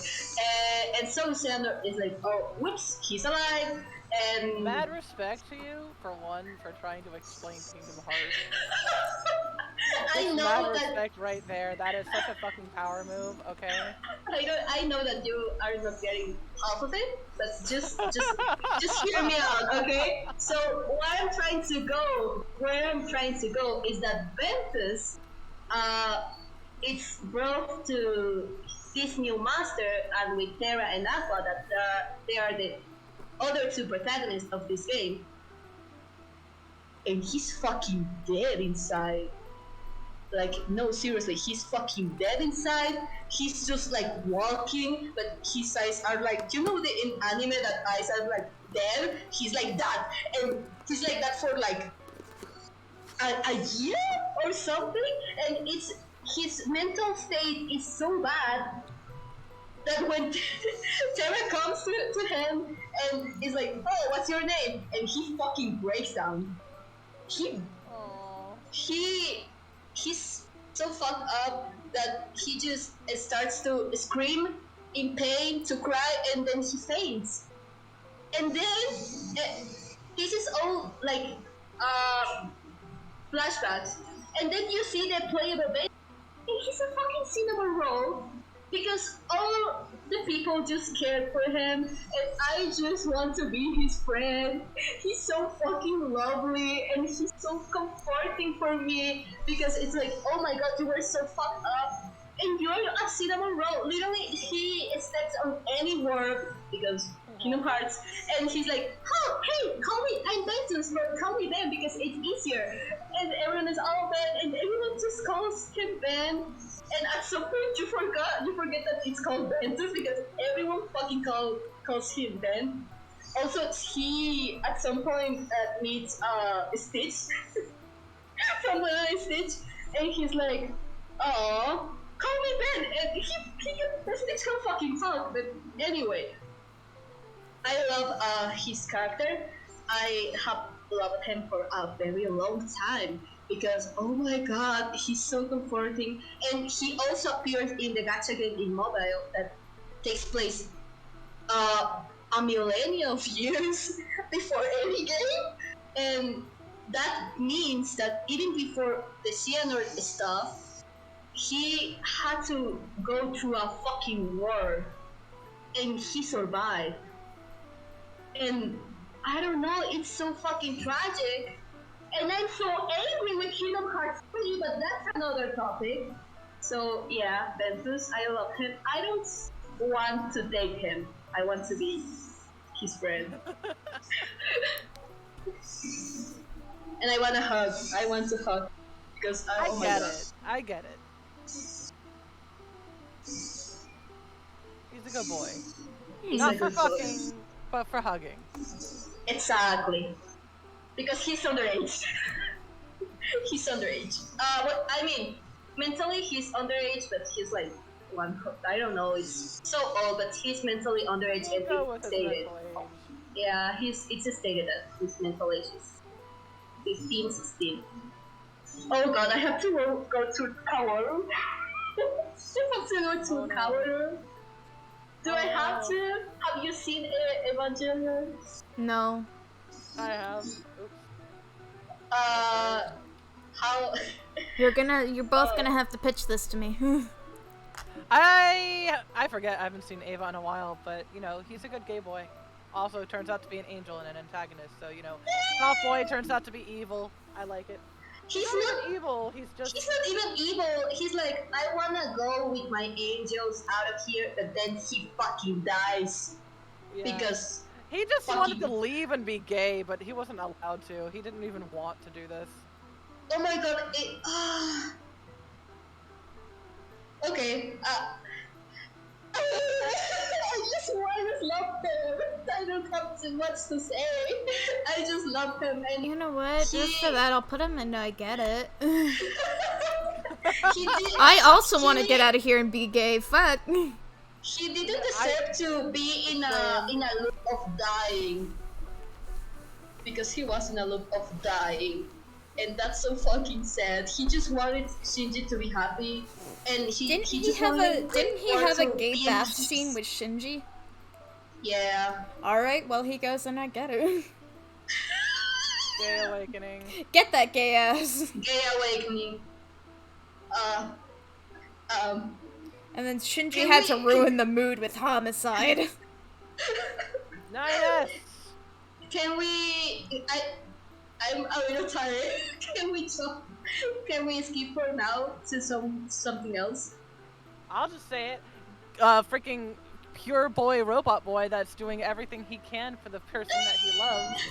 And so Xehanort is like, oh, whoops, he's alive. And Mad respect to you, for one, for trying to explain Kingdom Hearts. I know mad that. respect right there. That is such a fucking power move. Okay. I know that you are not getting half of it, but just hear me out, okay? So where I'm trying to go is that Ventus, it's brought to this new master, and with Terra and Aqua, that they are the other 2 protagonists of this game, and he's fucking dead inside. Like, no, seriously, he's fucking dead inside. He's just like walking, but his eyes are like, you know, in anime that eyes are like dead. He's like that, and he's like that for like a year or something. And it's his mental state is so bad that when Terra comes to him and is like, oh, what's your name? And he fucking breaks down. He's so fucked up that he just starts to scream in pain, to cry, and then he faints. And then this is all like flashbacks, And then you see the playable baby, and he's a fucking cinnamon roll. Because all the people just cared for him, and I just want to be his friend. He's so fucking lovely, and he's so comforting for me, because it's like, oh my god, you were so fucked up, and you're a cinnamon roll. Literally, he steps on any word, because Kingdom Hearts, and he's like, oh, hey, call me, I'm Metys, but call me Ben, because it's easier. And everyone is all Ben, and everyone just calls him Ben. And at some point, you forget that it's called Ventus, because everyone fucking calls him Ben. Also, he at some point meets Stitch from Stitch, and he's like, "Oh, call me Ben." And he Stitch can fucking talk, but anyway, I love his character. I have loved him for a very long time. Because, oh my god, he's so comforting. And he also appears in the gacha game in mobile that takes place a millennia of years before any game. And that means that even before the Xehanort stuff, he had to go through a fucking war. And he survived. And I don't know, it's so fucking tragic. And I'm so angry with Kingdom Hearts 3, but that's another topic. So yeah, Ventus, I love him. I don't want to date him. I want to be his friend. And I want to hug. I want to hug. Because oh my god. I get it. He's a good boy. He's Not a for good fucking, boy. but for hugging. Exactly. Because he's underage. He's underage. But I mean, mentally he's underage, but he's like I don't know, it's so old, but he's mentally underage and it's stated. Yeah, it's stated that his mental age is 15, 16. Oh god, I have to go to Kaworu. I have to go to Kaworu. Do I have to? Have you seen Evangelion? No. I have. Oops. How? You're both gonna have to pitch this to me. I forget. I haven't seen Ava in a while, but you know he's a good gay boy. Also, turns out to be an angel and an antagonist. So you know, soft boy turns out to be evil. I like it. He's not evil. He's not even evil. He's like, I wanna go with my angels out of here, but then he fucking dies. Yeah. Because he just wanted to leave and be gay, but he wasn't allowed to. He didn't even want to do this. Oh my god, okay, I just want to love him. I don't have too much to say. I just love him. And you know what? Just for that, I'll put him in I Get It. I also want to get out of here and be gay. Fuck. He didn't deserve to be in a loop of dying. Because he was in a loop of dying. And that's so fucking sad. He just wanted Shinji to be happy. And didn't he have a gay bath scene with Shinji? Yeah. Alright, well he goes and I get it. Gay awakening. Get that gay ass. Gay awakening. And then Shinji had to ruin the mood with homicide. Nice. Can we? I'm a little tired. Can we talk? Can we skip for now to something else? I'll just say it. Freaking pure boy, robot boy that's doing everything he can for the person that he loves,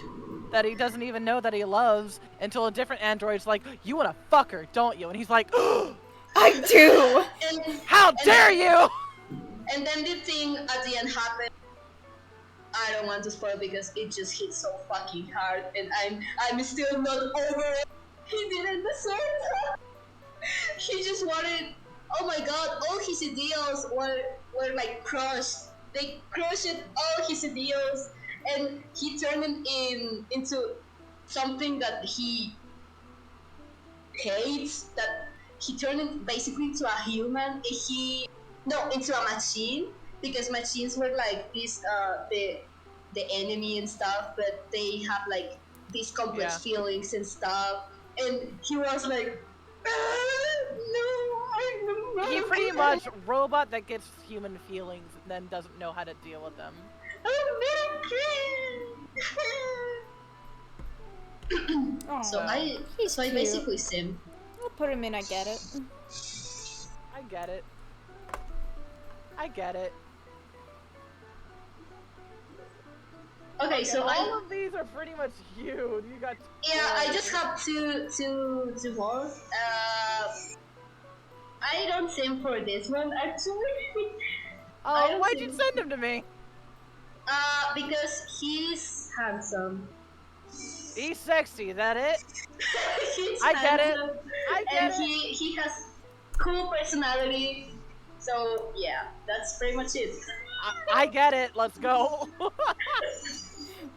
that he doesn't even know that he loves, until a different android's like, you wanna fuck her, don't you? And he's like, I do! How dare you! And then the thing at the end happened. I don't want to spoil because it just hit so fucking hard, and I'm still not over it. He didn't deserve that. He just wanted. Oh my god! All his ideals were like crushed. They crushed all his ideals, and he turned it into something that he hates. That he turned it basically into a human. Into a machine. Because machines were like this, the enemy and stuff, but they have like these complex feelings and stuff. And he was like, No, He pretty much robot that gets human feelings and then doesn't know how to deal with them. Oh, So I he's cute. basically sim. I'll put him in. I get it. I get it. I get it. Okay, so all of these are pretty much you. You got. I just have two more. I don't sim for this one actually. Oh, why'd you send him to me? Because he's handsome. He's sexy. Is that it? He's I get it. handsome, I get and it. he has cool personality. So yeah, that's pretty much it. I get it. Let's go.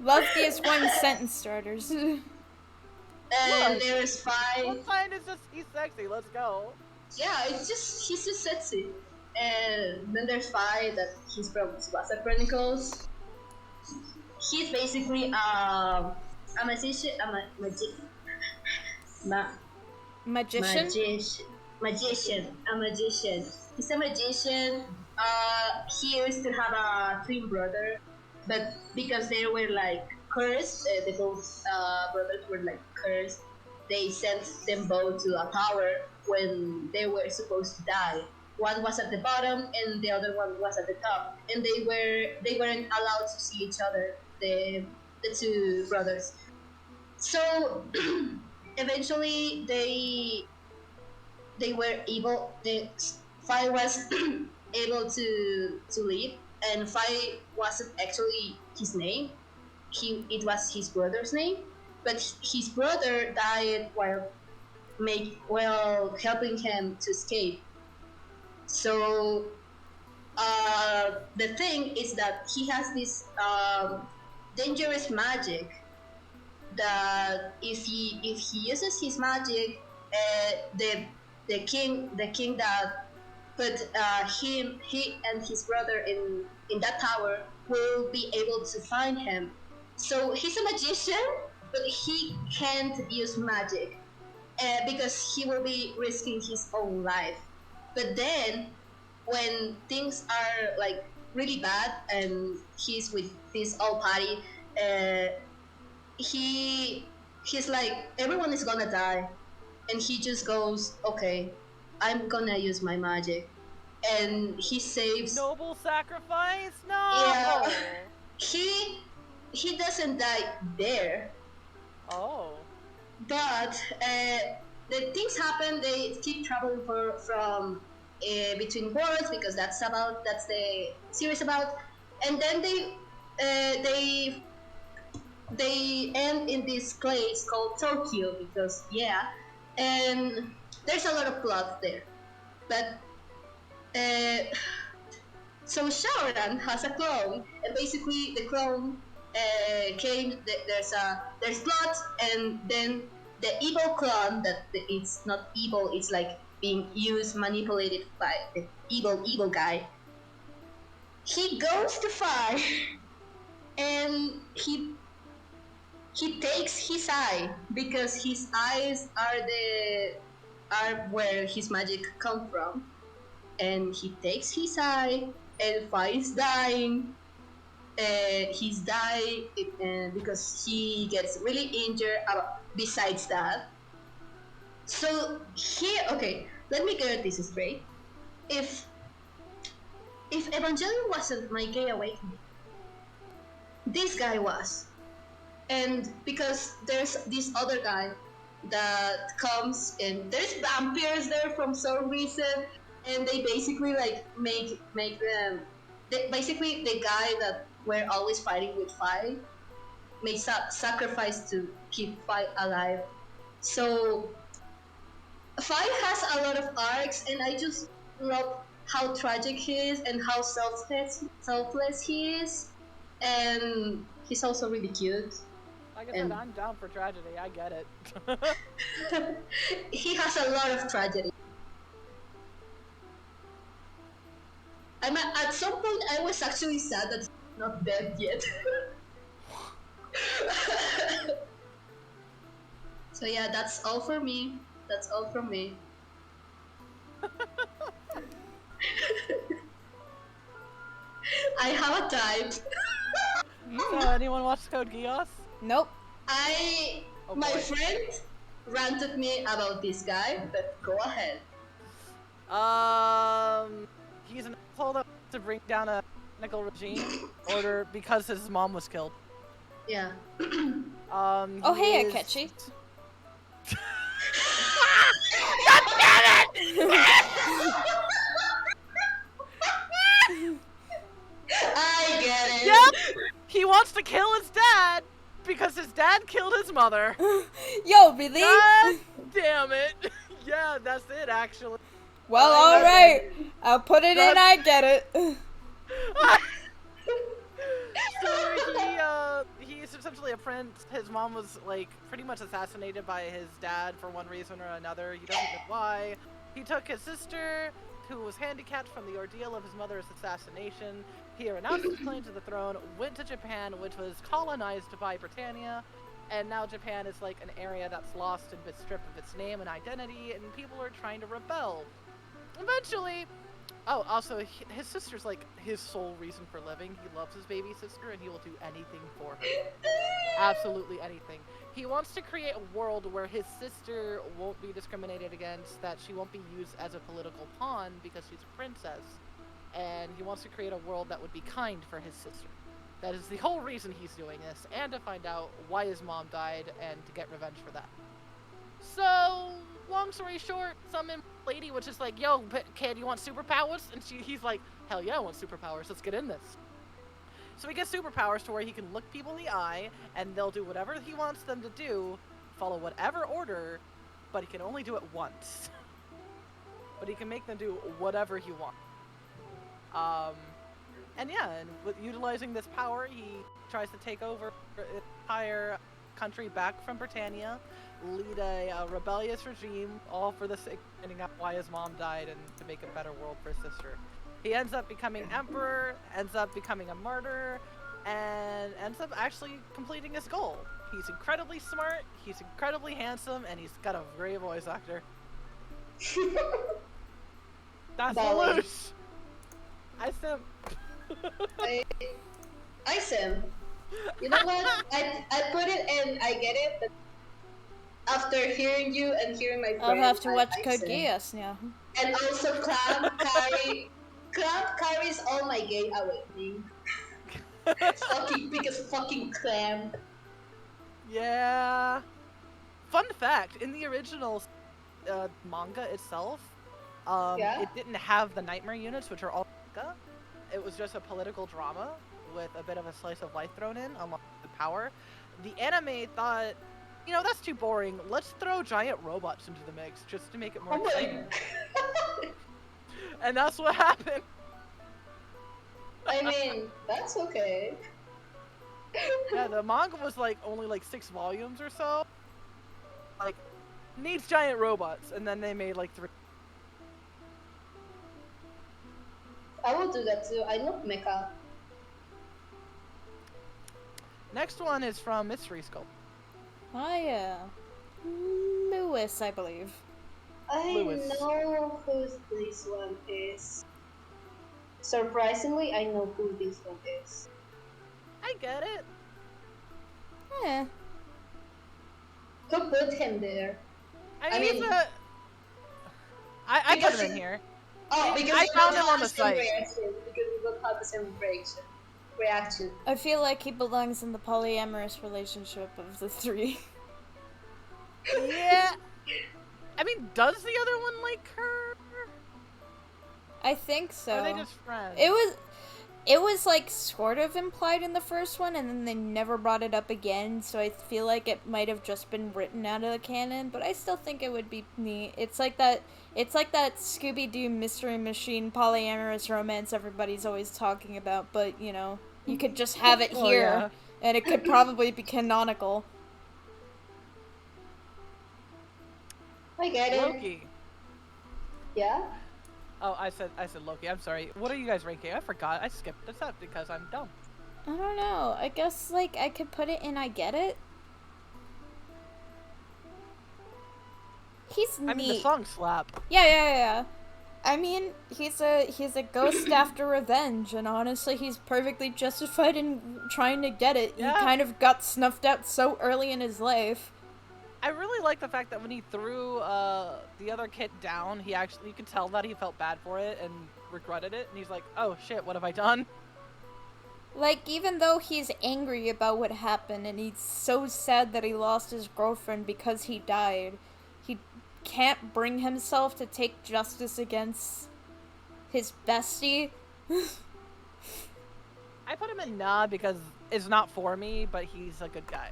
Loftiest one sentence starters. And Look, there's Fi. one sign is just he's sexy. Let's go. Yeah, he's just sexy. And then there's Fi, that he's from Tsubasa Chronicles. He's basically a magician, Magician? A magician. He's a magician. He used to have a twin brother, but because they were like cursed, the both brothers were like cursed. They sent them both to a tower when they were supposed to die. One was at the bottom and the other one was at the top, and they weren't allowed to see each other. The two brothers. So eventually they were able. The Fi was able to leave, and Fi wasn't actually his name. It was his brother's name, but his brother died while helping him to escape. So the thing is that he has this dangerous magic that if he uses his magic, the king that put he and his brother in that tower will be able to find him. So he's a magician, but he can't use magic because he will be risking his own life. But then when things are like really bad and he's with this old party, he's like, everyone is gonna die, and he just goes, okay, I'm gonna use my magic, and he saves. Noble sacrifice? No. Yeah, he doesn't die there. Oh. But the things happen. They keep traveling from between worlds, because that's the series about, and then they end in this place called Tokyo, because and there's a lot of plot there. But so Shaoran has a clone, and basically the clone came. There's plot, and then the evil clone that it's not evil. It's like being manipulated by the evil guy. He goes to fight, and he takes his eye, because his eyes are where his magic come from, and he takes his eye, and Fi is dying. He's died because he gets really injured. Besides that, so here, okay, let me get this straight. If Evangelion wasn't my gay awakening, this guy was. And because there's this other guy that comes, and there's vampires there from some reason, and they basically like make them. Basically, the guy that we're always fighting with Fi makes a sacrifice to keep Fi alive. So Fi has a lot of arcs, and I just love how tragic he is and how selfless he is, and he's also really cute. Like I said, I'm down for tragedy. I get it. He has a lot of tragedy. At some point, I was actually sad that he's not dead yet. So yeah, that's all for me. That's all from me. I have a type. So anyone watch Code Geass? Nope. Oh, My boy. friend ranted me about this guy, but go ahead. He's an asshole that wants to bring down a technical regime order because his mom was killed. Yeah. Oh, hey, Akechi. I get it. Yep! He wants to kill his dad because his dad killed his mother. Yo, really? God damn it. Yeah, that's it, actually. Well, alright. I'll put it in, I get it. So he's essentially a prince. His mom was like pretty much assassinated by his dad for one reason or another. He doesn't know why. He took his sister, who was handicapped from the ordeal of his mother's assassination. He renounced his claim to the throne, went to Japan, which was colonized by Britannia, and now Japan is like an area that's lost and been stripped of its name and identity, and people are trying to rebel. Eventually, oh, also, his sister's like his sole reason for living. He loves his baby sister, and he will do anything for her. Absolutely anything. He wants to create a world where his sister won't be discriminated against, that she won't be used as a political pawn because she's a princess. And he wants to create a world that would be kind for his sister. That is the whole reason he's doing this, and to find out why his mom died and to get revenge for that. So, long story short, some lady was just like, yo, kid, you want superpowers? And he's like, hell yeah, I want superpowers, let's get in this. So he gets superpowers to where he can look people in the eye, and they'll do whatever he wants them to do, follow whatever order, but he can only do it once. But he can make them do whatever he wants. And yeah, and with utilizing this power, he tries to take over the entire country back from Britannia, lead a rebellious regime, all for the sake of finding out why his mom died and to make a better world for his sister. He ends up becoming emperor, ends up becoming a martyr, and ends up actually completing his goal. He's incredibly smart, he's incredibly handsome, and he's got a great voice actor. That's Lelouch. I simp. I sim. You know what? I put it and I get it, but after hearing you and hearing my friend, I'll have to watch I Code sim. Geass now. And also Clam carries all my gay awakening. fucking Clam. Yeah. Fun fact, in the original manga itself, it didn't have the nightmare units, which are all manga. It was just a political drama with a bit of a slice of life thrown in, along with the power. The anime thought, you know, that's too boring. Let's throw giant robots into the mix just to make it more exciting. And that's what happened. I mean, that's okay. Yeah, the manga was like only like 6 volumes or so. Like, needs giant robots, and then they made like 3. I will do that too. I love mecha. Next one is from Mystery Sculpt. Oh yeah. Lewis, I believe. I Lewis. know who this one is. Surprisingly, I know who this one is. I get it. Yeah. Who put him there? I mean, I put him in here. Oh, because I we found both him on have the same site. reaction. Because we both have the same reaction. I feel like he belongs in the polyamorous relationship of the three. Yeah. I mean, does the other one like her? I think so. Or are they just friends? It was like sort of implied in the first one, and then they never brought it up again, so I feel like it might have just been written out of the canon, but I still think it would be neat. It's like that Scooby-Doo Mystery Machine polyamorous romance everybody's always talking about, but, you know, you could just have it here, and it could probably be canonical. I get it. Loki. Yeah? Oh, I said Loki. I'm sorry. What are you guys ranking? I forgot. I skipped this up because I'm dumb. I don't know. I guess, like, I could put it in I get it. He's neat. I mean, the song slap. Yeah. I mean, he's a ghost after revenge, and honestly, he's perfectly justified in trying to get it. Yeah. He kind of got snuffed out so early in his life. I really like the fact that when he threw the other kid down, you could tell that he felt bad for it and regretted it, and he's like, oh shit, what have I done? Like, even though he's angry about what happened, and he's so sad that he lost his girlfriend because he died, he can't bring himself to take justice against his bestie. I put him in nah because it's not for me, but he's a good guy.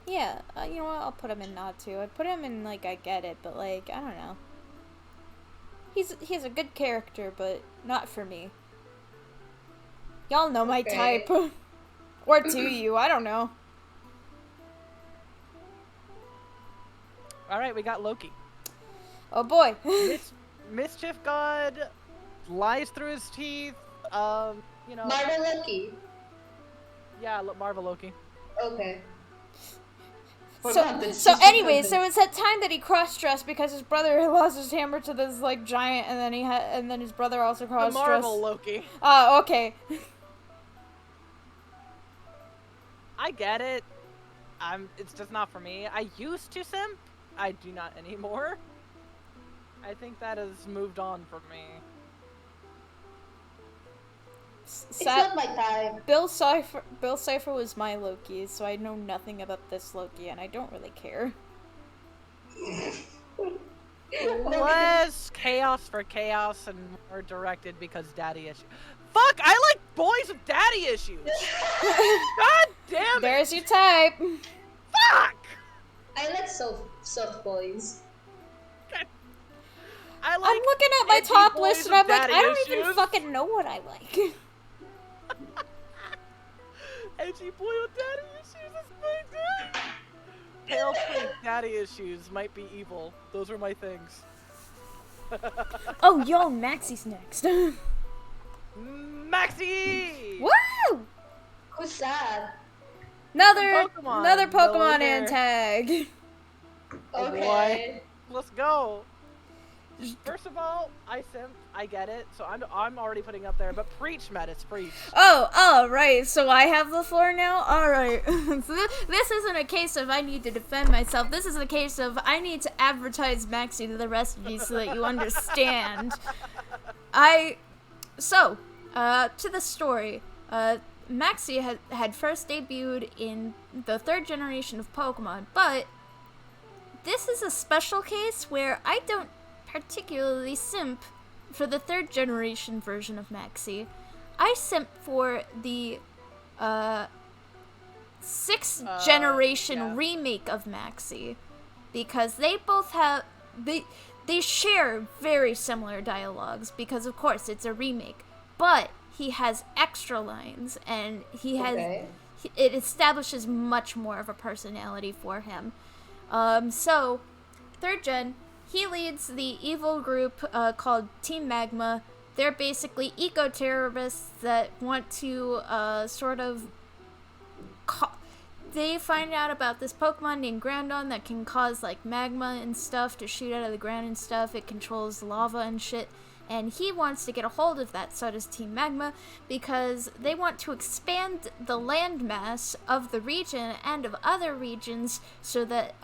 Yeah, you know what, I'll put him in not too. I'd put him in, like, I get it, but, like, I don't know. He's a good character, but not for me. Y'all know my type. Or do you, I don't know. Alright, we got Loki. Oh boy. Mischief God, lies through his teeth, you know. Marvel Loki. Yeah, Marvel Loki. Okay. So anyways, there was that time that he cross-dressed because his brother had lost his hammer to this, like, giant, and then his brother also The cross-dressed. Marvel Loki. Oh, okay. I get it. It's just not for me. I used to simp. I do not anymore. I think that has moved on for me. It's not my time. Bill Cipher was my Loki, so I know nothing about this Loki, and I don't really care. Less chaos for chaos and more directed because daddy issues. Fuck! I like boys with daddy issues! God damn it! There's your type! Fuck! I like soft boys. I like I'm looking at my edgy top boys list and with I'm like, daddy I don't even issues. fucking know what I like. Edgy boy with daddy issues is my dude! Pale skin daddy issues might be evil. Those were my things. Oh, yo, Maxie's next. Maxie! Woo! Who's that? Another Pokemon, Pokemon the and tag. Okay. Let's go. First of all, I simp. I get it. So I'm already putting up there. But preach, Metys, preach. Oh, right. So I have the floor now? Alright. So this isn't a case of I need to defend myself. This is a case of I need to advertise Maxie to the rest of you so that you understand. To the story. Maxie had first debuted in the 3rd generation of Pokemon, but this is a special case where I don't particularly simp for the 3rd generation version of Maxie. I simp for the 6th generation remake of Maxie because they both have they share very similar dialogues because of course it's a remake, but he has extra lines and it establishes much more of a personality for him. So 3rd gen, he leads the evil group called Team Magma. They're basically eco-terrorists that want to they find out about this Pokemon named Grandon that can cause like magma and stuff to shoot out of the ground and stuff. It controls lava and shit. And he wants to get a hold of that, so does Team Magma, because they want to expand the landmass of the region and of other regions so that,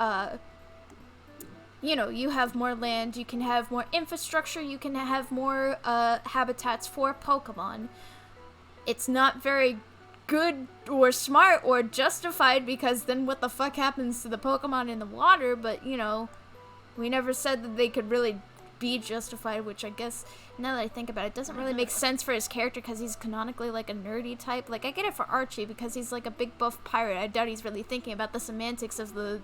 you have more land, you can have more infrastructure, you can have more habitats for Pokemon. It's not very good or smart or justified because then what the fuck happens to the Pokemon in the water, but, we never said that they could really be justified, which I guess, now that I think about it, doesn't really make sense for his character because he's canonically like a nerdy type. Like, I get it for Archie because he's like a big buff pirate. I doubt he's really thinking about the semantics of the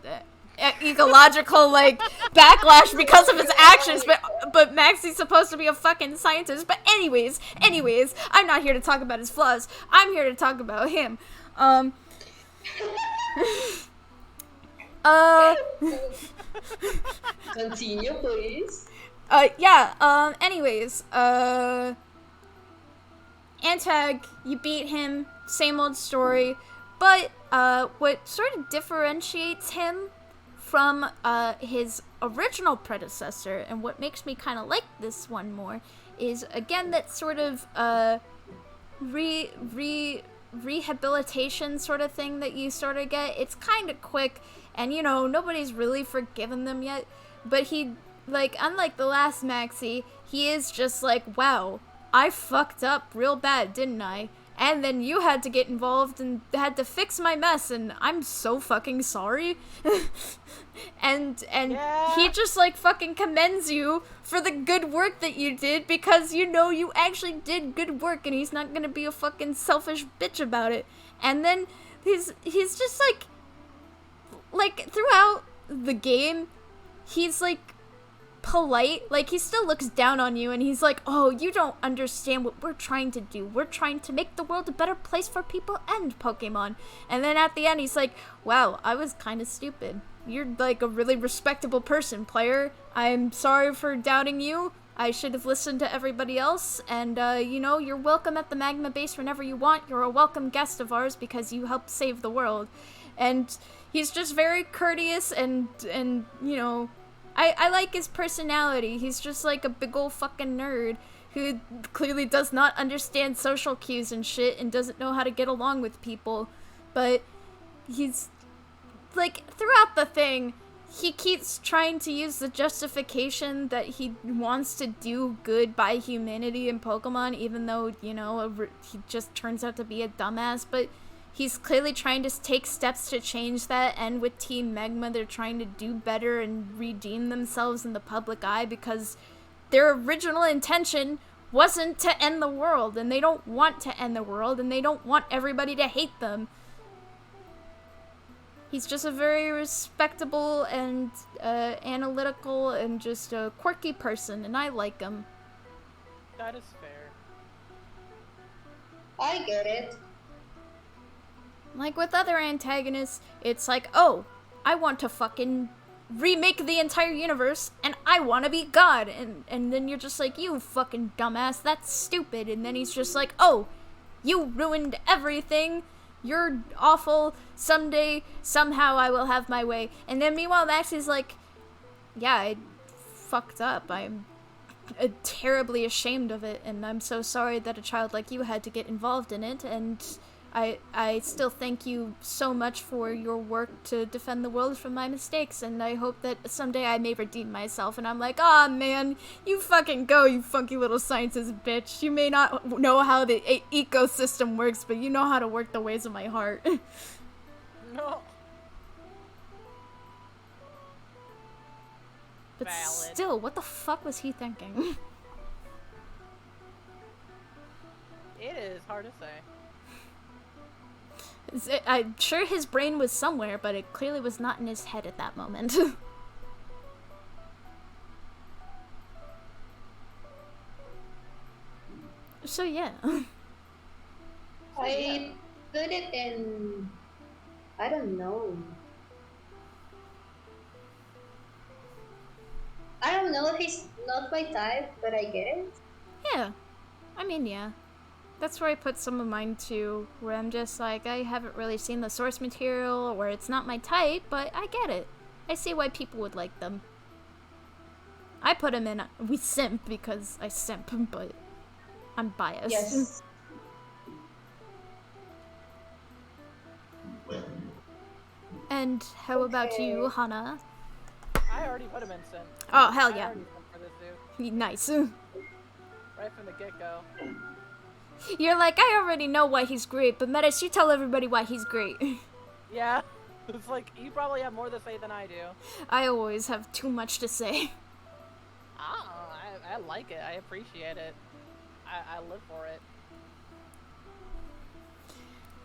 ecological like backlash because of his actions, but Maxie's supposed to be a fucking scientist. But anyways, I'm not here to talk about his flaws. I'm here to talk about him. Continue, please. Anyways, Antag, you beat him, same old story, but, what sort of differentiates him from his original predecessor, and what makes me kind of like this one more is, again, that sort of rehabilitation sort of thing that you sort of get. It's kind of quick, and you know, nobody's really forgiven them yet, but he, like, unlike the last Maxi, he is just like, wow, I fucked up real bad, didn't I? And then you had to get involved and had to fix my mess, and I'm so fucking sorry. and Yeah. he just, like, fucking commends you for the good work that you did, because you know you actually did good work, and he's not gonna be a fucking selfish bitch about it. And then he's just like throughout the game, he's like polite, like he still looks down on you, and he's like, oh, you don't understand what we're trying to do. We're trying to make the world a better place for people and Pokemon. And then at the end he's like, wow, I was kind of stupid. You're like a really respectable person, player. I'm sorry for doubting you. I should have listened to everybody else, and you know, you're welcome at the Magma base whenever you want. You're a welcome guest of ours because you helped save the world. And he's just very courteous, and you know, I like his personality. He's just like a big ol' fucking nerd who clearly does not understand social cues and shit and doesn't know how to get along with people. But he's, like, throughout the thing, he keeps trying to use the justification that he wants to do good by humanity in Pokemon, even though, you know, he just turns out to be a dumbass. But he's clearly trying to take steps to change that, and with Team Magma, they're trying to do better and redeem themselves in the public eye, because their original intention wasn't to end the world, and they don't want to end the world, and they don't want everybody to hate them. He's just a very respectable and analytical and just a quirky person, and I like him. That is fair. I get it. Like with other antagonists, it's like, oh, I want to fucking remake the entire universe, and I want to be God. And then you're just like, you fucking dumbass, that's stupid. And then he's just like, oh, you ruined everything. You're awful. Someday, somehow I will have my way. And then meanwhile, Max is like, yeah, I fucked up. I'm terribly ashamed of it, and I'm so sorry that a child like you had to get involved in it, and I still thank you so much for your work to defend the world from my mistakes, and I hope that someday I may redeem myself. And I'm like, aw, man, you fucking go, you funky little scientist bitch. You may not know how the ecosystem works, but you know how to work the ways of my heart. No. But Valid. still, what the fuck was he thinking? It is hard to say. I'm sure his brain was somewhere, but it clearly was not in his head at that moment. So yeah. I put it in, I don't know. I don't know if he's not my type, but I get it. Yeah. I mean, yeah. That's where I put some of mine too, where I'm just like, I haven't really seen the source material, or it's not my type, but I get it. I see why people would like them. I put him in, we simp because I simp, but I'm biased. Yes. And how about you, Okay. Hana? I already put him in Sim. Oh, hell I yeah. already simp for this dude. Nice. Right from the get-go. You're like, I already know why he's great, but Metys, you tell everybody why he's great. Yeah. It's like, you probably have more to say than I do. I always have too much to say. I like it. I appreciate it. I live for it.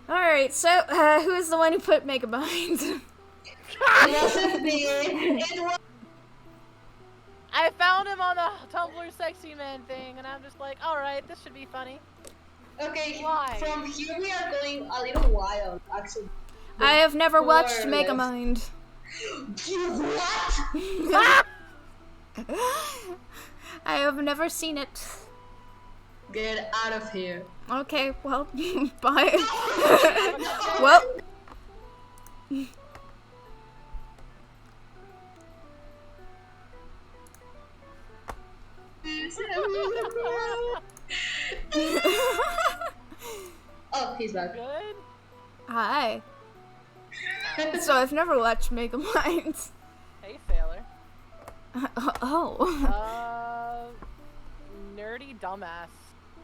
Alright, so, who is the one who put Megamind? It wasn't me. It was. I found him on the Tumblr Sexymen thing, and I'm just like, alright, this should be funny. Okay, Why? from here we are going a little wild, actually. I have never watched More or less. Megamind. You what? I have never seen it. Get out of here. Okay, well, bye. Well. Oh, he's back. Good. Hi. So I've never watched Megamind. Hey, Sailor. Oh. Nerdy dumbass.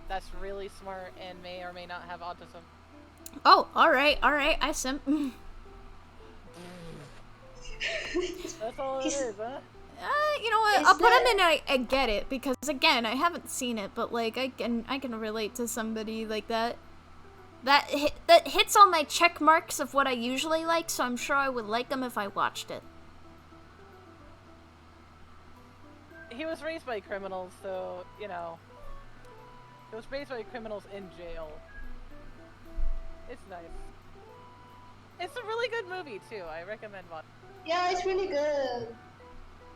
That's really smart and may or may not have autism. Oh, alright, I simp. That's all it is, huh? You know what? Is I'll put that- him in. I get it because again, I haven't seen it, but like I can relate to somebody like that. That hits all my check marks of what I usually like, so I'm sure I would like him if I watched it. He was raised by criminals, so, you know. He was raised by criminals in jail. It's nice. It's a really good movie, too. I recommend watching. Yeah, it's really good.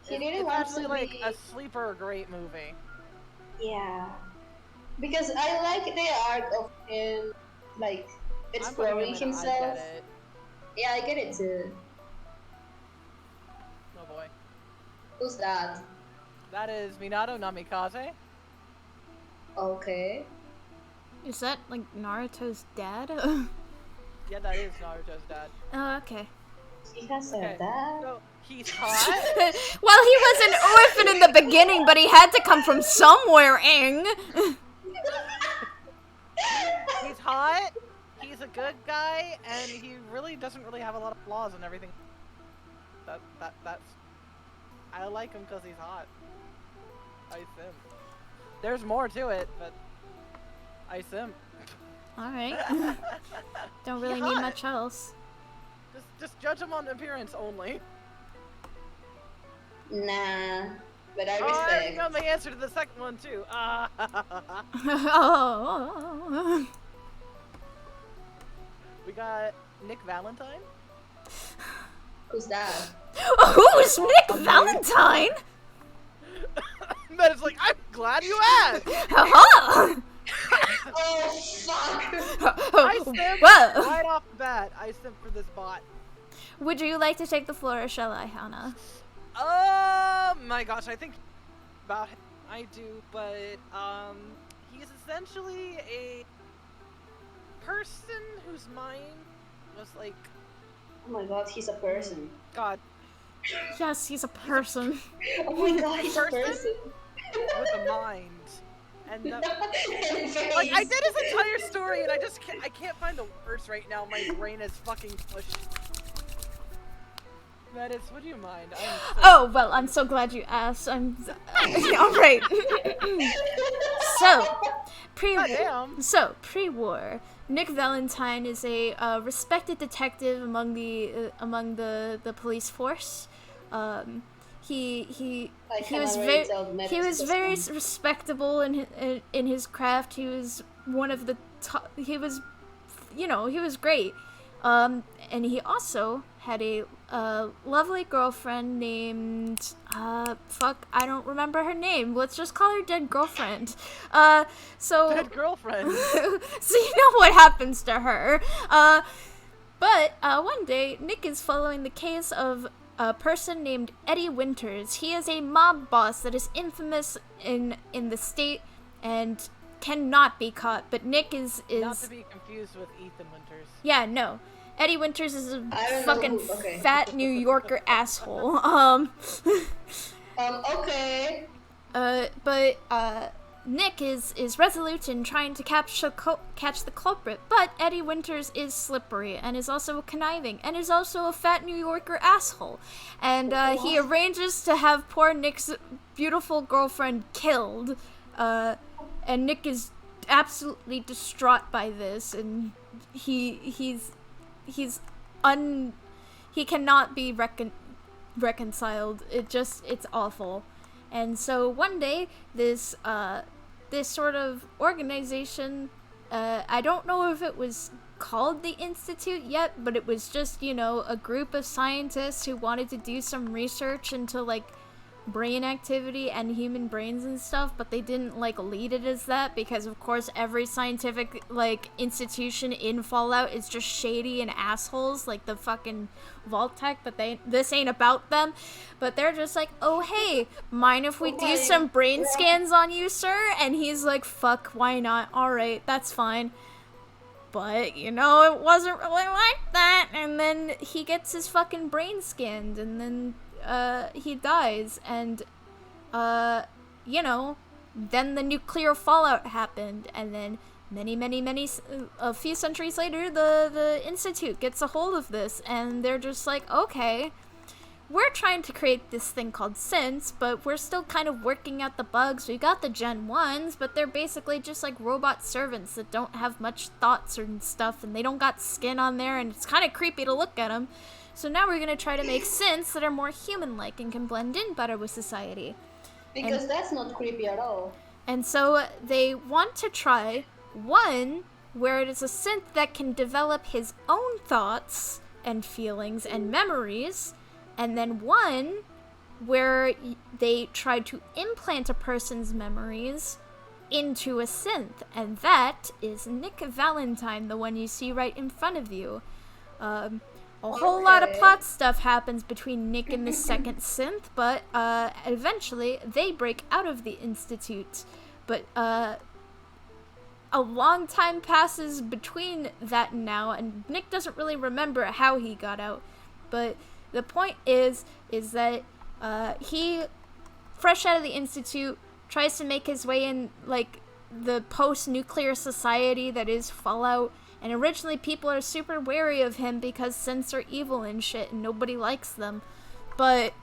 He It's really wants actually to like be... a sleeper great movie. Yeah. Because I like the art of him, like, I'm putting him exploring in, I himself. get it. Yeah, I get it too. Oh boy. Who's that? That is Minato Namikaze. Okay. Is that like Naruto's dad? Yeah, that is Naruto's dad. Oh, okay. He has a Okay, dad? so he's hot. Well, he was an orphan in the beginning, but he had to come from somewhere, Ing. He's hot. He's a good guy, and he really doesn't really have a lot of flaws and everything. That's. I like him because he's hot. I simp. There's more to it, but I simp. Alright. Don't really Hot. need much else. Just judge him on appearance only. Nah. But I Oh, I already respect. know the answer to the second one too. Oh. We got Nick Valentine. Who's that? Who's Nick Valentine? That is like, I'm glad you asked. Haha. Oh, fuck! I simp Whoa. right off the bat. I simp for this bot. Would you like to take the floor, or shall I, Hannah? Oh my gosh, I think about him I do, but he's essentially a person whose mind was like, Oh my god, he's a person. God, Yes, he's a person. Oh my god, he's a Person? person. with a mind. And And like I did his entire story, and I can't find the words right now. My brain is fucking pushed. Metys, would you mind? I'm so Oh, well, I'm so glad you asked. Alright. Goddamn. Pre-war, Nick Valentine is a respected detective among the police force. He was very respectable in his craft. He was one of the top. He was great. And he also had a lovely girlfriend named I don't remember her name. Let's just call her Dead Girlfriend. Dead girlfriend. So you know what happens to her. But one day, Nick is following the case of a person named Eddie Winters. He is a mob boss that is infamous in the state and cannot be caught. But Nick is Not to be confused with Ethan Winters. yeah, no. Eddie Winters is a I don't know fucking who- okay. fat New Yorker asshole. Okay. But Nick is resolute in trying to catch the culprit, but Eddie Winters is slippery and is also conniving and is also a fat New Yorker asshole. And he arranges to have poor Nick's beautiful girlfriend killed. And Nick is absolutely distraught by this, and he cannot be reconciled. It's awful. And so one day, this sort of organization, I don't know if it was called the Institute yet, but it was just, a group of scientists who wanted to do some research into, like, brain activity and human brains and stuff, but they didn't like lead it as that because of course every scientific like institution in Fallout is just shady and assholes like the fucking Vault-Tec, but this ain't about them. But they're just like, oh hey, mind if we do some brain scans on you, sir? And he's like, fuck, why not? Alright, that's fine. But, you know, it wasn't really like that. And then he gets his fucking brain scanned, and then he dies. And, you know, then the nuclear fallout happened. And then a few centuries later, the Institute gets a hold of this. And they're just like, okay, we're trying to create this thing called synths, but we're still kind of working out the bugs. We got the Gen 1s, but they're basically just like robot servants that don't have much thoughts and stuff, and they don't got skin on there, and it's kind of creepy to look at them. So now we're gonna try to make synths that are more human-like and can blend in better with society. Because that's not creepy at all. And so they want to try one where it is a synth that can develop his own thoughts and feelings and memories, and then one where they tried to implant a person's memories into a synth, and that is Nick Valentine, the one you see right in front of you. A whole lot of plot stuff happens between Nick and the second synth, but eventually they break out of the Institute. But a long time passes between that and now, and Nick doesn't really remember how he got out, but the point is that he, fresh out of the Institute, tries to make his way in, like, the post-nuclear society that is Fallout, and originally people are super wary of him because synths are evil and shit, and nobody likes them. But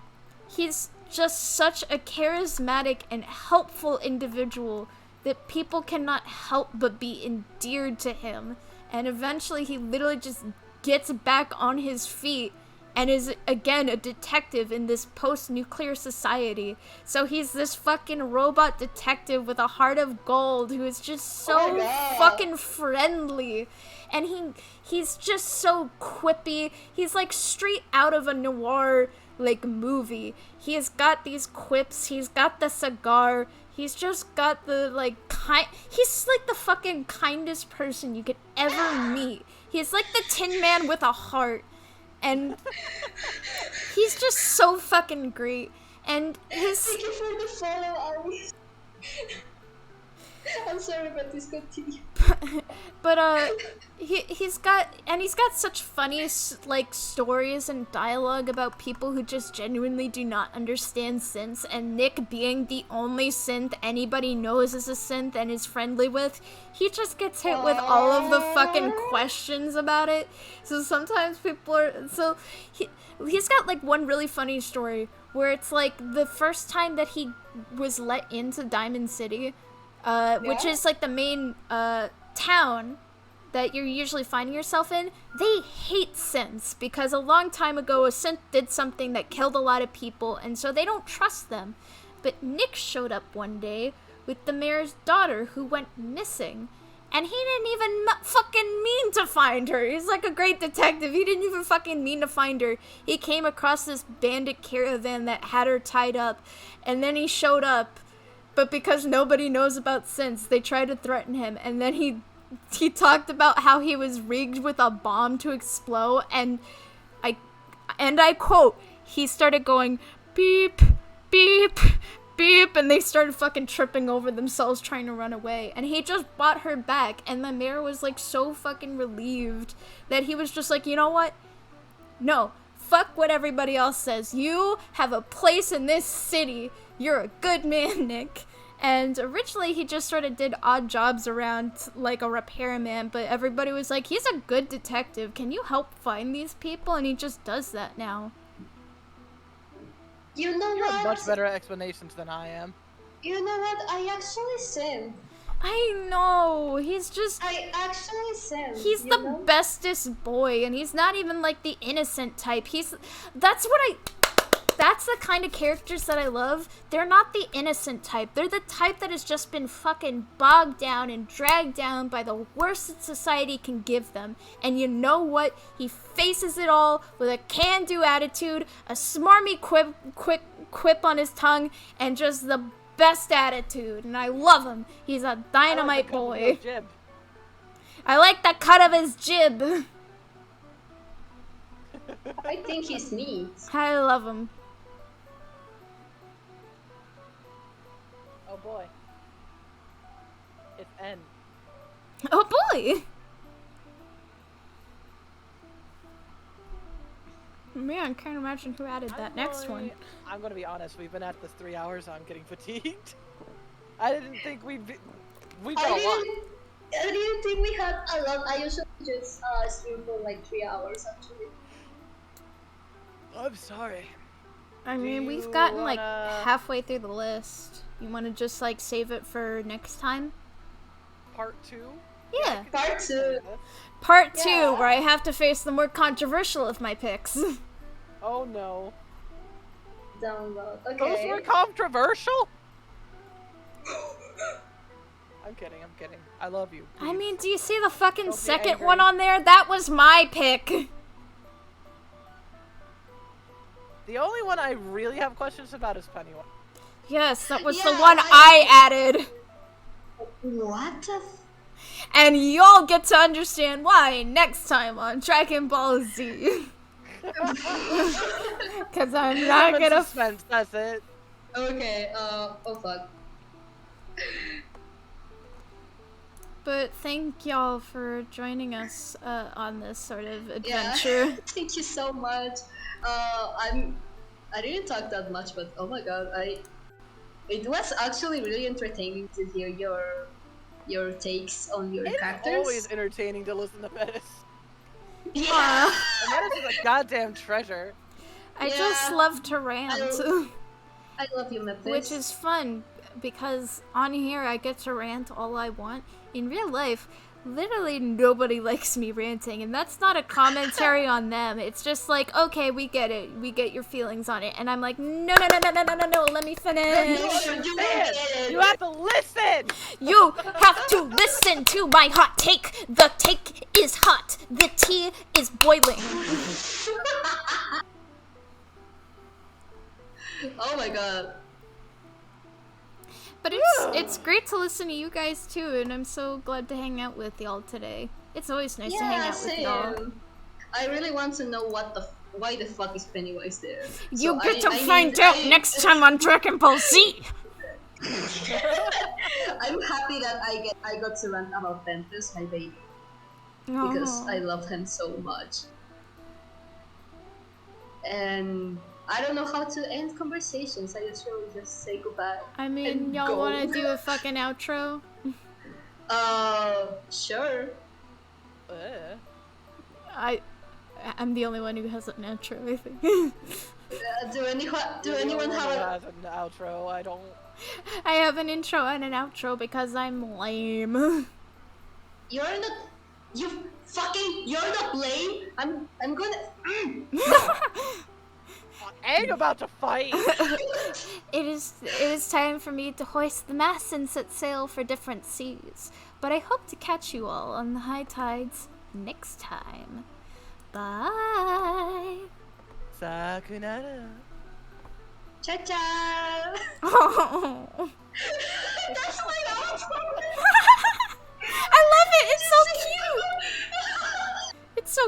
he's just such a charismatic and helpful individual that people cannot help but be endeared to him, and eventually he literally just gets back on his feet and is, again, a detective in this post-nuclear society. So he's this fucking robot detective with a heart of gold who is just so fucking friendly. And he's just so quippy. He's like straight out of a noir, like, movie. He has got these quips. He's got the cigar. He's just got the, like, he's like the fucking kindest person you could ever meet. He's like the Tin Man with a heart. And he's just so fucking great. And his... Thank you for the follow, Alice. I'm sorry, but please continue. But he's got such funny like stories and dialogue about people who just genuinely do not understand synths, and Nick being the only synth anybody knows is a synth and is friendly with, he just gets hit with all of the fucking questions about it. So sometimes people are he's got like one really funny story where it's like the first time that he was let into Diamond City, which is like the main town that you're usually finding yourself in. They hate synths because a long time ago a synth did something that killed a lot of people, and so they don't trust them. But Nick showed up one day with the mayor's daughter who went missing, and he didn't even fucking mean to find her. He's like a great detective. He didn't even fucking mean to find her. He came across this bandit caravan that had her tied up, and then he showed up. But because nobody knows about synths, they tried to threaten him, and then he talked about how he was rigged with a bomb to explode, and I quote, he started going beep, beep, beep, and they started fucking tripping over themselves trying to run away, and he just brought her back, and the mayor was like so fucking relieved that he was just like, you know what? No, fuck what everybody else says. You have a place in this city. You're a good man, Nick. And originally he just sort of did odd jobs around like a repairman, but everybody was like, he's a good detective. Can you help find these people? And he just does that now. You know You what? have much better explanations than I am. You know what? I actually sent. I know. He's the bestest boy, and he's not even like the innocent type. That's that's the kind of characters that I love. They're not the innocent type. They're the type that has just been fucking bogged down and dragged down by the worst that society can give them. And you know what? He faces it all with a can-do attitude, a smarmy quip on his tongue, and just the best attitude. And I love him. He's a dynamite boy. I like the cut of his jib. I think he's neat. I love him. Oh boy. It's N. Oh boy! Man, I can't imagine who added that next one. I'm gonna be honest, we've been at this 3 hours, I'm getting fatigued. I didn't think we'd got a lot. I didn't think we had a lot. I usually just stream for like 3 hours actually. I'm sorry. I mean, we've gotten like halfway through the list. You want to just like save it for next time? Part 2? Yeah. Part 2. Part 2, where I have to face the more controversial of my picks. Oh no. Download. Okay. Those were controversial? I'm kidding. I love you. Please. I mean, do you see the fucking Don't be second angry. one on there? That was my pick. The only one I really have questions about is Pennywise. Yes, that was Yeah, the one I added. What the And y'all get to understand why next time on Dragon Ball Z. Because I'm not gonna... Suspense, that's it. Okay, oh fuck. But thank y'all for joining us on this sort of adventure. Yeah. Thank you so much. I didn't talk that much, but oh my god, it was actually really entertaining to hear your takes on your characters. It's always entertaining to listen to Metys. Yeah. And Metys is a goddamn treasure. I just love to rant. I love you, Metys. Which is fun, because on here I get to rant all I want. In real life, literally nobody likes me ranting, and that's not a commentary on them. It's just like, okay, we get it. We get your feelings on it. And I'm like, no, let me finish. You have to listen! You have to listen to my hot take. The take is hot. The tea is boiling. Oh my god. But it's great to listen to you guys too, and I'm so glad to hang out with y'all today. It's always nice to hang out with y'all. I really want to know why the fuck is Pennywise there. You get to find out next time on Dragon Ball Z. I'm happy that I got to rant about Ventus, my baby, because I love him so much. And I don't know how to end conversations. I usually just say goodbye. I mean, y'all want to do a fucking outro? Sure. I'm the only one who has an outro, I think. Do anyone have an outro? I don't. I have an intro and an outro because I'm lame. You're not lame. I'm gonna. I ain't about to fight. It is time for me to hoist the mast and set sail for different seas. But I hope to catch you all on the high tides next time. Bye. Sakunara. Ciao ciao. Oh. That's my outro. I love it. It's so cute. It's so